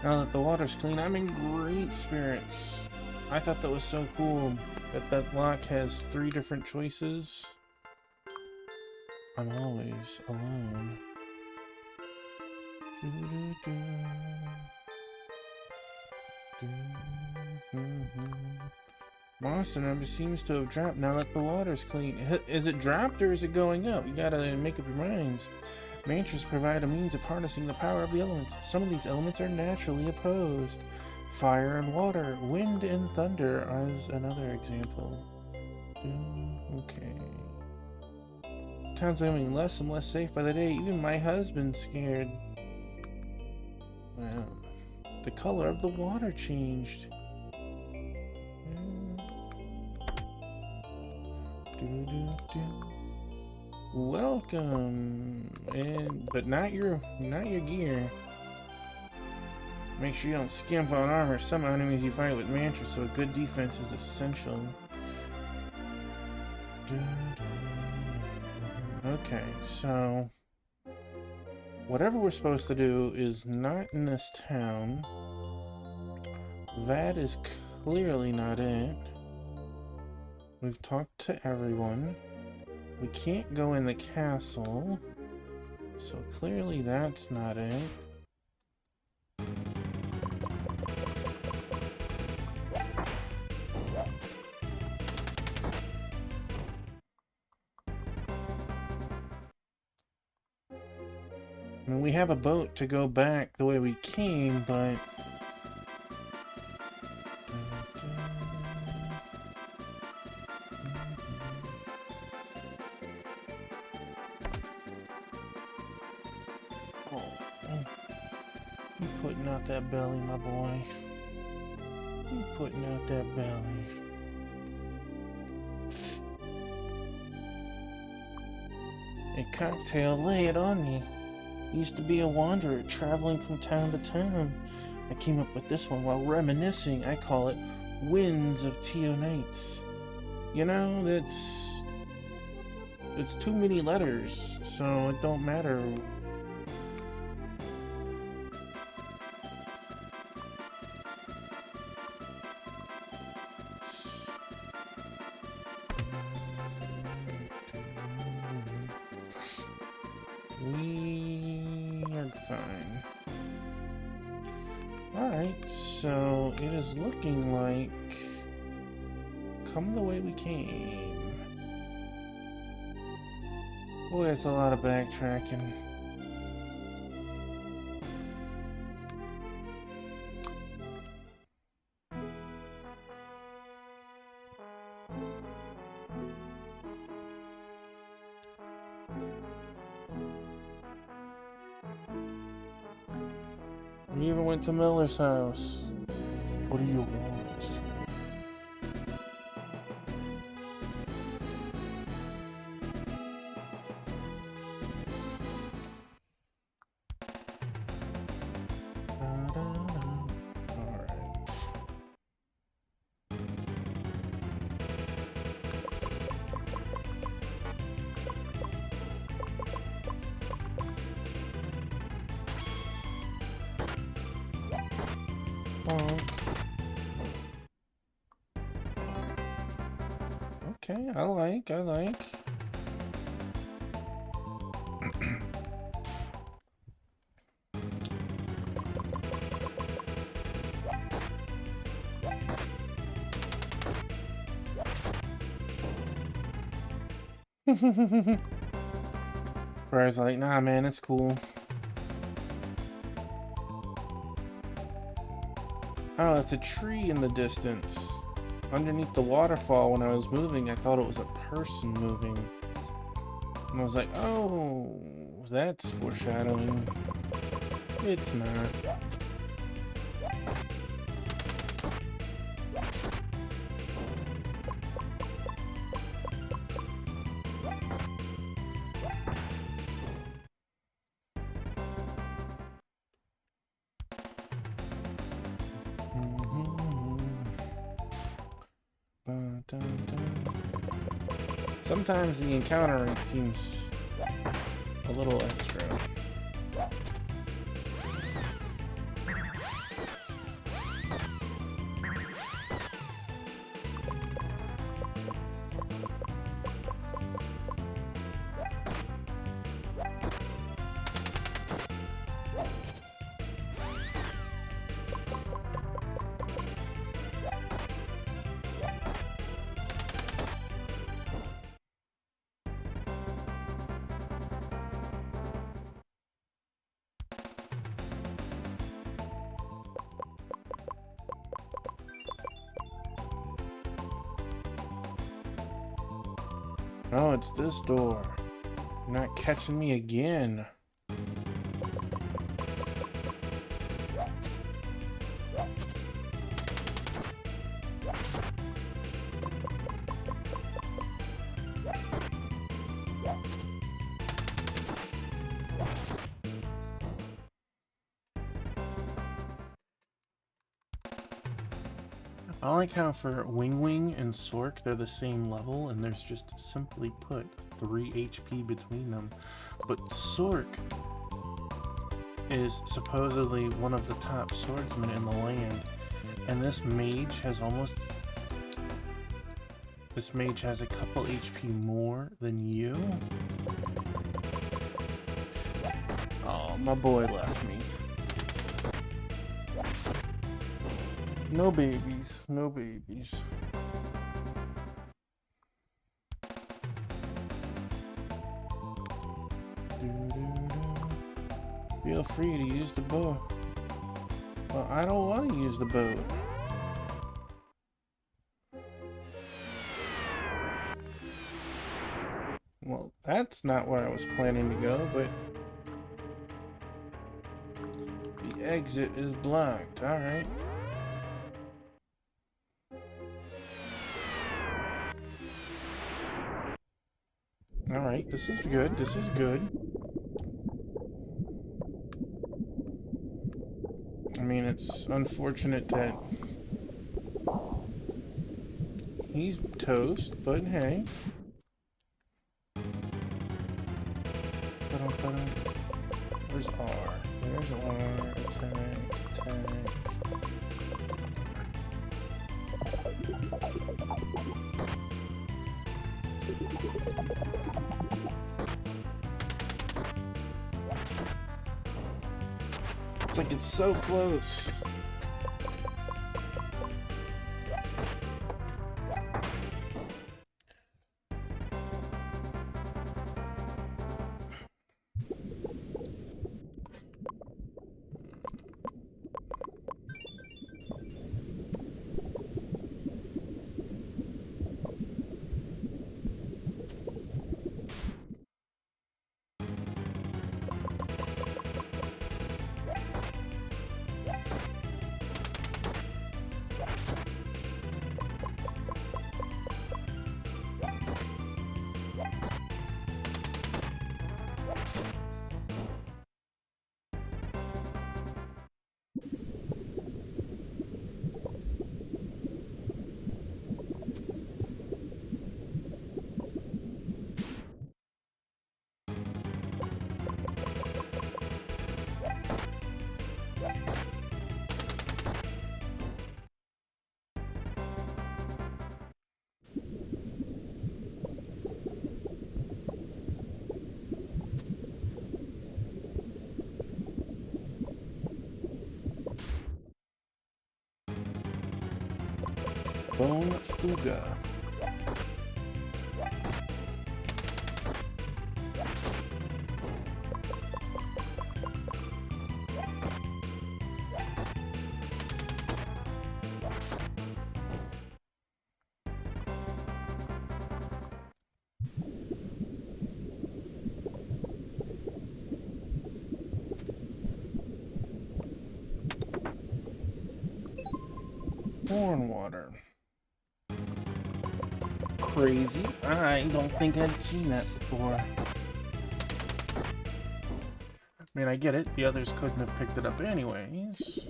Now that the water's clean, I'm in great spirits. I thought that was so cool that lock has 3 different choices. I'm always alone. Monster number seems to have dropped now that the water's clean. Is it dropped or is it going up? You gotta make up your minds. Mantras provide a means of harnessing the power of the elements. Some of these elements are naturally opposed. Fire and water, wind and thunder as another example. Okay. Town's becoming less and less safe by the day. Even my husband's scared. Wow. The color of the water changed. Welcome, but not your gear. Make sure you don't skimp on armor. Some enemies you fight with mantras, so good defense is essential. Okay, so whatever we're supposed to do is not in this town. That is clearly not it. We've talked to everyone. We can't go in the castle, so clearly that's not it. I mean, we have a boat to go back the way we came, but... You putting out that belly, my boy. You putting out that belly. Hey, cocktail, lay it on me. Used to be a wanderer traveling from town to town. I came up with this one while reminiscing. I call it Winds of Teo Nights. You know, it's too many letters, so it don't matter. We are fine. Alright, so it is looking like come the way we came. Boy, it's a lot of backtracking. We even went to Miller's house. What do you want? Okay, I like. Whereas like, nah man, it's cool. Oh, it's a tree in the distance. Underneath the waterfall when I was moving, I thought it was a person moving. And I was like, oh, that's foreshadowing. It's not. Sometimes the encounter rate seems a little extra. Oh, it's this door. You're not catching me again. I like how for Wing Wing and Sork, they're the same level, and there's just simply put 3 HP between them. But Sork is supposedly one of the top swordsmen in the land, and this mage has a couple HP more than you. Oh, my boy left me. No babies, no babies. Feel free to use the bow. Well, I don't want to use the bow. Well, that's not where I was planning to go, but the exit is blocked. Alright. Alright, this is good. This is good. I mean, it's unfortunate that he's toast, but hey. Where's R? There's R. Attack. It's like it's so close. Bone Fuga. Horn water. Crazy. I don't think I'd seen that before. I mean, I get it. The others couldn't have picked it up anyways.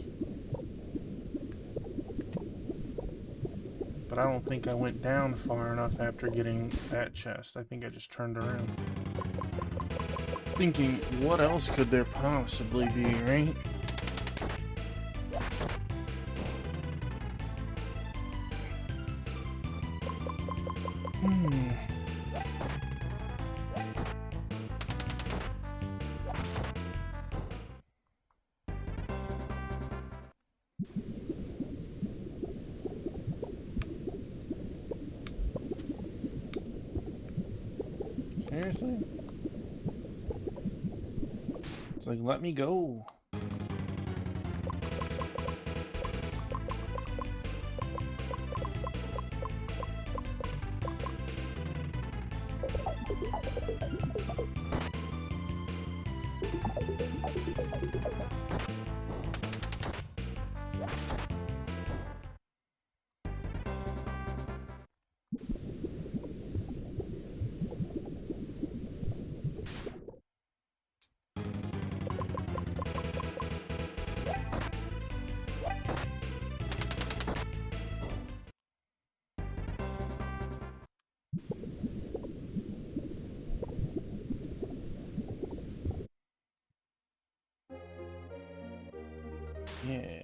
But I don't think I went down far enough after getting that chest. I think I just turned around. Thinking, what else could there possibly be, right? Seriously? It's like, let me go. Yeah.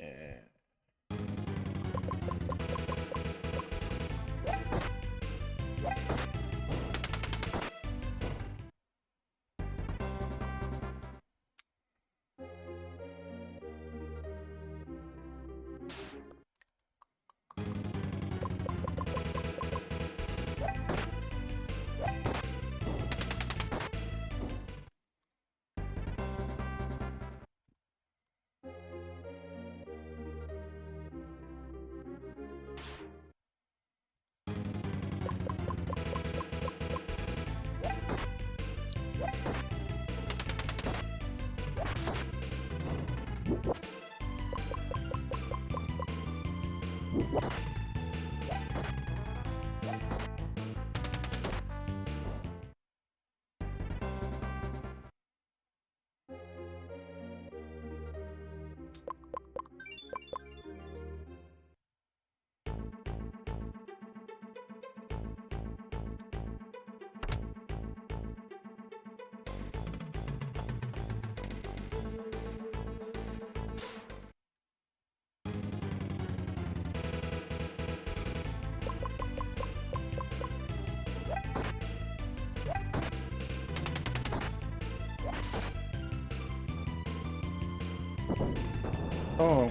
Oh.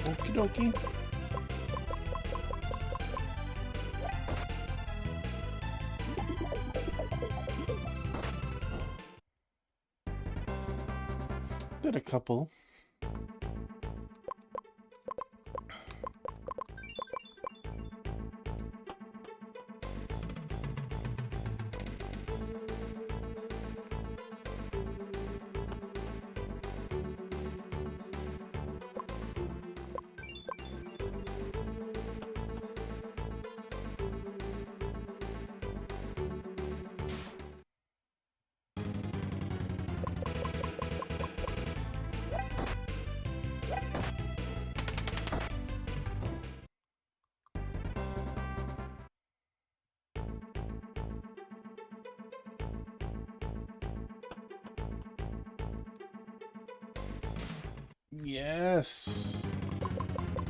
Okie dokie. Did a couple. Yes.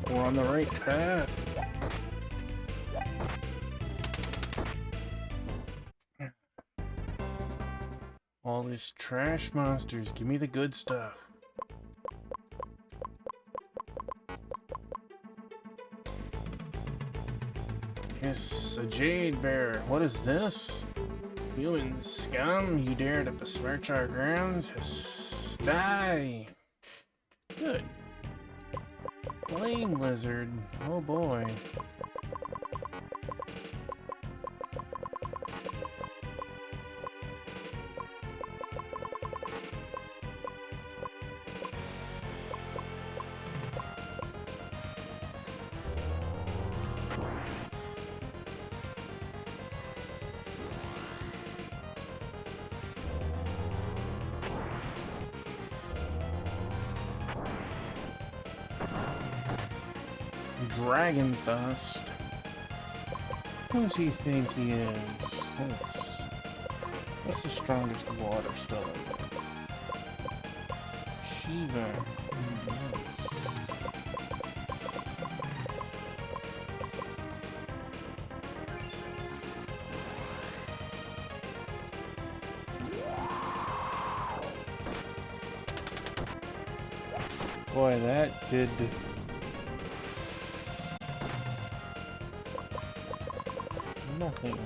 We're on the right path. All these trash monsters. Give me the good stuff. Yes, a jade bear. What is this? Human scum, you dare to besmirch our grounds? Yes, die! Good. Flame lizard. Oh boy. Dragon Dust. Who does he think he is? What's the strongest water spell? Shiva. Yes. Boy, that did nothing.